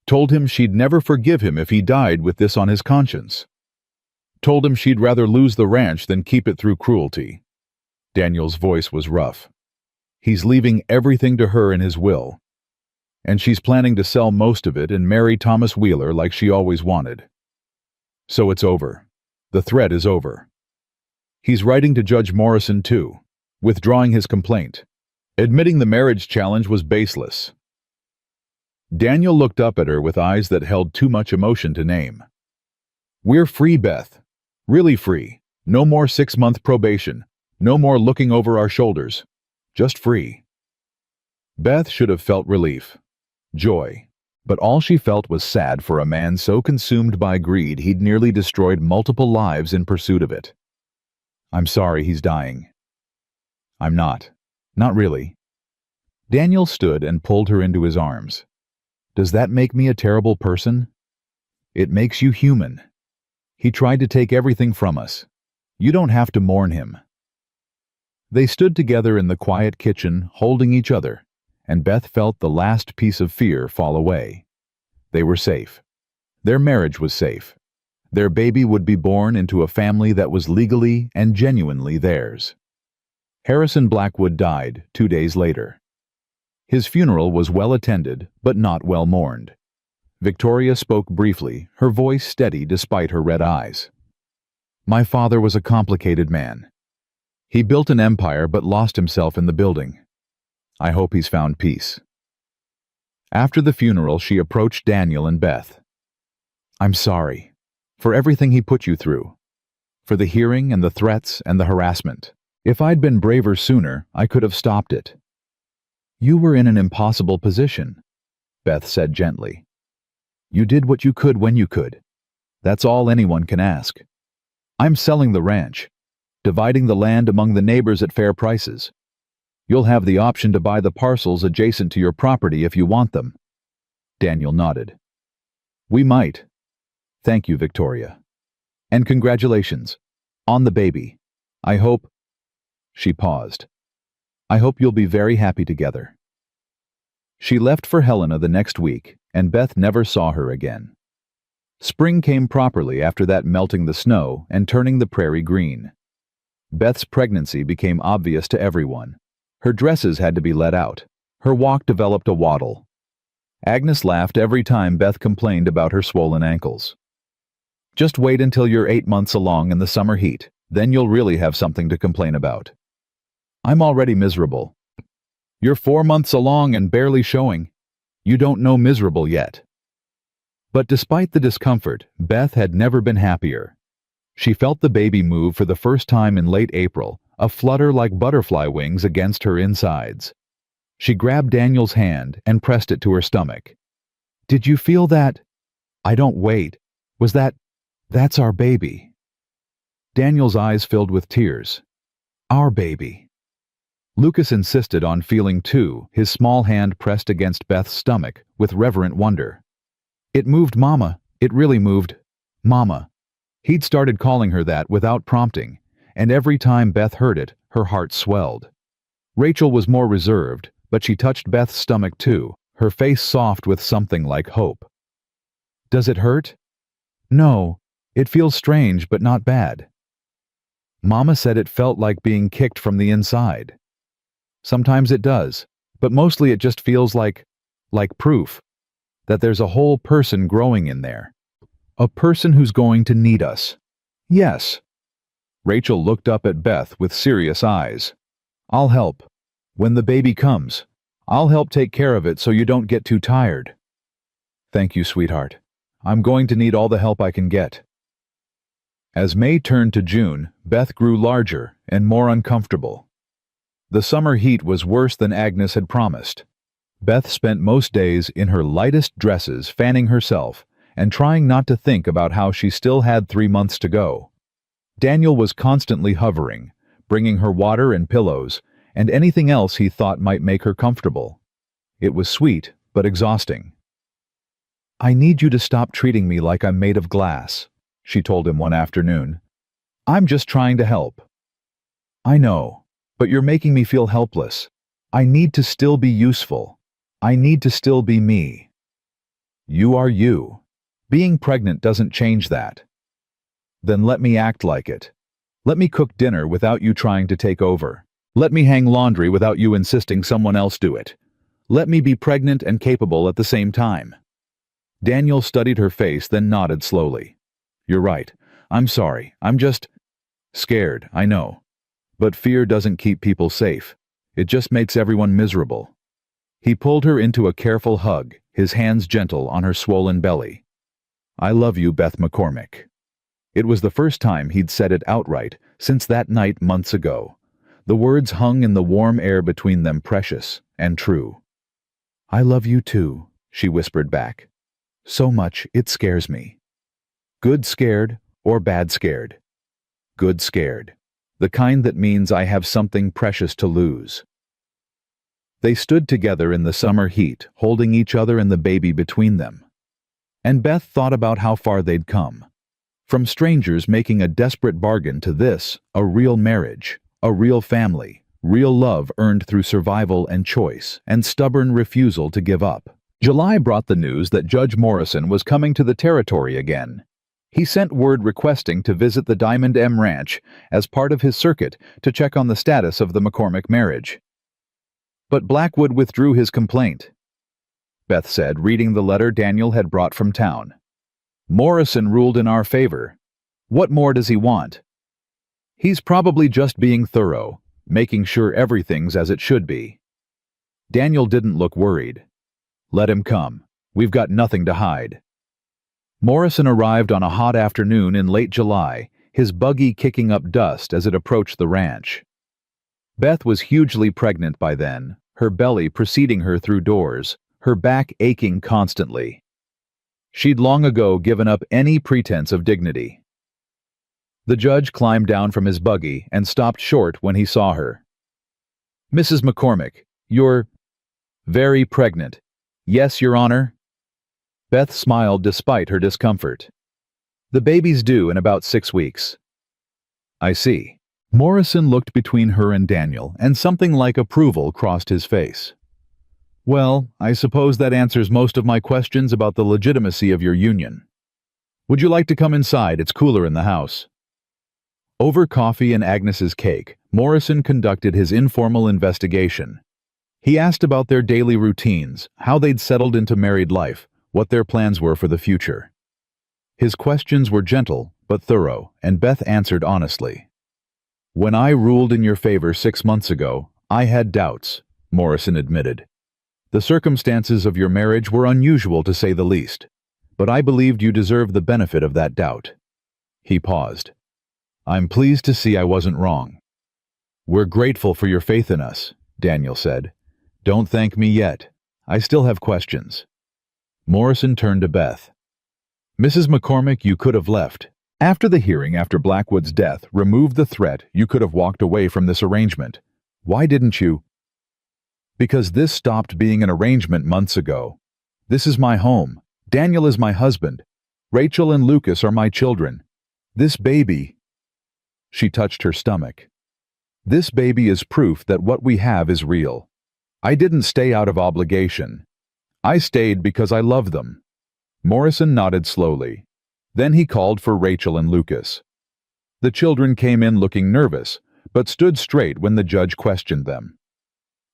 Told him she'd never forgive him if he died with this on his conscience. Told him she'd rather lose the ranch than keep it through cruelty. Daniel's voice was rough. He's leaving everything to her in his will. And she's planning to sell most of it and marry Thomas Wheeler like she always wanted. So it's over. The threat is over. He's writing to Judge Morrison too, withdrawing his complaint, admitting the marriage challenge was baseless. Daniel looked up at her with eyes that held too much emotion to name. We're free, Beth. Really free. No more 6-month probation. No more looking over our shoulders. Just free. Beth should have felt relief, joy, but all she felt was sad for a man so consumed by greed he'd nearly destroyed multiple lives in pursuit of it. I'm sorry he's dying. I'm not. Not really. Daniel stood and pulled her into his arms. Does that make me a terrible person? It makes you human. He tried to take everything from us. You don't have to mourn him. They stood together in the quiet kitchen, holding each other, and Beth felt the last piece of fear fall away. They were safe. Their marriage was safe. Their baby would be born into a family that was legally and genuinely theirs. Harrison Blackwood died 2 days later. His funeral was well attended, but not well mourned. Victoria spoke briefly, her voice steady despite her red eyes. My father was a complicated man. He built an empire but lost himself in the building. I hope he's found peace. After the funeral, she approached Daniel and Beth. I'm sorry for everything he put you through, for the hearing and the threats and the harassment. If I'd been braver sooner, I could have stopped it. You were in an impossible position, Beth said gently. You did what you could when you could. That's all anyone can ask. I'm selling the ranch, dividing the land among the neighbors at fair prices. You'll have the option to buy the parcels adjacent to your property if you want them. Daniel nodded. We might. Thank you, Victoria. And congratulations. On the baby. I hope... She paused. I hope you'll be very happy together." She left for Helena the next week, and Beth never saw her again. Spring came properly after that, melting the snow and turning the prairie green. Beth's pregnancy became obvious to everyone. Her dresses had to be let out. Her walk developed a waddle. Agnes laughed every time Beth complained about her swollen ankles. "Just wait until you're 8 months along in the summer heat, then you'll really have something to complain about." "I'm already miserable." "You're 4 months along and barely showing. You don't know miserable yet." But despite the discomfort, Beth had never been happier. She felt the baby move for the first time in late April, a flutter like butterfly wings against her insides. She grabbed Daniel's hand and pressed it to her stomach. "Did you feel that?" "I don't wait. Was that's our baby." Daniel's eyes filled with tears. "Our baby." Lucas insisted on feeling too, his small hand pressed against Beth's stomach with reverent wonder. "It moved, Mama. It really moved. Mama." He'd started calling her that without prompting, and every time Beth heard it, her heart swelled. Rachel was more reserved, but she touched Beth's stomach too, her face soft with something like hope. "Does it hurt?" "No. It feels strange, but not bad." Mama said it felt like being kicked from the inside. "Sometimes it does, but mostly it just feels like proof that there's a whole person growing in there. A person who's going to need us." "Yes." Rachel looked up at Beth with serious eyes. "I'll help. When the baby comes, I'll help take care of it so you don't get too tired." "Thank you, sweetheart. I'm going to need all the help I can get." As May turned to June, Beth grew larger and more uncomfortable. The summer heat was worse than Agnes had promised. Beth spent most days in her lightest dresses fanning herself and trying not to think about how she still had 3 months to go. Daniel was constantly hovering, bringing her water and pillows, and anything else he thought might make her comfortable. It was sweet, but exhausting. "I need you to stop treating me like I'm made of glass," she told him one afternoon. "I'm just trying to help." "I know, but you're making me feel helpless. I need to still be useful. I need to still be me." "You are you. Being pregnant doesn't change that." "Then let me act like it. Let me cook dinner without you trying to take over. Let me hang laundry without you insisting someone else do it. Let me be pregnant and capable at the same time." Daniel studied her face, then nodded slowly. "You're right. I'm sorry. I'm just scared, I know. But fear doesn't keep people safe. It just makes everyone miserable." He pulled her into a careful hug, his hands gentle on her swollen belly. "I love you, Beth McCormick." It was the first time he'd said it outright since that night months ago. The words hung in the warm air between them, precious and true. "I love you too," she whispered back. "So much it scares me." Good scared or bad scared? Good scared. The kind that means I have something precious to lose. They stood together in the summer heat, holding each other and the baby between them. And Beth thought about how far they'd come. From strangers making a desperate bargain to this, a real marriage, a real family, real love earned through survival and choice, and stubborn refusal to give up. July brought the news that Judge Morrison was coming to the territory again. He sent word requesting to visit the Diamond M Ranch as part of his circuit to check on the status of the McCormick marriage. But Blackwood withdrew his complaint. Beth said, reading the letter Daniel had brought from town. "Morrison ruled in our favor. What more does he want? He's probably just being thorough, making sure everything's as it should be." Daniel didn't look worried. "Let him come. We've got nothing to hide." Morrison arrived on a hot afternoon in late July, his buggy kicking up dust as it approached the ranch. Beth was hugely pregnant by then, her belly preceding her through doors, her back aching constantly. She'd long ago given up any pretense of dignity. The judge climbed down from his buggy and stopped short when he saw her. "Mrs. McCormick, you're very pregnant." "Yes, Your Honor." Beth smiled despite her discomfort. "The baby's due in about 6 weeks." "I see. Morrison looked between her and Daniel, and something like approval crossed his face. Well, I suppose that answers most of my questions about the legitimacy of your union. Would you like to come inside? It's cooler in the house. Over coffee and Agnes's cake, Morrison conducted his informal investigation. He asked about their daily routines, how they'd settled into married life, what their plans were for the future. His questions were gentle but thorough, and Beth answered honestly. When I ruled in your favor 6 months ago, I had doubts, Morrison admitted. The circumstances of your marriage were unusual to say the least, but I believed you deserved the benefit of that doubt. He paused. I'm pleased to see I wasn't wrong. We're grateful for your faith in us, Daniel said. Don't thank me yet. I still have questions. Morrison turned to Beth. Mrs. McCormick, you could have left. After the hearing after Blackwood's death removed the threat, you could have walked away from this arrangement. Why didn't you? Because this stopped being an arrangement months ago. This is my home. Daniel is my husband. Rachel and Lucas are my children. This baby... She touched her stomach. This baby is proof that what we have is real. I didn't stay out of obligation. I stayed because I love them. Morrison nodded slowly. Then he called for Rachel and Lucas. The children came in looking nervous, but stood straight when the judge questioned them.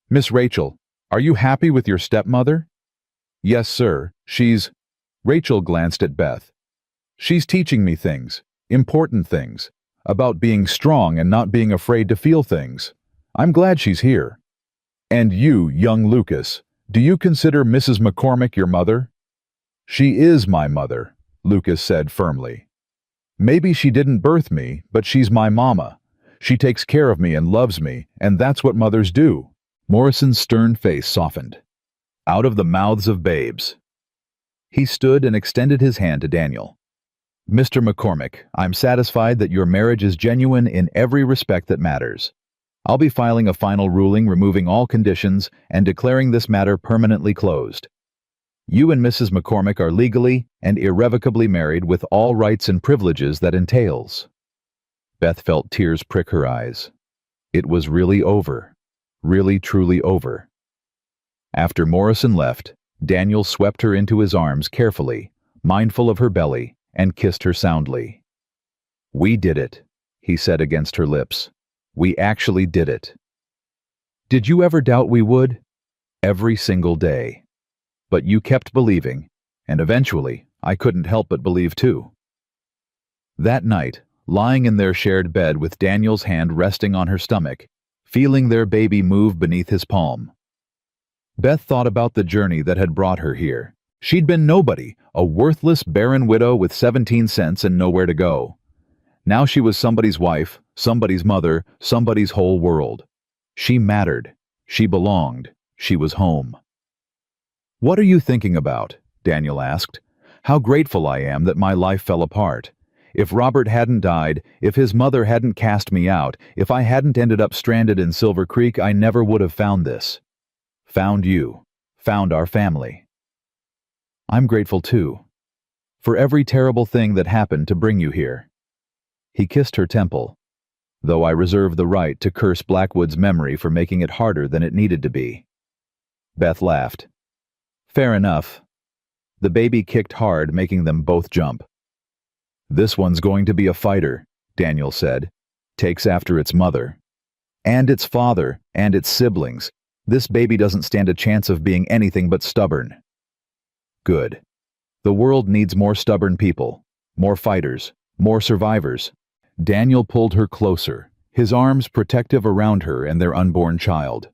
Miss Rachel, are you happy with your stepmother? Yes, sir. Rachel glanced at Beth. She's teaching me things, important things, about being strong and not being afraid to feel things. I'm glad she's here. And you, young Lucas, do you consider Mrs. McCormick your mother? She is my mother, Lucas said firmly. Maybe she didn't birth me, but she's my mama. She takes care of me and loves me, and that's what mothers do. Morrison's stern face softened. Out of the mouths of babes. He stood and extended his hand to Daniel. Mr. McCormick, I'm satisfied that your marriage is genuine in every respect that matters. I'll be filing a final ruling removing all conditions and declaring this matter permanently closed. You and Mrs. McCormick are legally and irrevocably married with all rights and privileges that entails. Beth felt tears prick her eyes. It was really over. Really, truly over. After Morrison left, Daniel swept her into his arms carefully, mindful of her belly, and kissed her soundly. We did it, he said against her lips. We actually did it. Did you ever doubt we would? Every single day. But you kept believing, and eventually, I couldn't help but believe too. That night, lying in their shared bed with Daniel's hand resting on her stomach, feeling their baby move beneath his palm, Beth thought about the journey that had brought her here. She'd been nobody, a worthless, barren widow with 17 cents and nowhere to go. Now she was somebody's wife, somebody's mother, somebody's whole world. She mattered. She belonged. She was home. What are you thinking about? Daniel asked. How grateful I am that my life fell apart. If Robert hadn't died, if his mother hadn't cast me out, if I hadn't ended up stranded in Silver Creek, I never would have found this. Found you. Found our family. I'm grateful too. For every terrible thing that happened to bring you here. He kissed her temple, though I reserve the right to curse Blackwood's memory for making it harder than it needed to be. Beth laughed. Fair enough. The baby kicked hard, making them both jump. This one's going to be a fighter, Daniel said. Takes after its mother. And its father, and its siblings. This baby doesn't stand a chance of being anything but stubborn. Good. The world needs more stubborn people, more fighters, more survivors. Daniel pulled her closer, his arms protective around her and their unborn child.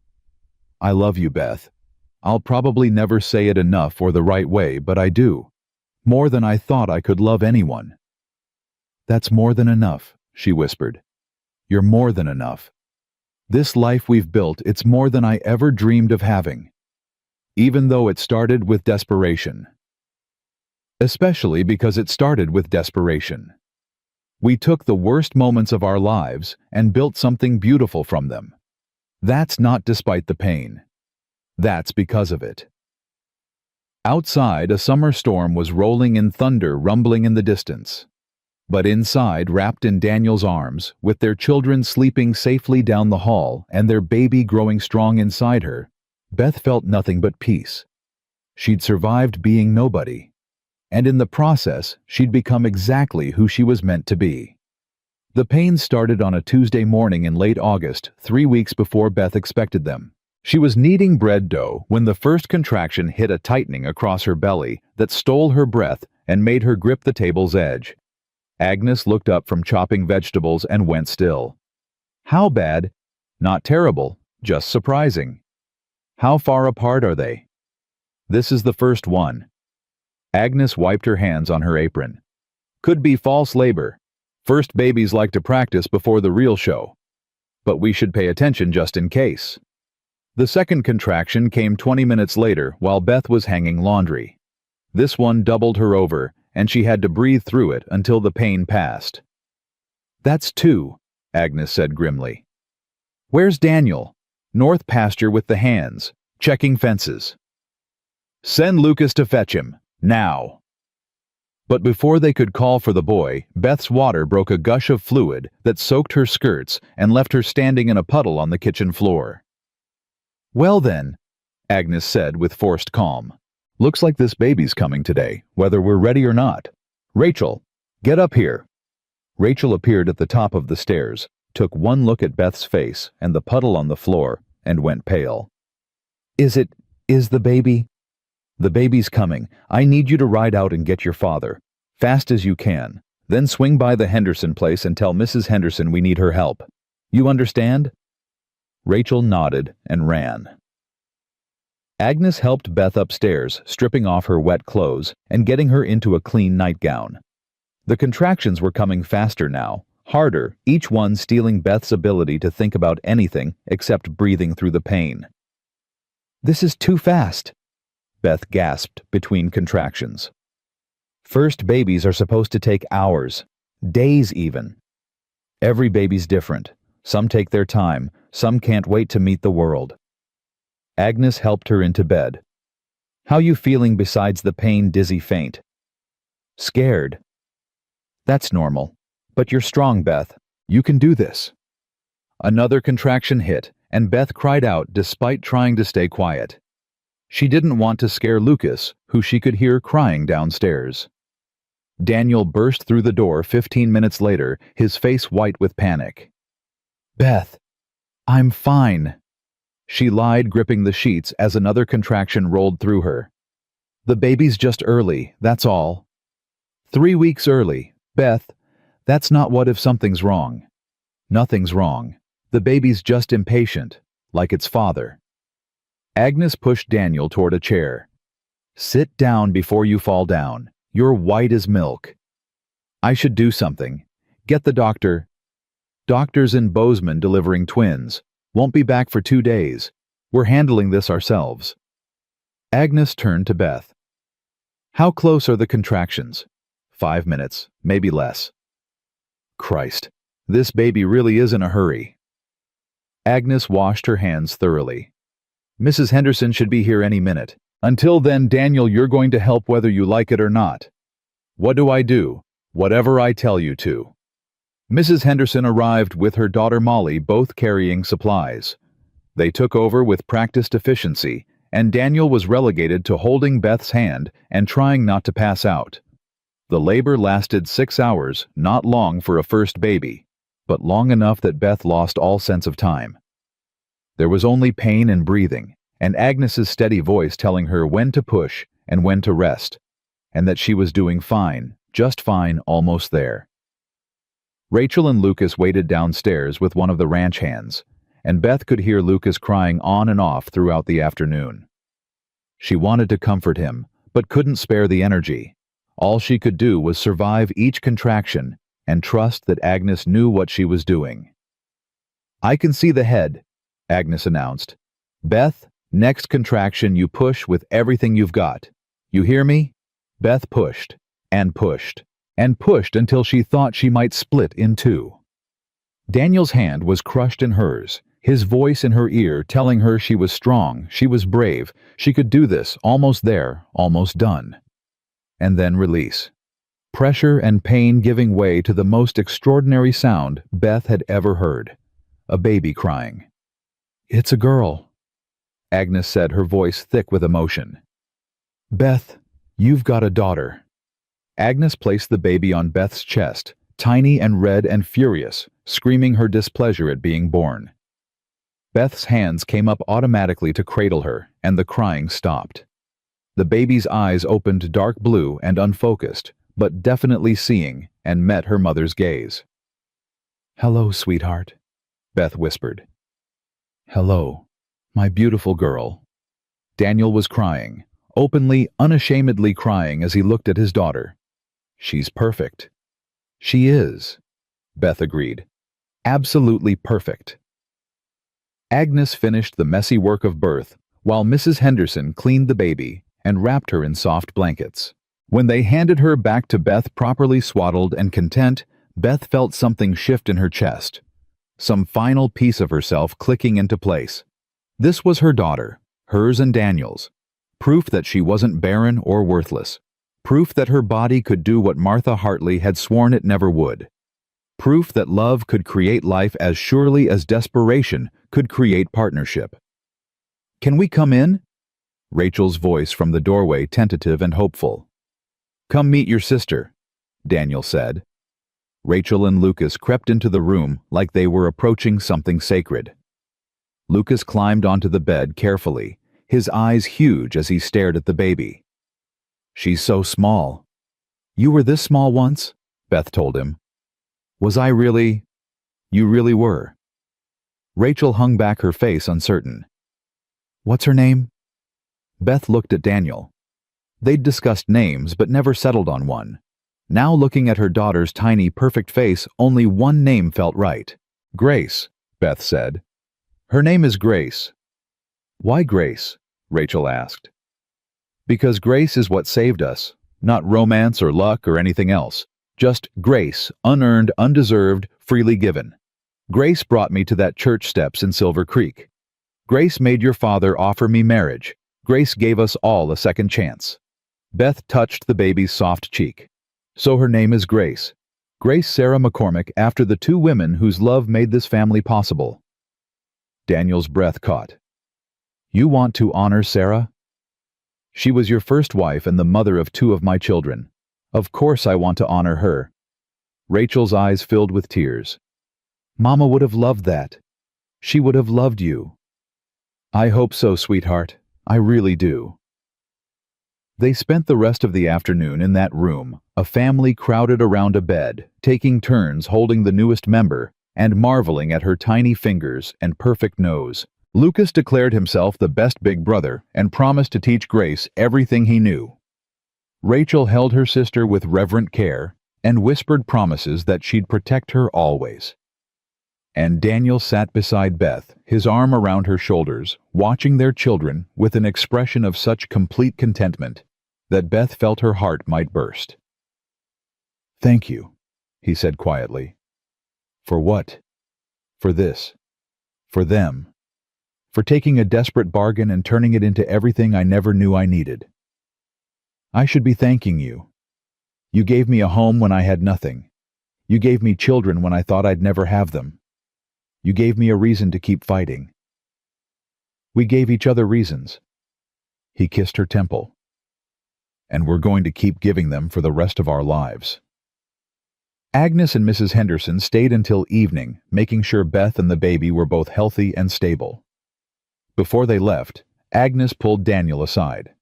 I love you, Beth. I'll probably never say it enough or the right way, but I do. More than I thought I could love anyone. That's more than enough, she whispered. You're more than enough. This life we've built, it's more than I ever dreamed of having. Even though it started with desperation. Especially because it started with desperation. We took the worst moments of our lives and built something beautiful from them. That's not despite the pain. That's because of it. Outside, a summer storm was rolling in thunder rumbling in the distance. But inside, wrapped in Daniel's arms, with their children sleeping safely down the hall and their baby growing strong inside her, Beth felt nothing but peace. She'd survived being nobody, and in the process, she'd become exactly who she was meant to be. The pain started on a Tuesday morning in late August, 3 weeks before Beth expected them. She was kneading bread dough when the first contraction hit a tightening across her belly that stole her breath and made her grip the table's edge. Agnes looked up from chopping vegetables and went still. How bad? Not terrible, just surprising. How far apart are they? This is the first one. Agnes wiped her hands on her apron. Could be false labor. First babies like to practice before the real show. But we should pay attention just in case. The second contraction came 20 minutes later while Beth was hanging laundry. This one doubled her over, and she had to breathe through it until the pain passed. That's 2, Agnes said grimly. Where's Daniel? North pasture with the hands, checking fences. Send Lucas to fetch him, now. But before they could call for the boy, Beth's water broke a gush of fluid that soaked her skirts and left her standing in a puddle on the kitchen floor. Well then, Agnes said with forced calm. Looks like this baby's coming today, whether we're ready or not. Rachel, get up here. Rachel appeared at the top of the stairs, took one look at Beth's face and the puddle on the floor, and went pale. Is the baby? The baby's coming. I need you to ride out and get your father. Fast as you can. Then swing by the Henderson place and tell Mrs. Henderson we need her help. You understand? Rachel nodded and ran. Agnes helped Beth upstairs, stripping off her wet clothes and getting her into a clean nightgown. The contractions were coming faster now, harder, each one stealing Beth's ability to think about anything except breathing through the pain. This is too fast, Beth gasped between contractions. First babies are supposed to take hours, days even. Every baby's different. Some take their time, some can't wait to meet the world. Agnes helped her into bed. How you feeling besides the pain, dizzy faint? Scared. That's normal. But you're strong, Beth. You can do this. Another contraction hit, and Beth cried out despite trying to stay quiet. She didn't want to scare Lucas, who she could hear crying downstairs. Daniel burst through the door 15 minutes later, his face white with panic. Beth, I'm fine. She lied, gripping the sheets as another contraction rolled through her. The baby's just early, that's all. 3 weeks early. Beth, that's not what if something's wrong. Nothing's wrong. The baby's just impatient, like its father. Agnes pushed Daniel toward a chair. Sit down before you fall down. You're white as milk. I should do something. Get the doctor. Doctor's in Bozeman delivering twins. Won't be back for 2 days. We're handling this ourselves. Agnes turned to Beth. How close are the contractions? 5 minutes, maybe less. Christ, this baby really is in a hurry. Agnes washed her hands thoroughly. Mrs. Henderson should be here any minute. Until then, Daniel, you're going to help whether you like it or not. What do? Whatever I tell you to. Mrs. Henderson arrived with her daughter Molly, both carrying supplies. They took over with practiced efficiency, and Daniel was relegated to holding Beth's hand and trying not to pass out. The labor lasted 6 hours, not long for a first baby, but long enough that Beth lost all sense of time. There was only pain and breathing, and Agnes's steady voice telling her when to push and when to rest, and that she was doing fine, just fine, almost there. Rachel and Lucas waited downstairs with one of the ranch hands, and Beth could hear Lucas crying on and off throughout the afternoon. She wanted to comfort him, but couldn't spare the energy. All she could do was survive each contraction and trust that Agnes knew what she was doing. I can see the head, Agnes announced. Beth, next contraction you push with everything you've got. You hear me? Beth pushed, and pushed, and pushed until she thought she might split in two. Daniel's hand was crushed in hers, his voice in her ear telling her she was strong, she was brave, she could do this, almost there, almost done. And then release. pressure and pain giving way to the most extraordinary sound Beth had ever heard. A baby crying. "It's a girl," Agnes said, her voice thick with emotion. "Beth, you've got a daughter." Agnes placed the baby on Beth's chest, tiny and red and furious, screaming her displeasure at being born. Beth's hands came up automatically to cradle her, and the crying stopped. The baby's eyes opened dark blue and unfocused, but definitely seeing, and met her mother's gaze. "Hello, sweetheart," Beth whispered. "Hello, my beautiful girl." Daniel was crying, openly, unashamedly crying as he looked at his daughter. "She's perfect." "She is," Beth agreed. "Absolutely perfect." Agnes finished the messy work of birth, while Mrs. Henderson cleaned the baby and wrapped her in soft blankets. When they handed her back to Beth properly swaddled and content, Beth felt something shift in her chest. Some final piece of herself clicking into place. This was her daughter, hers and Daniel's. Proof that she wasn't barren or worthless. Proof that her body could do what Martha Hartley had sworn it never would. Proof that love could create life as surely as desperation could create partnership. "Can we come in?" Rachel's voice from the doorway, tentative and hopeful. "Come meet your sister," Daniel said. Rachel and Lucas crept into the room like they were approaching something sacred. Lucas climbed onto the bed carefully, his eyes huge as he stared at the baby. "She's so small." "You were this small once," Beth told him. "Was I really?" "You really were." Rachel hung back her face uncertain. "What's her name?" Beth looked at Daniel. They'd discussed names but never settled on one. Now looking at her daughter's tiny, perfect face, only one name felt right. "Grace," Beth said. "Her name is Grace." "Why Grace?" Rachel asked. "Because grace is what saved us, not romance or luck or anything else. Just grace, unearned, undeserved, freely given. Grace brought me to that church steps in Silver Creek. Grace made your father offer me marriage. Grace gave us all a second chance." Beth touched the baby's soft cheek. "So her name is Grace. Grace Sarah McCormick, after the two women whose love made this family possible." Daniel's breath caught. "You want to honor Sarah?" "She was your first wife and the mother of two of my children. Of course I want to honor her." Rachel's eyes filled with tears. "Mama would have loved that. She would have loved you." "I hope so, sweetheart. I really do." They spent the rest of the afternoon in that room, a family crowded around a bed, taking turns holding the newest member and marveling at her tiny fingers and perfect nose. Lucas declared himself the best big brother and promised to teach Grace everything he knew. Rachel held her sister with reverent care and whispered promises that she'd protect her always. And Daniel sat beside Beth, his arm around her shoulders, watching their children with an expression of such complete contentment that Beth felt her heart might burst. "Thank you," he said quietly. "For what?" "For this. For them. For taking a desperate bargain and turning it into everything I never knew I needed. I should be thanking you. You gave me a home when I had nothing. You gave me children when I thought I'd never have them. You gave me a reason to keep fighting. We gave each other reasons." He kissed her temple. "And we're going to keep giving them for the rest of our lives." Agnes and Mrs. Henderson stayed until evening, making sure Beth and the baby were both healthy and stable. Before they left, Agnes pulled Daniel aside.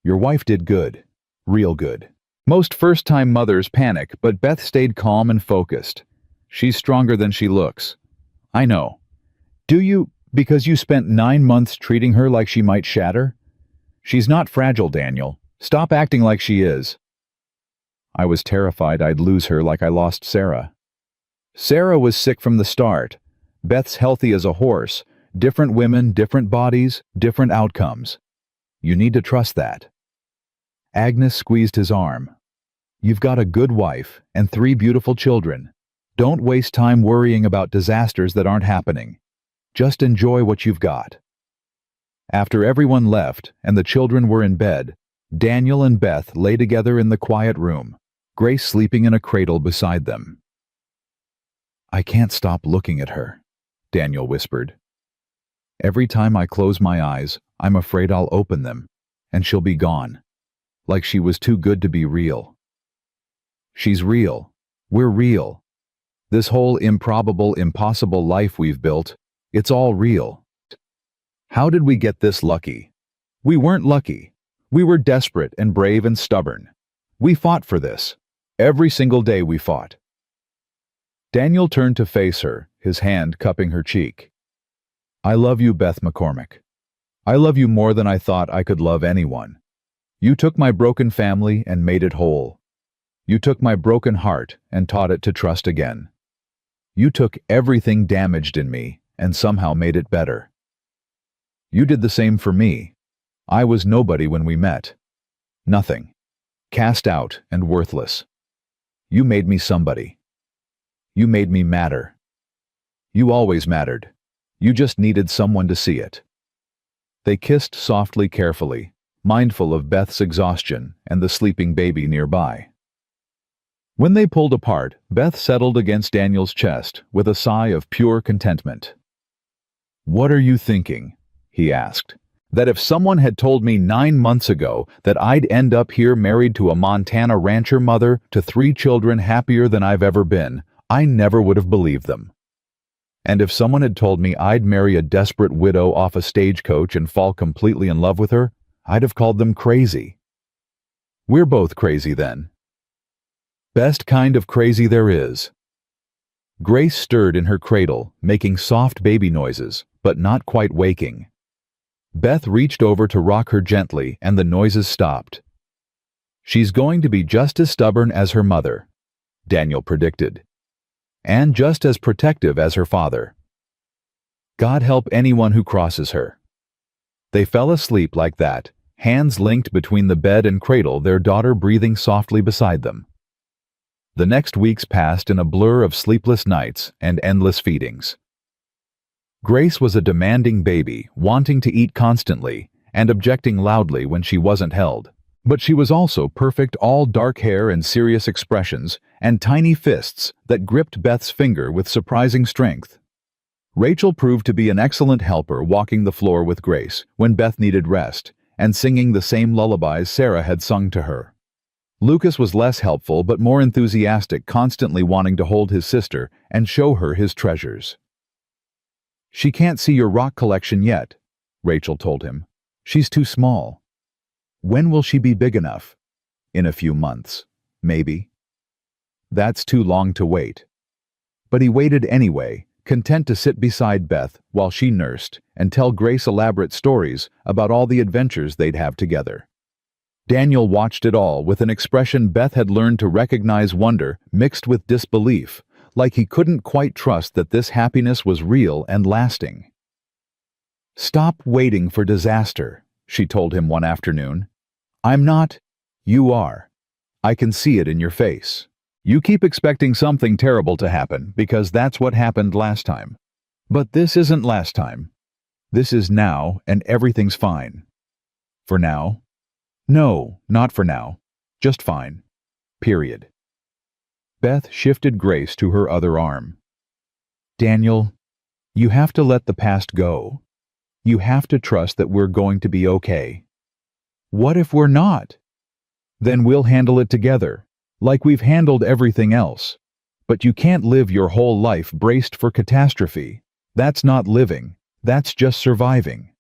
"Your wife did good. Real good. Most first-time mothers panic, but Beth stayed calm and focused. She's stronger than she looks. I know. Do you, because you spent 9 months treating her like she might shatter? She's not fragile, Daniel. Stop acting like she is." I was terrified I'd lose her like I lost Sarah. Sarah was sick from the start. Beth's healthy as a horse. Different women, different bodies, different outcomes. You need to trust that. Agnes squeezed his arm. "You've got a good wife and 3 beautiful children. Don't waste time worrying about disasters that aren't happening. Just enjoy what you've got." After everyone left and the children were in bed, Daniel and Beth lay together in the quiet room, Grace sleeping in a cradle beside them. "I can't stop looking at her," Daniel whispered. "Every time I close my eyes, I'm afraid I'll open them, and she'll be gone. Like she was too good to be real." "She's real. We're real. This whole improbable, impossible life we've built, it's all real. How did we get this lucky? We weren't lucky. We were desperate and brave and stubborn. We fought for this. Every single day we fought." Daniel turned to face her, his hand cupping her cheek. "I love you, Beth McCormick. I love you more than I thought I could love anyone. You took my broken family and made it whole. You took my broken heart and taught it to trust again. You took everything damaged in me and somehow made it better. You did the same for me. I was nobody when we met. Nothing. Cast out and worthless. You made me somebody. You made me matter. You always mattered. You just needed someone to see it." They kissed softly, carefully, mindful of Beth's exhaustion and the sleeping baby nearby. When they pulled apart, Beth settled against Daniel's chest with a sigh of pure contentment. "What are you thinking?" he asked. "That if someone had told me 9 months ago that I'd end up here married to a Montana rancher mother to 3 children happier than I've ever been, I never would have believed them. And if someone had told me I'd marry a desperate widow off a stagecoach and fall completely in love with her, I'd have called them crazy. We're both crazy then. Best kind of crazy there is." Grace stirred in her cradle, making soft baby noises, but not quite waking. Beth reached over to rock her gently, and the noises stopped. "She's going to be just as stubborn as her mother," Daniel predicted, "and just as protective as her father. God help anyone who crosses her." They fell asleep like that, hands linked between the bed and cradle, their daughter breathing softly beside them. The next weeks passed in a blur of sleepless nights and endless feedings. Grace was a demanding baby, wanting to eat constantly and objecting loudly when she wasn't held. But she was also perfect, all dark hair and serious expressions, and tiny fists that gripped Beth's finger with surprising strength. Rachel proved to be an excellent helper, walking the floor with Grace when Beth needed rest, and singing the same lullabies Sarah had sung to her. Lucas was less helpful but more enthusiastic, constantly wanting to hold his sister and show her his treasures. "She can't see your rock collection yet," Rachel told him. "She's too small." "When will she be big enough?" "In a few months, maybe." "That's too long to wait." But he waited anyway, content to sit beside Beth while she nursed and tell Grace elaborate stories about all the adventures they'd have together. Daniel watched it all with an expression Beth had learned to recognize, wonder mixed with disbelief, like he couldn't quite trust that this happiness was real and lasting. "Stop waiting for disaster," she told him one afternoon. "I'm not. You are. I can see it in your face. You keep expecting something terrible to happen because that's what happened last time. But this isn't last time. This is now, and everything's fine. For now. No, not for now. Just fine. Period." Beth shifted Grace to her other arm. "Daniel, you have to let the past go. You have to trust that we're going to be okay." "What if we're not?" "Then we'll handle it together, like we've handled everything else. But you can't live your whole life braced for catastrophe. That's not living. That's just surviving."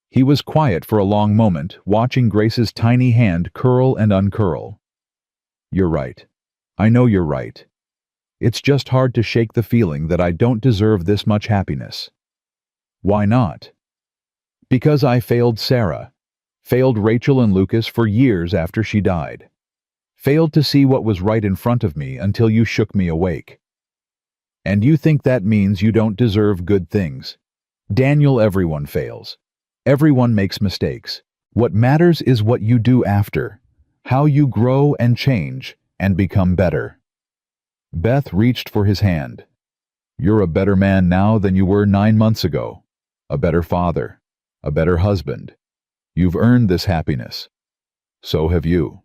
He was quiet for a long moment, watching Grace's tiny hand curl and uncurl. "You're right. I know you're right. It's just hard to shake the feeling that I don't deserve this much happiness." "Why not?" "Because I failed Sarah. Failed Rachel and Lucas for years after she died. Failed to see what was right in front of me until you shook me awake. And you think that means you don't deserve good things. Daniel, everyone fails. Everyone makes mistakes. What matters is what you do after, how you grow and change and become better." Beth reached for his hand. "You're a better man now than you were 9 months ago. A better father. A better husband. You've earned this happiness. So have you.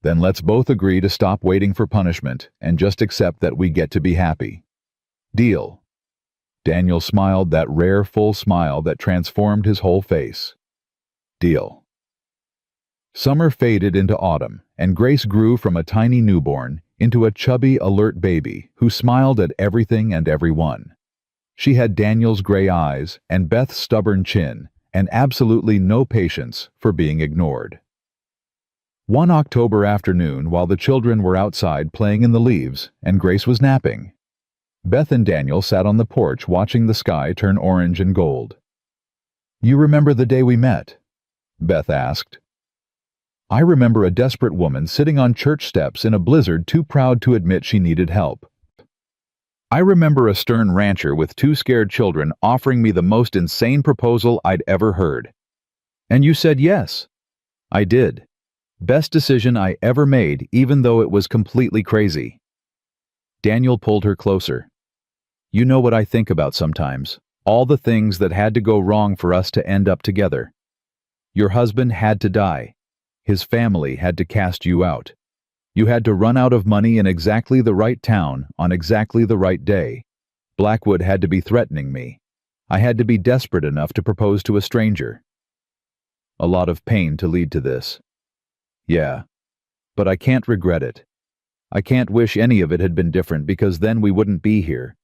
Then let's both agree to stop waiting for punishment and just accept that we get to be happy. Deal. Daniel smiled that rare full smile that transformed his whole face. Deal. Summer faded into autumn, and Grace grew from a tiny newborn into a chubby, alert baby who smiled at everything and everyone. She had Daniel's gray eyes and Beth's stubborn chin, and absolutely no patience for being ignored. One October afternoon, while the children were outside playing in the leaves and Grace was napping, Beth and Daniel sat on the porch watching the sky turn orange and gold. "You remember the day we met?" Beth asked. "I remember a desperate woman sitting on church steps in a blizzard too proud to admit she needed help. I remember a stern rancher with two scared children offering me the most insane proposal I'd ever heard. And you said yes." "I did. Best decision I ever made, even though it was completely crazy." Daniel pulled her closer. "You know what I think about sometimes. All the things that had to go wrong for us to end up together. Your husband had to die. His family had to cast you out. You had to run out of money in exactly the right town on exactly the right day. Blackwood had to be threatening me. I had to be desperate enough to propose to a stranger. A lot of pain to lead to this. Yeah, but I can't regret it. I can't wish any of it had been different because then we wouldn't be here.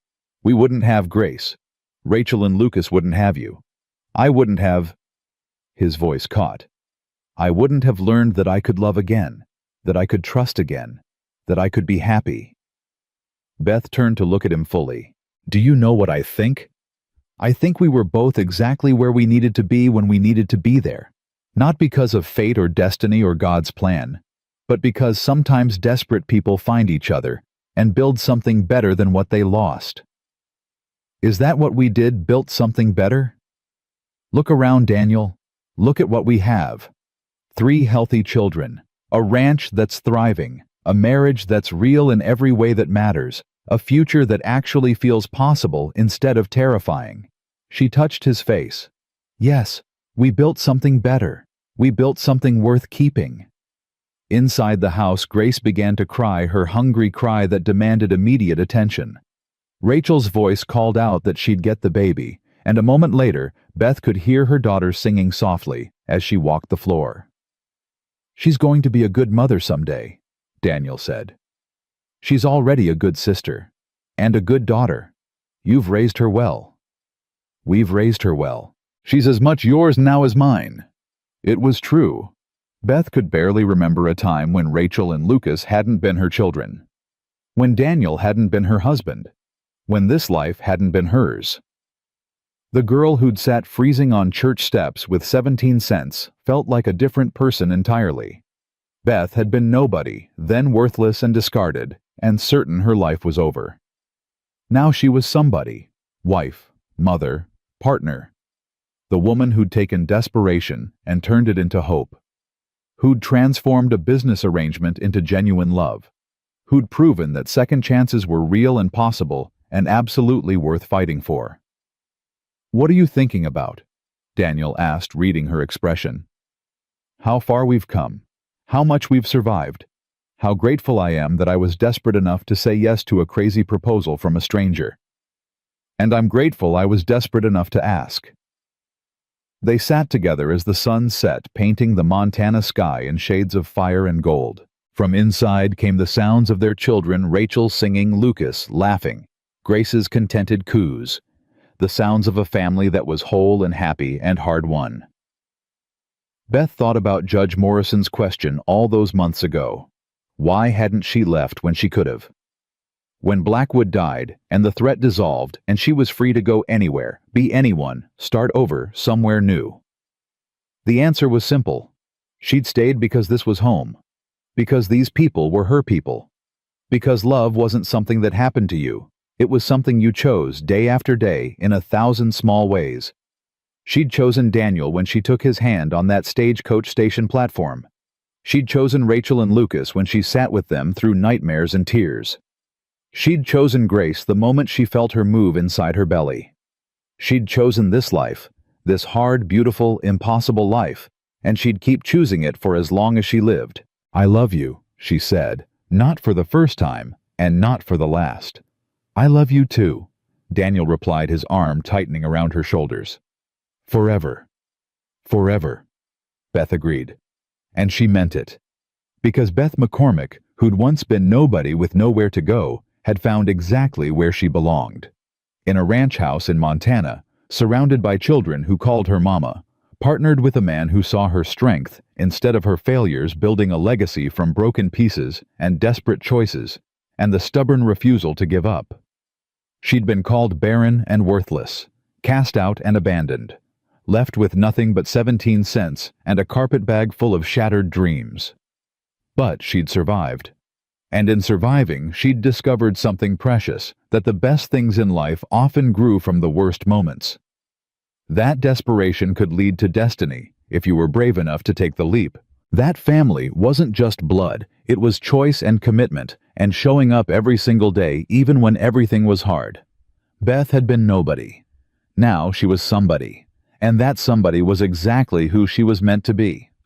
We wouldn't have Grace. Rachel and Lucas wouldn't have you. I wouldn't have—" His voice caught. "I wouldn't have learned that I could love again, that I could trust again, that I could be happy." Beth turned to look at him fully. "Do you know what I think? I think we were both exactly where we needed to be when we needed to be there. Not because of fate or destiny or God's plan, but because sometimes desperate people find each other and build something better than what they lost. Is that what we did, built something better? Look around, Daniel. Look at what we have. 3 healthy children, a ranch that's thriving, a marriage that's real in every way that matters, a future that actually feels possible instead of terrifying." She touched his face. "Yes, we built something better. We built something worth keeping." Inside the house, Grace began to cry her hungry cry that demanded immediate attention. Rachel's voice called out that she'd get the baby, and a moment later, Beth could hear her daughter singing softly as she walked the floor. "She's going to be a good mother someday," Daniel said. "She's already a good sister. And a good daughter. You've raised her well." "We've raised her well. She's as much yours now as mine." It was true. Beth could barely remember a time when Rachel and Lucas hadn't been her children. When Daniel hadn't been her husband. When this life hadn't been hers. The girl who'd sat freezing on church steps with 17 cents felt like a different person entirely. Beth had been nobody, then worthless and discarded, and certain her life was over. Now she was somebody. Wife, mother, partner. The woman who'd taken desperation and turned it into hope. Who'd transformed a business arrangement into genuine love. Who'd proven that second chances were real and possible and absolutely worth fighting for. "What are you thinking about?" Daniel asked, reading her expression. "How far we've come. How much we've survived. How grateful I am that I was desperate enough to say yes to a crazy proposal from a stranger. And I'm grateful I was desperate enough to ask." They sat together as the sun set, painting the Montana sky in shades of fire and gold. From inside came the sounds of their children, Rachel singing, Lucas laughing, Grace's contented coos, the sounds of a family that was whole and happy and hard-won. Beth thought about Judge Morrison's question all those months ago. Why hadn't she left when she could have? When Blackwood died, and the threat dissolved, and she was free to go anywhere, be anyone, start over, somewhere new. The answer was simple. She'd stayed because this was home. Because these people were her people. Because love wasn't something that happened to you. It was something you chose day after day in 1,000 small ways. She'd chosen Daniel when she took his hand on that stagecoach station platform. She'd chosen Rachel and Lucas when she sat with them through nightmares and tears. She'd chosen Grace the moment she felt her move inside her belly. She'd chosen this life, this hard, beautiful, impossible life, and she'd keep choosing it for as long as she lived. "I love you," she said, "not for the first time, and not for the last." "I love you too," Daniel replied, his arm tightening around her shoulders. "Forever." "Forever," Beth agreed. And she meant it. Because Beth McCormick, who'd once been nobody with nowhere to go, had found exactly where she belonged. In a ranch house in Montana, surrounded by children who called her mama, partnered with a man who saw her strength instead of her failures, building a legacy from broken pieces and desperate choices, and the stubborn refusal to give up. She'd been called barren and worthless, cast out and abandoned, left with nothing but 17 cents and a carpetbag full of shattered dreams. But she'd survived. And in surviving, she'd discovered something precious, that the best things in life often grew from the worst moments. That desperation could lead to destiny, if you were brave enough to take the leap. That family wasn't just blood, it was choice and commitment, and showing up every single day even when everything was hard. Beth had been nobody. Now she was somebody. And that somebody was exactly who she was meant to be.